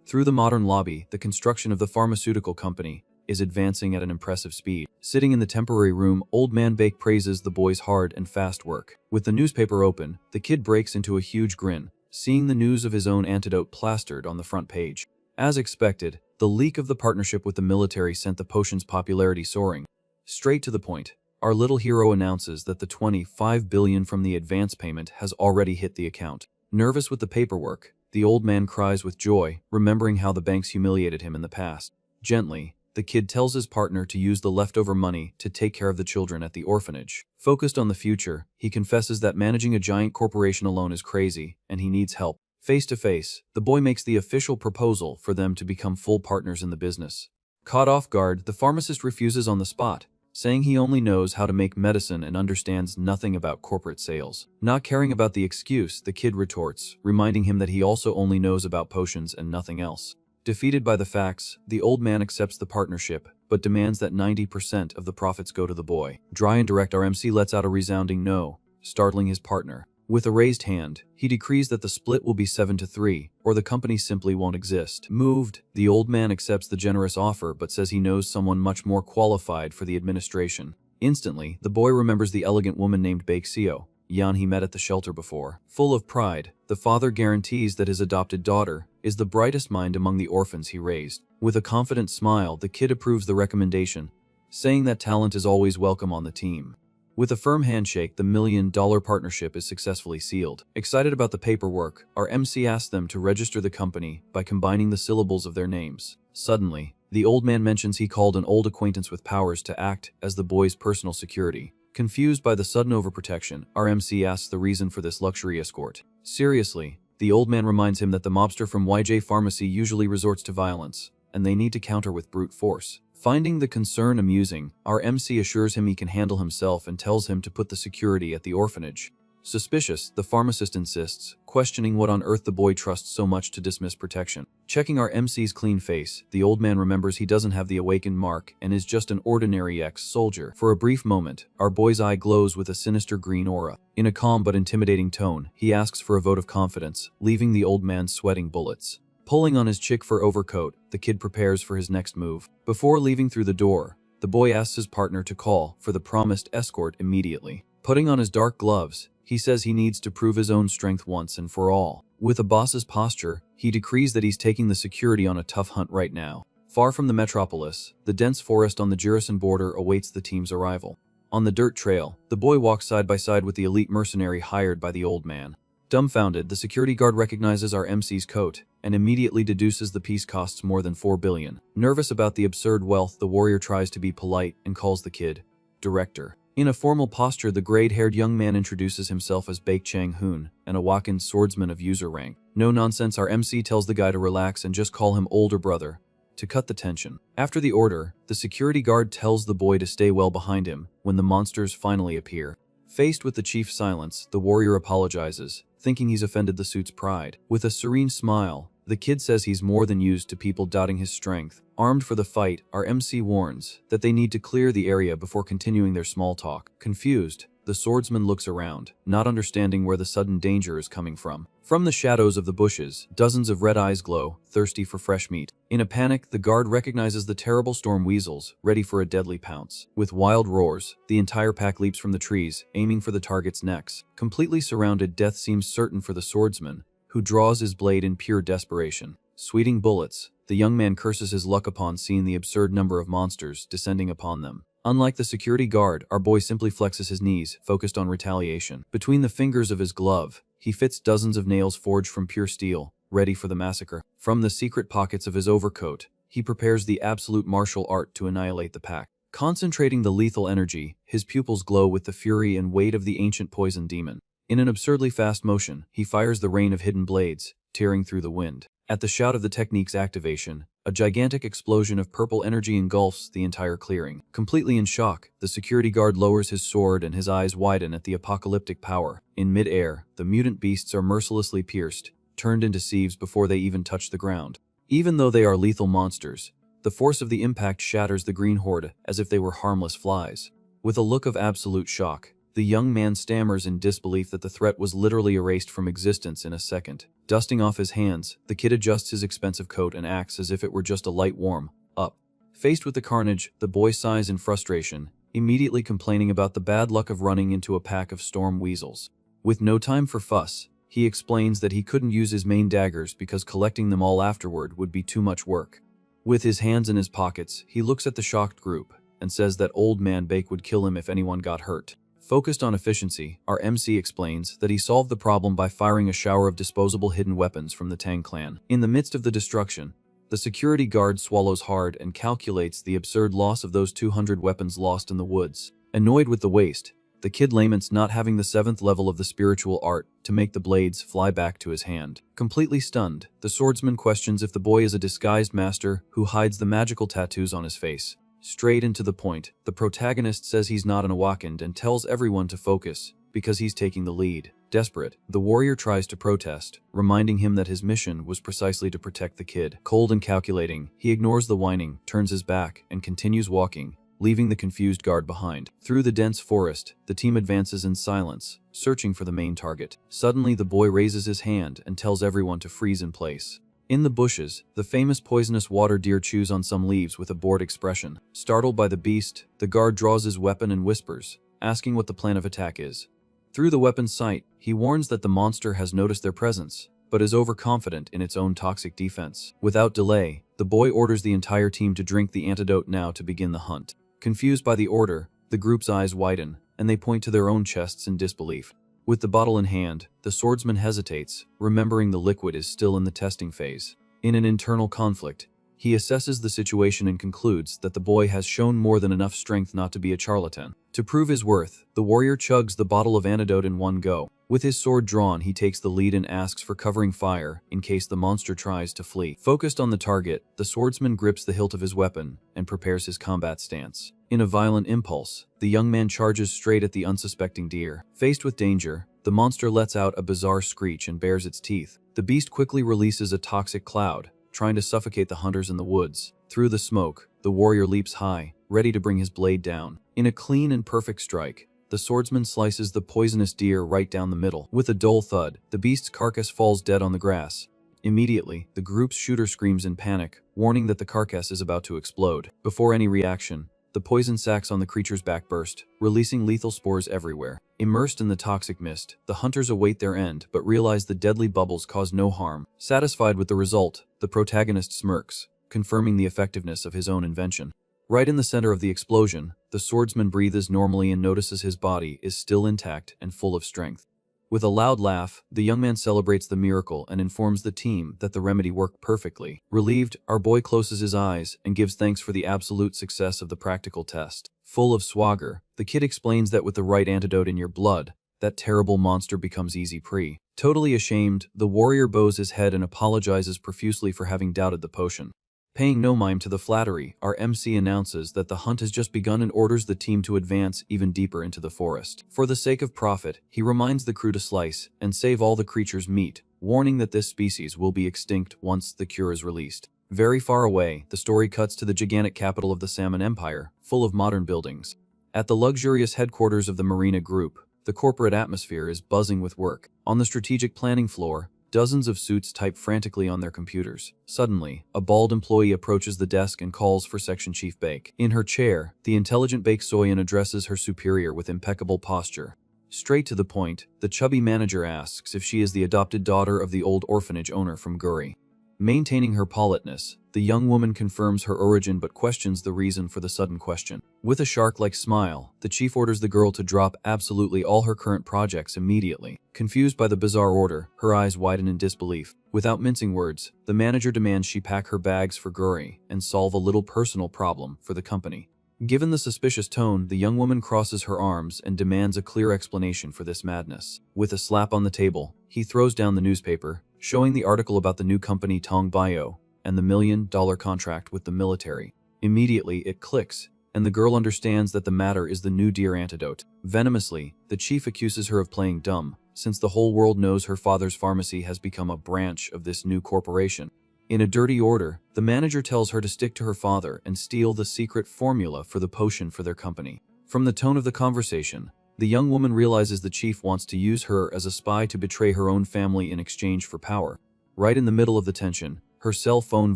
Through the modern lobby, the construction of the pharmaceutical company is advancing at an impressive speed. Sitting in the temporary room, Old Man Bake praises the boy's hard and fast work. With the newspaper open, the kid breaks into a huge grin, seeing the news of his own antidote plastered on the front page. As expected, the leak of the partnership with the military sent the potion's popularity soaring. Straight to the point, our little hero announces that the $25 billion from the advance payment has already hit the account. Nervous with the paperwork, the old man cries with joy, remembering how the banks humiliated him in the past. Gently, the kid tells his partner to use the leftover money to take care of the children at the orphanage. Focused on the future, he confesses that managing a giant corporation alone is crazy, and he needs help. Face to face, the boy makes the official proposal for them to become full partners in the business. Caught off guard, the pharmacist refuses on the spot, saying he only knows how to make medicine and understands nothing about corporate sales. Not caring about the excuse, the kid retorts, reminding him that he also only knows about potions and nothing else. Defeated by the facts, the old man accepts the partnership, but demands that 90% of the profits go to the boy. Dry and direct, our MC lets out a resounding no, startling his partner. With a raised hand, he decrees that the split will be 7-3, or the company simply won't exist. Moved, the old man accepts the generous offer but says he knows someone much more qualified for the administration. Instantly, the boy remembers the elegant woman named Bakeseo, Yan he met at the shelter before. Full of pride, the father guarantees that his adopted daughter is the brightest mind among the orphans he raised. With a confident smile, the kid approves the recommendation, saying that talent is always welcome on the team. With a firm handshake, the $1 million partnership is successfully sealed. Excited about the paperwork, our MC asks them to register the company by combining the syllables of their names. Suddenly, the old man mentions he called an old acquaintance with powers to act as the boy's personal security. Confused by the sudden overprotection, our MC asks the reason for this luxury escort. Seriously, the old man reminds him that the mobster from YJ Pharmacy usually resorts to violence, and they need to counter with brute force. Finding the concern amusing, our MC assures him he can handle himself and tells him to put the security at the orphanage. Suspicious, the pharmacist insists, questioning what on earth the boy trusts so much to dismiss protection. Checking our MC's clean face, the old man remembers he doesn't have the awakened mark and is just an ordinary ex-soldier. For a brief moment, our boy's eye glows with a sinister green aura. In a calm but intimidating tone, he asks for a vote of confidence, leaving the old man sweating bullets. Pulling on his chick fur overcoat, the kid prepares for his next move. Before leaving through the door, the boy asks his partner to call for the promised escort immediately. Putting on his dark gloves, he says he needs to prove his own strength once and for all. With a boss's posture, he decrees that he's taking the security on a tough hunt right now. Far from the metropolis, the dense forest on the Jurisan border awaits the team's arrival. On the dirt trail, the boy walks side by side with the elite mercenary hired by the old man. Dumbfounded, the security guard recognizes our MC's coat and immediately deduces the piece costs more than 4 billion. Nervous about the absurd wealth, the warrior tries to be polite and calls the kid director. In a formal posture, the grayed-haired young man introduces himself as Baek Chang-hoon, an awakened swordsman of user rank. No nonsense, our MC tells the guy to relax and just call him older brother, to cut the tension. After the order, the security guard tells the boy to stay well behind him when the monsters finally appear. Faced with the chief's silence, the warrior apologizes, thinking he's offended the suit's pride. With a serene smile, the kid says he's more than used to people doubting his strength. Armed for the fight, our MC warns that they need to clear the area before continuing their small talk. Confused, the swordsman looks around, not understanding where the sudden danger is coming from. From the shadows of the bushes, dozens of red eyes glow, thirsty for fresh meat. In a panic, the guard recognizes the terrible storm weasels, ready for a deadly pounce. With wild roars, the entire pack leaps from the trees, aiming for the target's necks. Completely surrounded, death seems certain for the swordsman, who draws his blade in pure desperation. Sweating bullets, the young man curses his luck upon seeing the absurd number of monsters descending upon them. Unlike the security guard, our boy simply flexes his knees, focused on retaliation. Between the fingers of his glove, he fits dozens of nails forged from pure steel, ready for the massacre. From the secret pockets of his overcoat, he prepares the absolute martial art to annihilate the pack. Concentrating the lethal energy, his pupils glow with the fury and weight of the ancient poison demon. In an absurdly fast motion, he fires the rain of hidden blades, tearing through the wind. At the shout of the technique's activation, a gigantic explosion of purple energy engulfs the entire clearing. Completely in shock, the security guard lowers his sword and his eyes widen at the apocalyptic power. In mid-air, the mutant beasts are mercilessly pierced, turned into sieves before they even touch the ground. Even though they are lethal monsters, the force of the impact shatters the green horde as if they were harmless flies. With a look of absolute shock, the young man stammers in disbelief that the threat was literally erased from existence in a second. Dusting off his hands, the kid adjusts his expensive coat and acts as if it were just a light warm-up. Faced with the carnage, the boy sighs in frustration, immediately complaining about the bad luck of running into a pack of storm weasels. With no time for fuss, he explains that he couldn't use his main daggers because collecting them all afterward would be too much work. With his hands in his pockets, he looks at the shocked group and says that old man Baek would kill him if anyone got hurt. Focused on efficiency, our MC explains that he solved the problem by firing a shower of disposable hidden weapons from the Tang clan. In the midst of the destruction, the security guard swallows hard and calculates the absurd loss of those 200 weapons lost in the woods. Annoyed with the waste, the kid laments not having the 7th level of the spiritual art to make the blades fly back to his hand. Completely stunned, the swordsman questions if the boy is a disguised master who hides the magical tattoos on his face. Straight and to the point, the protagonist says he's not an awakened and tells everyone to focus, because he's taking the lead. Desperate, the warrior tries to protest, reminding him that his mission was precisely to protect the kid. Cold and calculating, he ignores the whining, turns his back, and continues walking, leaving the confused guard behind. Through the dense forest, the team advances in silence, searching for the main target. Suddenly, the boy raises his hand and tells everyone to freeze in place. In the bushes, the famous poisonous water deer chews on some leaves with a bored expression. Startled by the beast, the guard draws his weapon and whispers, asking what the plan of attack is. Through the weapon's sight, he warns that the monster has noticed their presence, but is overconfident in its own toxic defense. Without delay, the boy orders the entire team to drink the antidote now to begin the hunt. Confused by the order, the group's eyes widen, and they point to their own chests in disbelief. With the bottle in hand, the swordsman hesitates, remembering the liquid is still in the testing phase. In an internal conflict, he assesses the situation and concludes that the boy has shown more than enough strength not to be a charlatan. To prove his worth, the warrior chugs the bottle of antidote in one go. With his sword drawn, he takes the lead and asks for covering fire in case the monster tries to flee. Focused on the target, the swordsman grips the hilt of his weapon and prepares his combat stance. In a violent impulse, the young man charges straight at the unsuspecting deer. Faced with danger, the monster lets out a bizarre screech and bares its teeth. The beast quickly releases a toxic cloud, trying to suffocate the hunters in the woods. Through the smoke, the warrior leaps high, ready to bring his blade down. In a clean and perfect strike, the swordsman slices the poisonous deer right down the middle. With a dull thud, the beast's carcass falls dead on the grass. Immediately, the group's shooter screams in panic, warning that the carcass is about to explode. Before any reaction, the poison sacs on the creature's back burst, releasing lethal spores everywhere. Immersed in the toxic mist, the hunters await their end but realize the deadly bubbles cause no harm. Satisfied with the result, the protagonist smirks, confirming the effectiveness of his own invention. Right in the center of the explosion, the swordsman breathes normally and notices his body is still intact and full of strength. With a loud laugh, the young man celebrates the miracle and informs the team that the remedy worked perfectly. Relieved, our boy closes his eyes and gives thanks for the absolute success of the practical test. Full of swagger, the kid explains that with the right antidote in your blood, that terrible monster becomes easy prey. Totally ashamed, the warrior bows his head and apologizes profusely for having doubted the potion. Paying no mind to the flattery, our MC announces that the hunt has just begun and orders the team to advance even deeper into the forest. For the sake of profit, he reminds the crew to slice and save all the creature's meat, warning that this species will be extinct once the cure is released. Very far away, the story cuts to the gigantic capital of the Salmon Empire, full of modern buildings. At the luxurious headquarters of the Marina Group, the corporate atmosphere is buzzing with work. On the strategic planning floor, dozens of suits type frantically on their computers. Suddenly, a bald employee approaches the desk and calls for Section Chief Bake. In her chair, the intelligent Bake Soyan addresses her superior with impeccable posture. Straight to the point, the chubby manager asks if she is the adopted daughter of the old orphanage owner from Guri. Maintaining her politeness, the young woman confirms her origin but questions the reason for the sudden question. With a shark-like smile, the chief orders the girl to drop absolutely all her current projects immediately. Confused by the bizarre order, her eyes widen in disbelief. Without mincing words, the manager demands she pack her bags for Guri and solve a little personal problem for the company. Given the suspicious tone, the young woman crosses her arms and demands a clear explanation for this madness. With a slap on the table, he throws down the newspaper, showing the article about the new company Tong Bio and the $1 million contract with the military. Immediately, it clicks, and the girl understands that the matter is the new deer antidote. Venomously, the chief accuses her of playing dumb, since the whole world knows her father's pharmacy has become a branch of this new corporation. In a dirty order, the manager tells her to stick to her father and steal the secret formula for the potion for their company. From the tone of the conversation, the young woman realizes the chief wants to use her as a spy to betray her own family in exchange for power. Right in the middle of the tension, her cell phone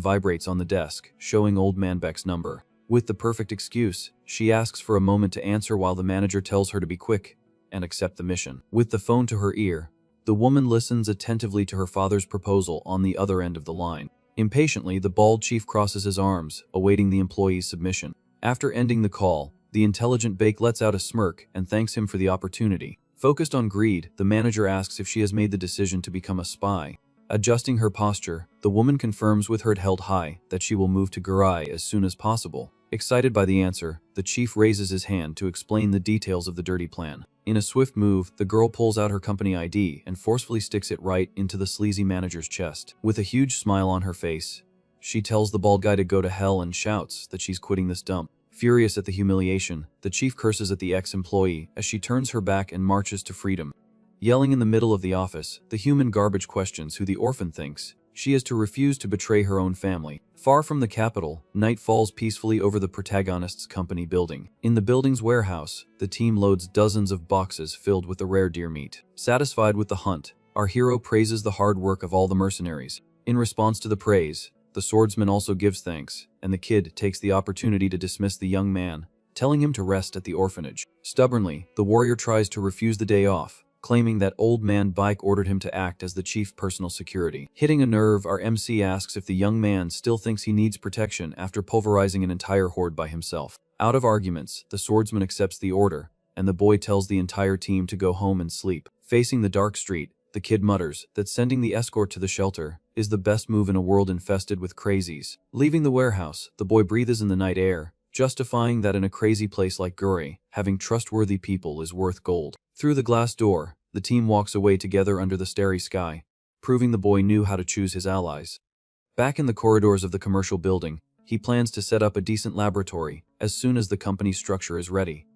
vibrates on the desk, showing Old Man Beck's number. With the perfect excuse, she asks for a moment to answer while the manager tells her to be quick and accept the mission. With the phone to her ear, the woman listens attentively to her father's proposal on the other end of the line. Impatiently, the bald chief crosses his arms, awaiting the employee's submission. After ending the call, the intelligent Bake lets out a smirk and thanks him for the opportunity. Focused on greed, the manager asks if she has made the decision to become a spy. Adjusting her posture, the woman confirms with her head held high that she will move to Gurai as soon as possible. Excited by the answer, the chief raises his hand to explain the details of the dirty plan. In a swift move, the girl pulls out her company ID and forcefully sticks it right into the sleazy manager's chest. With a huge smile on her face, she tells the bald guy to go to hell and shouts that she's quitting this dump. Furious at the humiliation, the chief curses at the ex-employee as she turns her back and marches to freedom. Yelling in the middle of the office, the human garbage questions who the orphan thinks she is to refuse to betray her own family. Far from the capital, night falls peacefully over the protagonist's company building. In the building's warehouse, the team loads dozens of boxes filled with the rare deer meat. Satisfied with the hunt, our hero praises the hard work of all the mercenaries. In response to the praise, the swordsman also gives thanks, and the kid takes the opportunity to dismiss the young man, telling him to rest at the orphanage. Stubbornly, the warrior tries to refuse the day off, claiming that Old Man Bike ordered him to act as the chief's personal security. Hitting a nerve, our MC asks if the young man still thinks he needs protection after pulverizing an entire horde by himself. Out of arguments, the swordsman accepts the order, and the boy tells the entire team to go home and sleep. Facing the dark street, the kid mutters that sending the escort to the shelter is the best move in a world infested with crazies. Leaving the warehouse, the boy breathes in the night air, justifying that in a crazy place like Guri, having trustworthy people is worth gold. Through the glass door, the team walks away together under the starry sky, proving the boy knew how to choose his allies. Back in the corridors of the commercial building, he plans to set up a decent laboratory as soon as the company's structure is ready.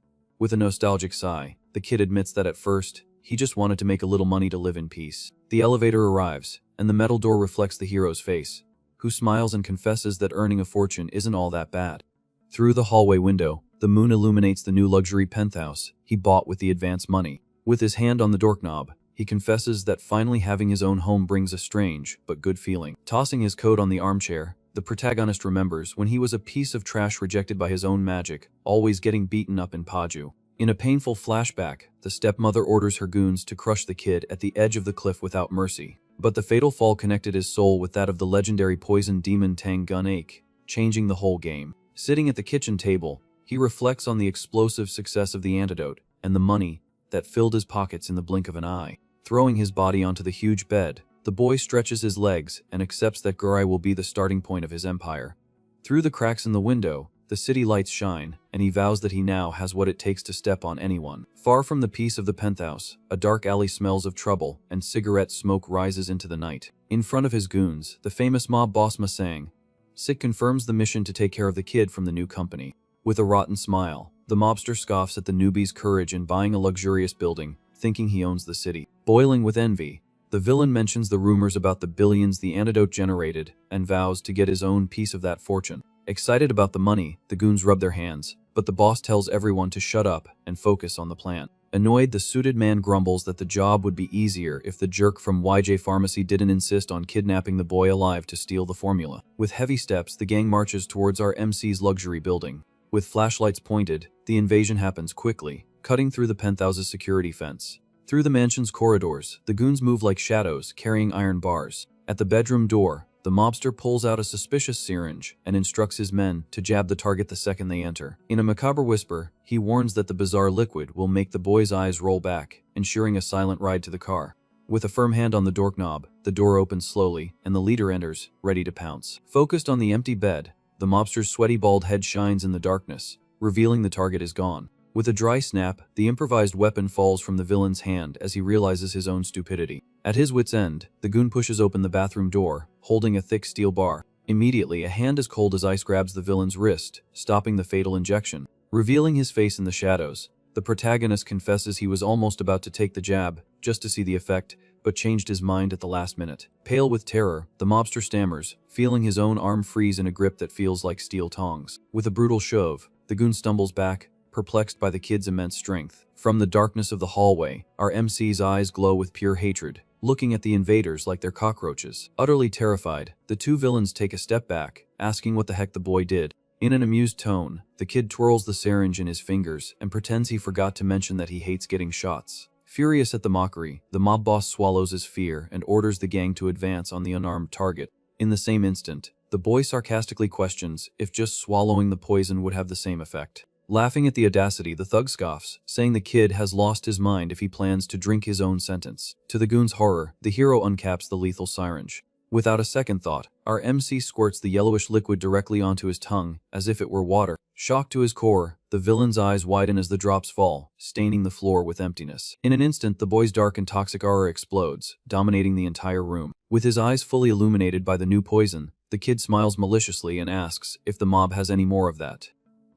With a nostalgic sigh, the kid admits that at first, he just wanted to make a little money to live in peace. The elevator arrives, and the metal door reflects the hero's face, who smiles and confesses that earning a fortune isn't all that bad. Through the hallway window, the moon illuminates the new luxury penthouse he bought with the advance money. With his hand on the doorknob, he confesses that finally having his own home brings a strange but good feeling. Tossing his coat on the armchair, the protagonist remembers when he was a piece of trash rejected by his own magic, always getting beaten up in Paju. In a painful flashback, the stepmother orders her goons to crush the kid at the edge of the cliff without mercy. But the fatal fall connected his soul with that of the legendary poison demon Tang Gun Ache, changing the whole game. Sitting at the kitchen table, he reflects on the explosive success of the antidote and the money that filled his pockets in the blink of an eye. Throwing his body onto the huge bed, the boy stretches his legs and accepts that Gurai will be the starting point of his empire. Through the cracks in the window, the city lights shine, and he vows that he now has what it takes to step on anyone. Far from the peace of the penthouse, a dark alley smells of trouble, and cigarette smoke rises into the night. In front of his goons, the famous mob boss Masang Sik confirms the mission to take care of the kid from the new company. With a rotten smile, the mobster scoffs at the newbie's courage in buying a luxurious building, thinking he owns the city. Boiling with envy, the villain mentions the rumors about the billions the antidote generated and vows to get his own piece of that fortune. Excited about the money, the goons rub their hands, but the boss tells everyone to shut up and focus on the plan. Annoyed, the suited man grumbles that the job would be easier if the jerk from YJ Pharmacy didn't insist on kidnapping the boy alive to steal the formula. With heavy steps, the gang marches towards our MC's luxury building. With flashlights pointed, the invasion happens quickly, cutting through the penthouse's security fence. Through the mansion's corridors, the goons move like shadows, carrying iron bars. At the bedroom door, the mobster pulls out a suspicious syringe and instructs his men to jab the target the second they enter. In a macabre whisper, he warns that the bizarre liquid will make the boy's eyes roll back, ensuring a silent ride to the car. With a firm hand on the doorknob, the door opens slowly, and the leader enters, ready to pounce. Focused on the empty bed, the mobster's sweaty bald head shines in the darkness, revealing the target is gone. With a dry snap, the improvised weapon falls from the villain's hand as he realizes his own stupidity. At his wit's end, the goon pushes open the bathroom door, holding a thick steel bar. Immediately, a hand as cold as ice grabs the villain's wrist, stopping the fatal injection. Revealing his face in the shadows, the protagonist confesses he was almost about to take the jab, just to see the effect, but changed his mind at the last minute. Pale with terror, the mobster stammers, feeling his own arm freeze in a grip that feels like steel tongs. With a brutal shove, the goon stumbles back, perplexed by the kid's immense strength. From the darkness of the hallway, our MC's eyes glow with pure hatred, looking at the invaders like they're cockroaches. Utterly terrified, the two villains take a step back, asking what the heck the boy did. In an amused tone, the kid twirls the syringe in his fingers and pretends he forgot to mention that he hates getting shots. Furious at the mockery, the mob boss swallows his fear and orders the gang to advance on the unarmed target. In the same instant, the boy sarcastically questions if just swallowing the poison would have the same effect. Laughing at the audacity, the thug scoffs, saying the kid has lost his mind if he plans to drink his own sentence. To the goon's horror, the hero uncaps the lethal syringe. Without a second thought, our MC squirts the yellowish liquid directly onto his tongue, as if it were water. Shocked to his core, the villain's eyes widen as the drops fall, staining the floor with emptiness. In an instant, the boy's dark and toxic aura explodes, dominating the entire room. With his eyes fully illuminated by the new poison, the kid smiles maliciously and asks if the mob has any more of that.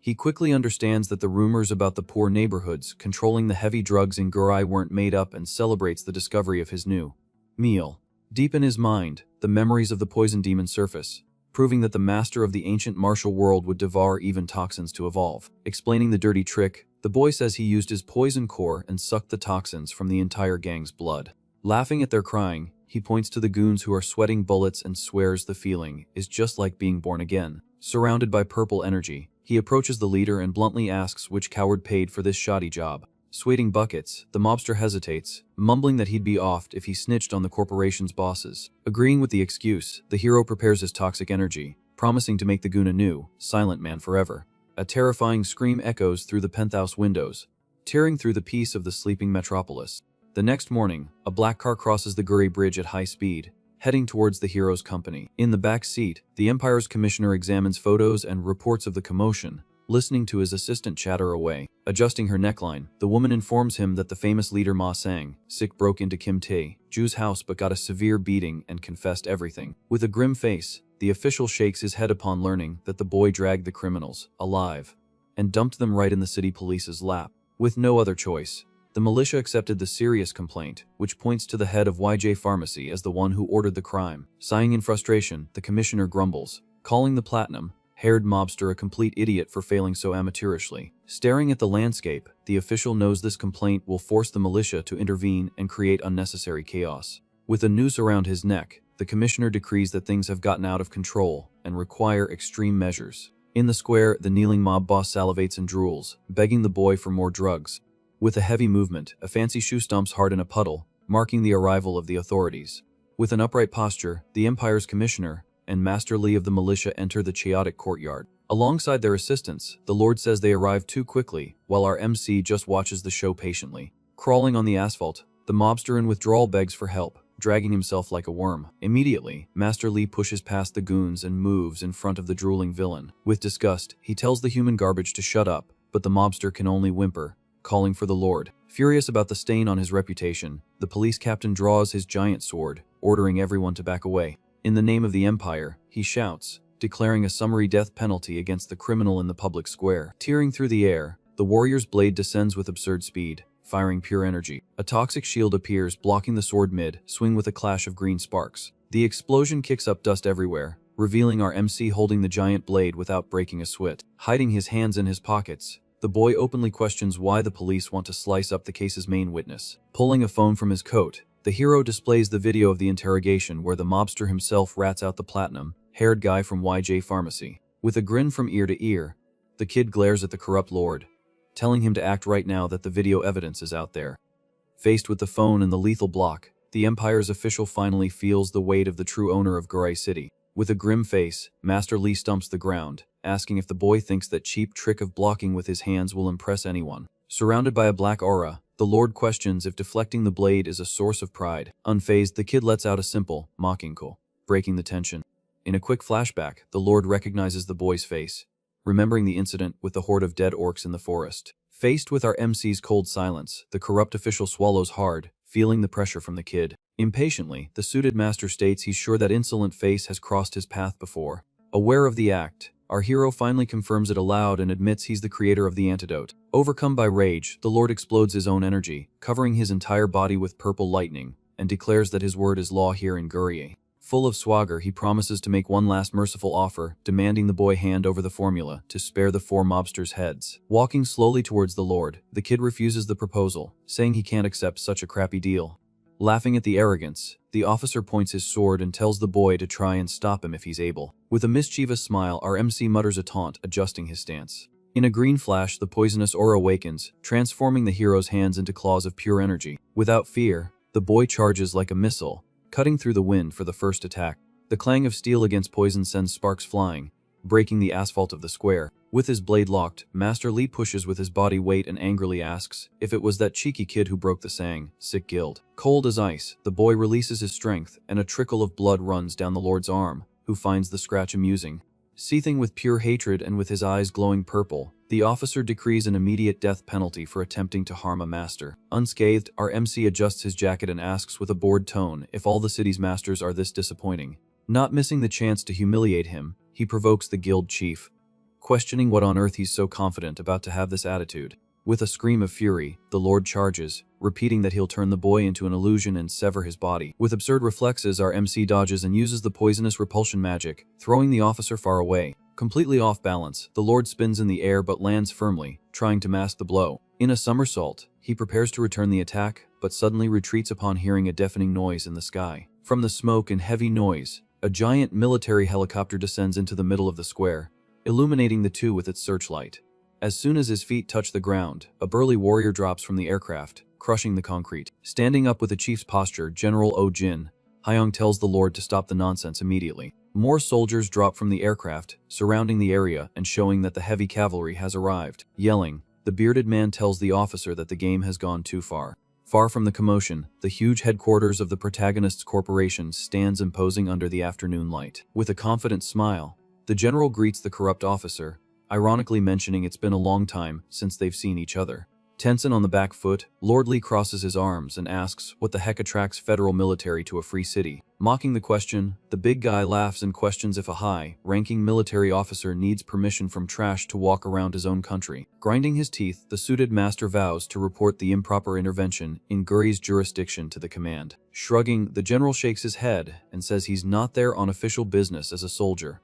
He quickly understands that the rumors about the poor neighborhoods controlling the heavy drugs in Gurai weren't made up and celebrates the discovery of his new meal. Deep in his mind, the memories of the poison demon surface, proving that the master of the ancient martial world would devour even toxins to evolve. Explaining the dirty trick, the boy says he used his poison core and sucked the toxins from the entire gang's blood. Laughing at their crying, he points to the goons who are sweating bullets and swears the feeling is just like being born again. Surrounded by purple energy, he approaches the leader and bluntly asks which coward paid for this shoddy job. Sweating buckets, the mobster hesitates, mumbling that he'd be offed if he snitched on the corporation's bosses. Agreeing with the excuse, the hero prepares his toxic energy, promising to make the goon a new, silent man forever. A terrifying scream echoes through the penthouse windows, tearing through the peace of the sleeping metropolis. The next morning, a black car crosses the Guri Bridge at high speed, heading towards the hero's company. In the back seat, the Empire's commissioner examines photos and reports of the commotion, listening to his assistant chatter away. Adjusting her neckline, the woman informs him that the famous leader Ma Sang-sik broke into Kim Tae-ju's house but got a severe beating and confessed everything. With a grim face, the official shakes his head upon learning that the boy dragged the criminals, alive, and dumped them right in the city police's lap. With no other choice, the militia accepted the serious complaint, which points to the head of YJ Pharmacy as the one who ordered the crime. Sighing in frustration, the commissioner grumbles, calling the platinum-haired mobster a complete idiot for failing so amateurishly. Staring at the landscape, the official knows this complaint will force the militia to intervene and create unnecessary chaos. With a noose around his neck, the commissioner decrees that things have gotten out of control and require extreme measures. In the square, the kneeling mob boss salivates and drools, begging the boy for more drugs. With a heavy movement, a fancy shoe stomps hard in a puddle, marking the arrival of the authorities. With an upright posture, the Empire's commissioner and Master Lee of the militia enter the chaotic courtyard. Alongside their assistants, the Lord says they arrived too quickly, while our MC just watches the show patiently. Crawling on the asphalt, the mobster in withdrawal begs for help, dragging himself like a worm. Immediately, Master Lee pushes past the goons and moves in front of the drooling villain. With disgust, he tells the human garbage to shut up, but the mobster can only whimper, calling for the Lord. Furious about the stain on his reputation, the police captain draws his giant sword, ordering everyone to back away. In the name of the Empire, he shouts, declaring a summary death penalty against the criminal in the public square. Tearing through the air, the warrior's blade descends with absurd speed, firing pure energy. A toxic shield appears, blocking the sword mid-swing with a clash of green sparks. The explosion kicks up dust everywhere, revealing our MC holding the giant blade without breaking a sweat. Hiding his hands in his pockets, the boy openly questions why the police want to slice up the case's main witness. Pulling a phone from his coat, the hero displays the video of the interrogation where the mobster himself rats out the platinum-haired guy from YJ Pharmacy. With a grin from ear to ear, the kid glares at the corrupt Lord, telling him to act right now that the video evidence is out there. Faced with the phone and the lethal block, the Empire's official finally feels the weight of the true owner of Gurai City. With a grim face, Master Lee stumps the ground, asking if the boy thinks that cheap trick of blocking with his hands will impress anyone. Surrounded by a black aura, the Lord questions if deflecting the blade is a source of pride. Unfazed, the kid lets out a simple, mocking call, breaking the tension. In a quick flashback, the Lord recognizes the boy's face, remembering the incident with the horde of dead orcs in the forest. Faced with our MC's cold silence, the corrupt official swallows hard, feeling the pressure from the kid. Impatiently, the suited master states he's sure that insolent face has crossed his path before. Aware of the act, our hero finally confirms it aloud and admits he's the creator of the antidote. Overcome by rage, the Lord explodes his own energy, covering his entire body with purple lightning, and declares that his word is law here in Gurai. Full of swagger, he promises to make one last merciful offer, demanding the boy hand over the formula to spare the 4 mobsters' heads. Walking slowly towards the Lord, the kid refuses the proposal, saying he can't accept such a crappy deal. Laughing at the arrogance, the officer points his sword and tells the boy to try and stop him if he's able. With a mischievous smile, our MC mutters a taunt, adjusting his stance. In a green flash, the poisonous aura awakens, transforming the hero's hands into claws of pure energy. Without fear, the boy charges like a missile, cutting through the wind for the first attack. The clang of steel against poison sends sparks flying, breaking the asphalt of the square. With his blade locked, Master Lee pushes with his body weight and angrily asks if it was that cheeky kid who broke the Sang, sick guild. Cold as ice, the boy releases his strength, and a trickle of blood runs down the Lord's arm, who finds the scratch amusing. Seething with pure hatred and with his eyes glowing purple, the officer decrees an immediate death penalty for attempting to harm a master. Unscathed, our MC adjusts his jacket and asks with a bored tone if all the city's masters are this disappointing. Not missing the chance to humiliate him, he provokes the guild chief, questioning what on earth he's so confident about to have this attitude. With a scream of fury, the Lord charges, repeating that he'll turn the boy into an illusion and sever his body. With absurd reflexes, our MC dodges and uses the poisonous repulsion magic, throwing the officer far away. Completely off balance, the Lord spins in the air but lands firmly, trying to mask the blow. In a somersault, he prepares to return the attack, but suddenly retreats upon hearing a deafening noise in the sky. From the smoke and heavy noise, a giant military helicopter descends into the middle of the square, illuminating the two with its searchlight. As soon as his feet touch the ground, a burly warrior drops from the aircraft, crushing the concrete. Standing up with the chief's posture, General O-Jin, Hyung tells the Lord to stop the nonsense immediately. More soldiers drop from the aircraft, surrounding the area and showing that the heavy cavalry has arrived. Yelling, the bearded man tells the officer that the game has gone too far. Far from the commotion, the huge headquarters of the protagonist's corporation stands imposing under the afternoon light. With a confident smile, the general greets the corrupt officer, ironically mentioning it's been a long time since they've seen each other. Tense and on the back foot, Lord Lee crosses his arms and asks what the heck attracts federal military to a free city. Mocking the question, the big guy laughs and questions if a high-ranking military officer needs permission from trash to walk around his own country. Grinding his teeth, the suited master vows to report the improper intervention in Guri's jurisdiction to the command. Shrugging, the general shakes his head and says he's not there on official business as a soldier.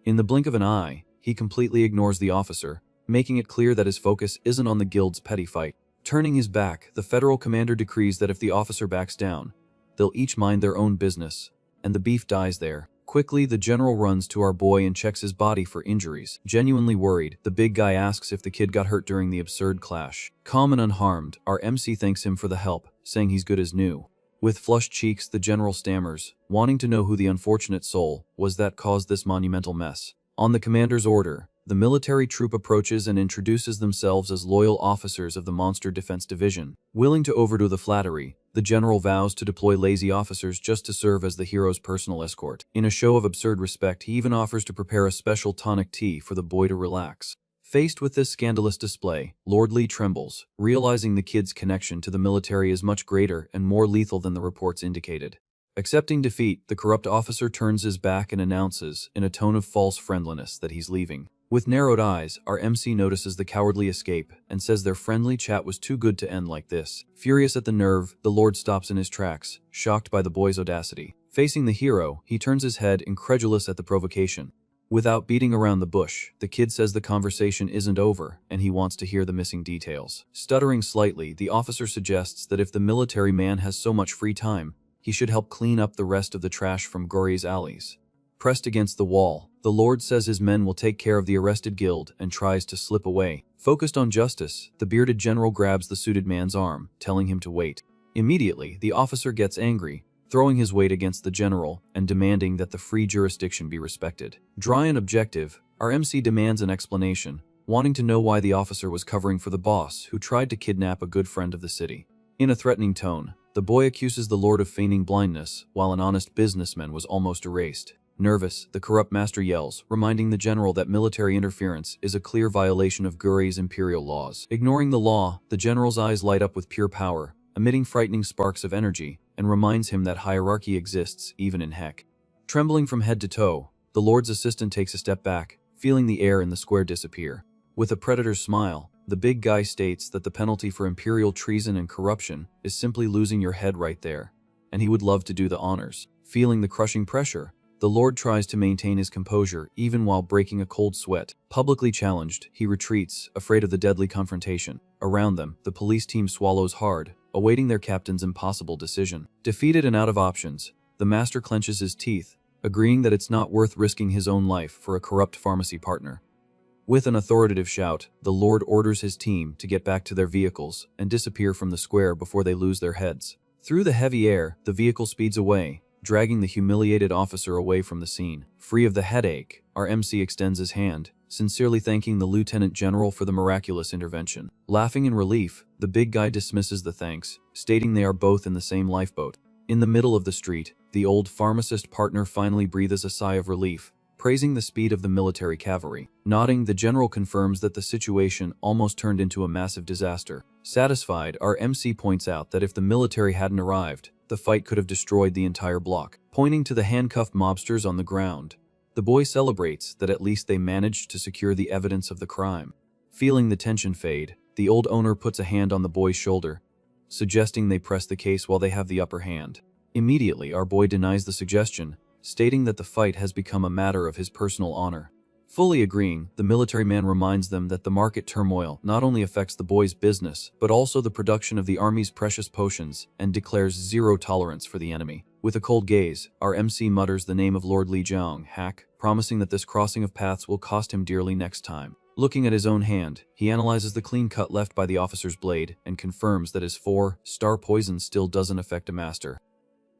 In the blink of an eye, he completely ignores the officer, making it clear that his focus isn't on the guild's petty fight. Turning his back, the federal commander decrees that if the officer backs down, they'll each mind their own business, and the beef dies there. Quickly, the general runs to our boy and checks his body for injuries. Genuinely worried, the big guy asks if the kid got hurt during the absurd clash. Calm and unharmed, our MC thanks him for the help, saying he's good as new. With flushed cheeks, the general stammers, wanting to know who the unfortunate soul was that caused this monumental mess. On the commander's order, the military troop approaches and introduces themselves as loyal officers of the Monster Defense Division. Willing to overdo the flattery, the general vows to deploy lazy officers just to serve as the hero's personal escort. In a show of absurd respect, he even offers to prepare a special tonic tea for the boy to relax. Faced with this scandalous display, Lord Lee trembles, realizing the kid's connection to the military is much greater and more lethal than the reports indicated. Accepting defeat, the corrupt officer turns his back and announces, in a tone of false friendliness, that he's leaving. With narrowed eyes, our MC notices the cowardly escape and says their friendly chat was too good to end like this. Furious at the nerve, the Lord stops in his tracks, shocked by the boy's audacity. Facing the hero, he turns his head, incredulous at the provocation. Without beating around the bush, the kid says the conversation isn't over and he wants to hear the missing details. Stuttering slightly, the officer suggests that if the military man has so much free time, he should help clean up the rest of the trash from Gory's alleys. Pressed against the wall, the Lord says his men will take care of the arrested guild and tries to slip away. Focused on justice, the bearded general grabs the suited man's arm, telling him to wait. Immediately, the officer gets angry, throwing his weight against the general and demanding that the free jurisdiction be respected. Dry and objective, our MC demands an explanation, wanting to know why the officer was covering for the boss who tried to kidnap a good friend of the city. In a threatening tone, the boy accuses the Lord of feigning blindness, while an honest businessman was almost erased. Nervous, the corrupt master yells, reminding the general that military interference is a clear violation of Gory's imperial laws. Ignoring the law, the general's eyes light up with pure power, emitting frightening sparks of energy, and reminds him that hierarchy exists even in heck. Trembling from head to toe, the Lord's assistant takes a step back, feeling the air in the square disappear. With a predator's smile, the big guy states that the penalty for imperial treason and corruption is simply losing your head right there, and he would love to do the honors. Feeling the crushing pressure, the Lord tries to maintain his composure even while breaking a cold sweat. Publicly challenged, he retreats, afraid of the deadly confrontation. Around them, the police team swallows hard, awaiting their captain's impossible decision. Defeated and out of options, the master clenches his teeth, agreeing that it's not worth risking his own life for a corrupt pharmacy partner. With an authoritative shout, the Lord orders his team to get back to their vehicles and disappear from the square before they lose their heads. Through the heavy air, the vehicle speeds away, dragging the humiliated officer away from the scene. Free of the headache, our MC extends his hand, sincerely thanking the lieutenant general for the miraculous intervention. Laughing in relief, the big guy dismisses the thanks, stating they are both in the same lifeboat. In the middle of the street, the old pharmacist partner finally breathes a sigh of relief, praising the speed of the military cavalry. Nodding, the general confirms that the situation almost turned into a massive disaster. Satisfied, our MC points out that if the military hadn't arrived, the fight could have destroyed the entire block. Pointing to the handcuffed mobsters on the ground, the boy celebrates that at least they managed to secure the evidence of the crime. Feeling the tension fade, the old owner puts a hand on the boy's shoulder, suggesting they press the case while they have the upper hand. Immediately, our boy denies the suggestion, stating that the fight has become a matter of his personal honor. Fully agreeing, the military man reminds them that the market turmoil not only affects the boy's business, but also the production of the army's precious potions, and declares zero tolerance for the enemy. With a cold gaze, our MC mutters the name of Lord Li Jiang, hack, promising that this crossing of paths will cost him dearly next time. Looking at his own hand, he analyzes the clean cut left by the officer's blade and confirms that his 4-star poison still doesn't affect a master.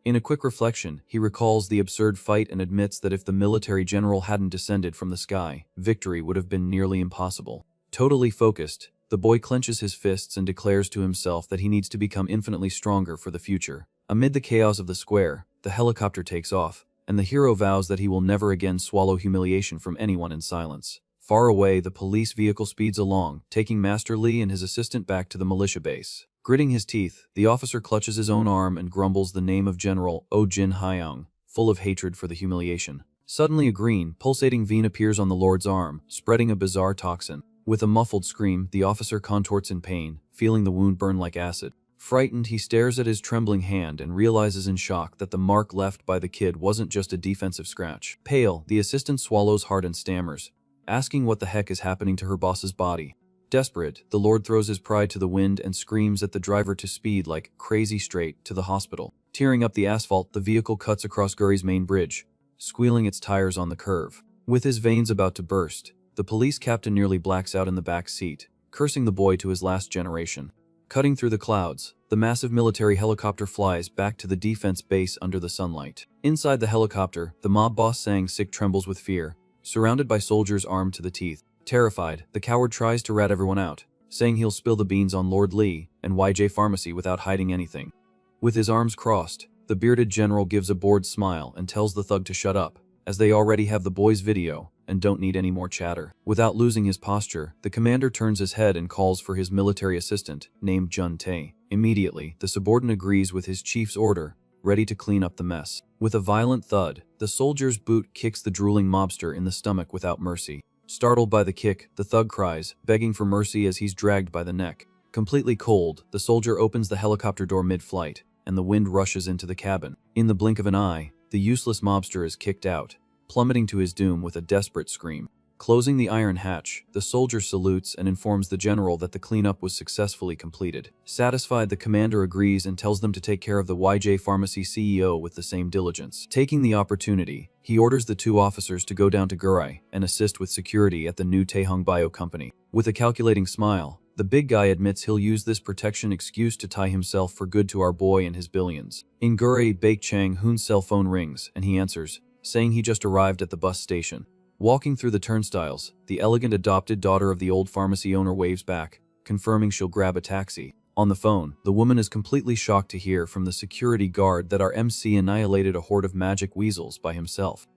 In a quick reflection, he recalls the absurd fight and admits that if the military general hadn't descended from the sky, victory would have been nearly impossible. Totally focused, the boy clenches his fists and declares to himself that he needs to become infinitely stronger for the future. Amid the chaos of the square, the helicopter takes off, and the hero vows that he will never again swallow humiliation from anyone in silence. Far away, the police vehicle speeds along, taking Master Lee and his assistant back to the militia base. Gritting his teeth, the officer clutches his own arm and grumbles the name of General Oh Jin Hyung, full of hatred for the humiliation. Suddenly a green, pulsating vein appears on the Lord's arm, spreading a bizarre toxin. With a muffled scream, the officer contorts in pain, feeling the wound burn like acid. Frightened, he stares at his trembling hand and realizes in shock that the mark left by the kid wasn't just a defensive scratch. Pale, the assistant swallows hard and stammers, asking what the heck is happening to her boss's body. Desperate, the Lord throws his pride to the wind and screams at the driver to speed like crazy straight to the hospital. Tearing up the asphalt, the vehicle cuts across Gory's main bridge, squealing its tires on the curve. With his veins about to burst, the police captain nearly blacks out in the back seat, cursing the boy to his last generation. Cutting through the clouds, the massive military helicopter flies back to the defense base under the sunlight. Inside the helicopter, the mob boss Sang Sik trembles with fear, surrounded by soldiers armed to the teeth. Terrified, the coward tries to rat everyone out, saying he'll spill the beans on Lord Lee and YJ Pharmacy without hiding anything. With his arms crossed, the bearded general gives a bored smile and tells the thug to shut up, as they already have the boy's video and don't need any more chatter. Without losing his posture, the commander turns his head and calls for his military assistant, named Jun Tae. Immediately, the subordinate agrees with his chief's order, ready to clean up the mess. With a violent thud, the soldier's boot kicks the drooling mobster in the stomach without mercy. Startled by the kick, the thug cries, begging for mercy as he's dragged by the neck. Completely cold, the soldier opens the helicopter door mid-flight, and the wind rushes into the cabin. In the blink of an eye, the useless mobster is kicked out, plummeting to his doom with a desperate scream. Closing the iron hatch, the soldier salutes and informs the general that the cleanup was successfully completed. Satisfied, the commander agrees and tells them to take care of the YJ Pharmacy CEO with the same diligence. Taking the opportunity, he orders the two officers to go down to Gurai and assist with security at the new Taehong Bio company. With a calculating smile, the big guy admits he'll use this protection excuse to tie himself for good to our boy and his billions. In Gurai, Baek Chang Hoon's cell phone rings and he answers, saying he just arrived at the bus station. Walking through the turnstiles, the elegant adopted daughter of the old pharmacy owner waves back, confirming she'll grab a taxi. On the phone, the woman is completely shocked to hear from the security guard that our MC annihilated a horde of magic weasels by himself.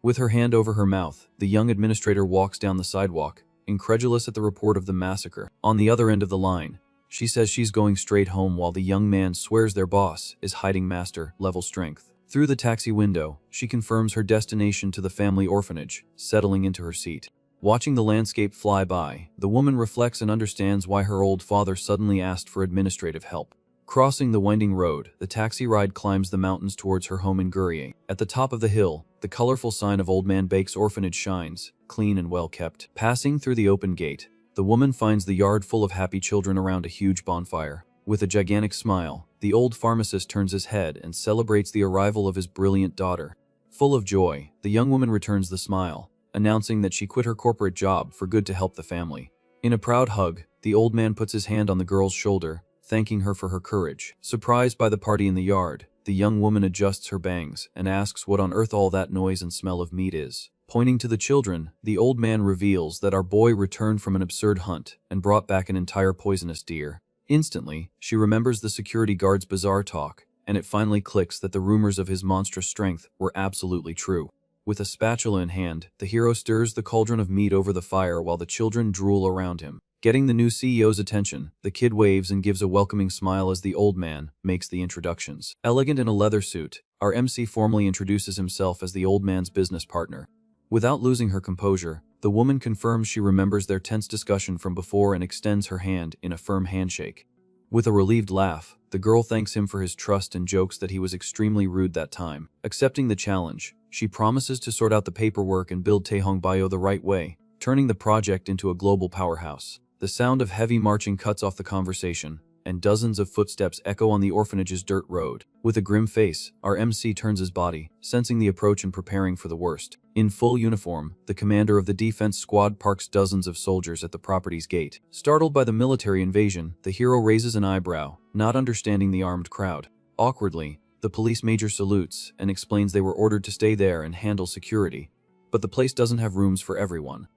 With her hand over her mouth, the young administrator walks down the sidewalk, incredulous at the report of the massacre. On the other end of the line, she says she's going straight home while the young man swears their boss is hiding master-level strength. Through the taxi window, she confirms her destination to the family orphanage, settling into her seat. Watching the landscape fly by, the woman reflects and understands why her old father suddenly asked for administrative help. Crossing the winding road, the taxi ride climbs the mountains towards her home in Gurye. At the top of the hill, the colorful sign of Old Man Baek's orphanage shines, clean and well kept. Passing through the open gate, the woman finds the yard full of happy children around a huge bonfire. With a gigantic smile, the old pharmacist turns his head and celebrates the arrival of his brilliant daughter. Full of joy, the young woman returns the smile, announcing that she quit her corporate job for good to help the family. In a proud hug, the old man puts his hand on the girl's shoulder, thanking her for her courage. Surprised by the party in the yard, the young woman adjusts her bangs and asks what on earth all that noise and smell of meat is. Pointing to the children, the old man reveals that our boy returned from an absurd hunt and brought back an entire poisonous deer. Instantly, she remembers the security guard's bizarre talk, and it finally clicks that the rumors of his monstrous strength were absolutely true. With a spatula in hand, the hero stirs the cauldron of meat over the fire while the children drool around him. Getting the new CEO's attention, the kid waves and gives a welcoming smile as the old man makes the introductions. Elegant in a leather suit, our MC formally introduces himself as the old man's business partner. Without losing her composure, the woman confirms she remembers their tense discussion from before and extends her hand in a firm handshake. With a relieved laugh, the girl thanks him for his trust and jokes that he was extremely rude that time. Accepting the challenge, she promises to sort out the paperwork and build Taehong Bio the right way, turning the project into a global powerhouse. The sound of heavy marching cuts off the conversation, and dozens of footsteps echo on the orphanage's dirt road. With a grim face, our MC turns his body, sensing the approach and preparing for the worst. In full uniform, the commander of the defense squad parks dozens of soldiers at the property's gate. Startled by the military invasion, the hero raises an eyebrow, not understanding the armed crowd. Awkwardly, the police major salutes and explains they were ordered to stay there and handle security, but the place doesn't have rooms for everyone.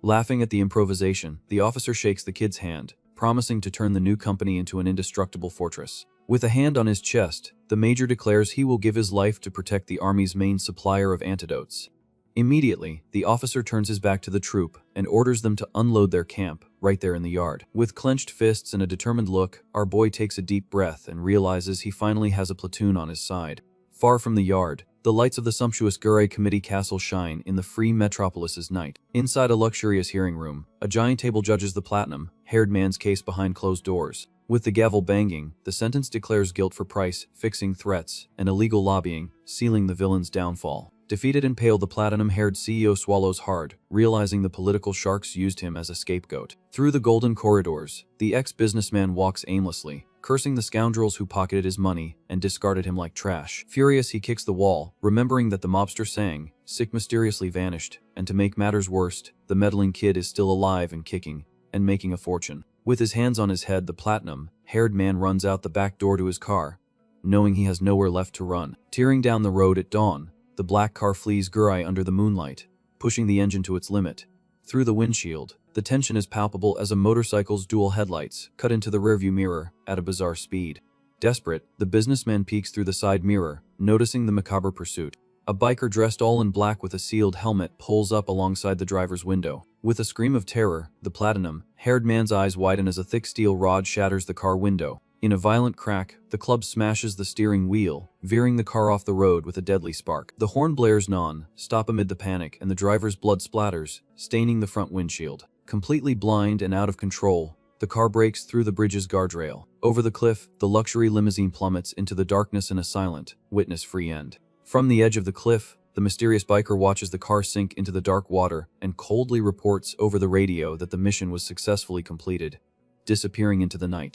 Laughing at the improvisation, the officer shakes the kid's hand, promising to turn the new company into an indestructible fortress. With a hand on his chest, the major declares he will give his life to protect the army's main supplier of antidotes. Immediately, the officer turns his back to the troop and orders them to unload their camp right there in the yard. With clenched fists and a determined look, our boy takes a deep breath and realizes he finally has a platoon on his side. Far from the yard, the lights of the sumptuous Guray Committee Castle shine in the free metropolis's night. Inside a luxurious hearing room, a giant table judges the platinum-haired man's case behind closed doors. With the gavel banging, the sentence declares guilt for price, fixing threats, and illegal lobbying, sealing the villain's downfall. Defeated and pale, the platinum-haired CEO swallows hard, realizing the political sharks used him as a scapegoat. Through the golden corridors, the ex-businessman walks aimlessly, cursing the scoundrels who pocketed his money and discarded him like trash. Furious, he kicks the wall, remembering that the mobster Sang Sik mysteriously vanished, and to make matters worse, the meddling kid is still alive and kicking, and making a fortune. With his hands on his head, the platinum-haired man runs out the back door to his car, knowing he has nowhere left to run. Tearing down the road at dawn, the black car flees Gurai under the moonlight, pushing the engine to its limit. Through the windshield, the tension is palpable as a motorcycle's dual headlights cut into the rearview mirror at a bizarre speed. Desperate, the businessman peeks through the side mirror, noticing the macabre pursuit. A biker dressed all in black with a sealed helmet pulls up alongside the driver's window. With a scream of terror, the platinum-haired man's eyes widen as a thick steel rod shatters the car window. In a violent crack, the club smashes the steering wheel, veering the car off the road with a deadly spark. The horn blares non-stop amid the panic, and the driver's blood splatters, staining the front windshield. Completely blind and out of control, the car breaks through the bridge's guardrail. Over the cliff, the luxury limousine plummets into the darkness in a silent, witness-free end. From the edge of the cliff, the mysterious biker watches the car sink into the dark water and coldly reports over the radio that the mission was successfully completed, disappearing into the night.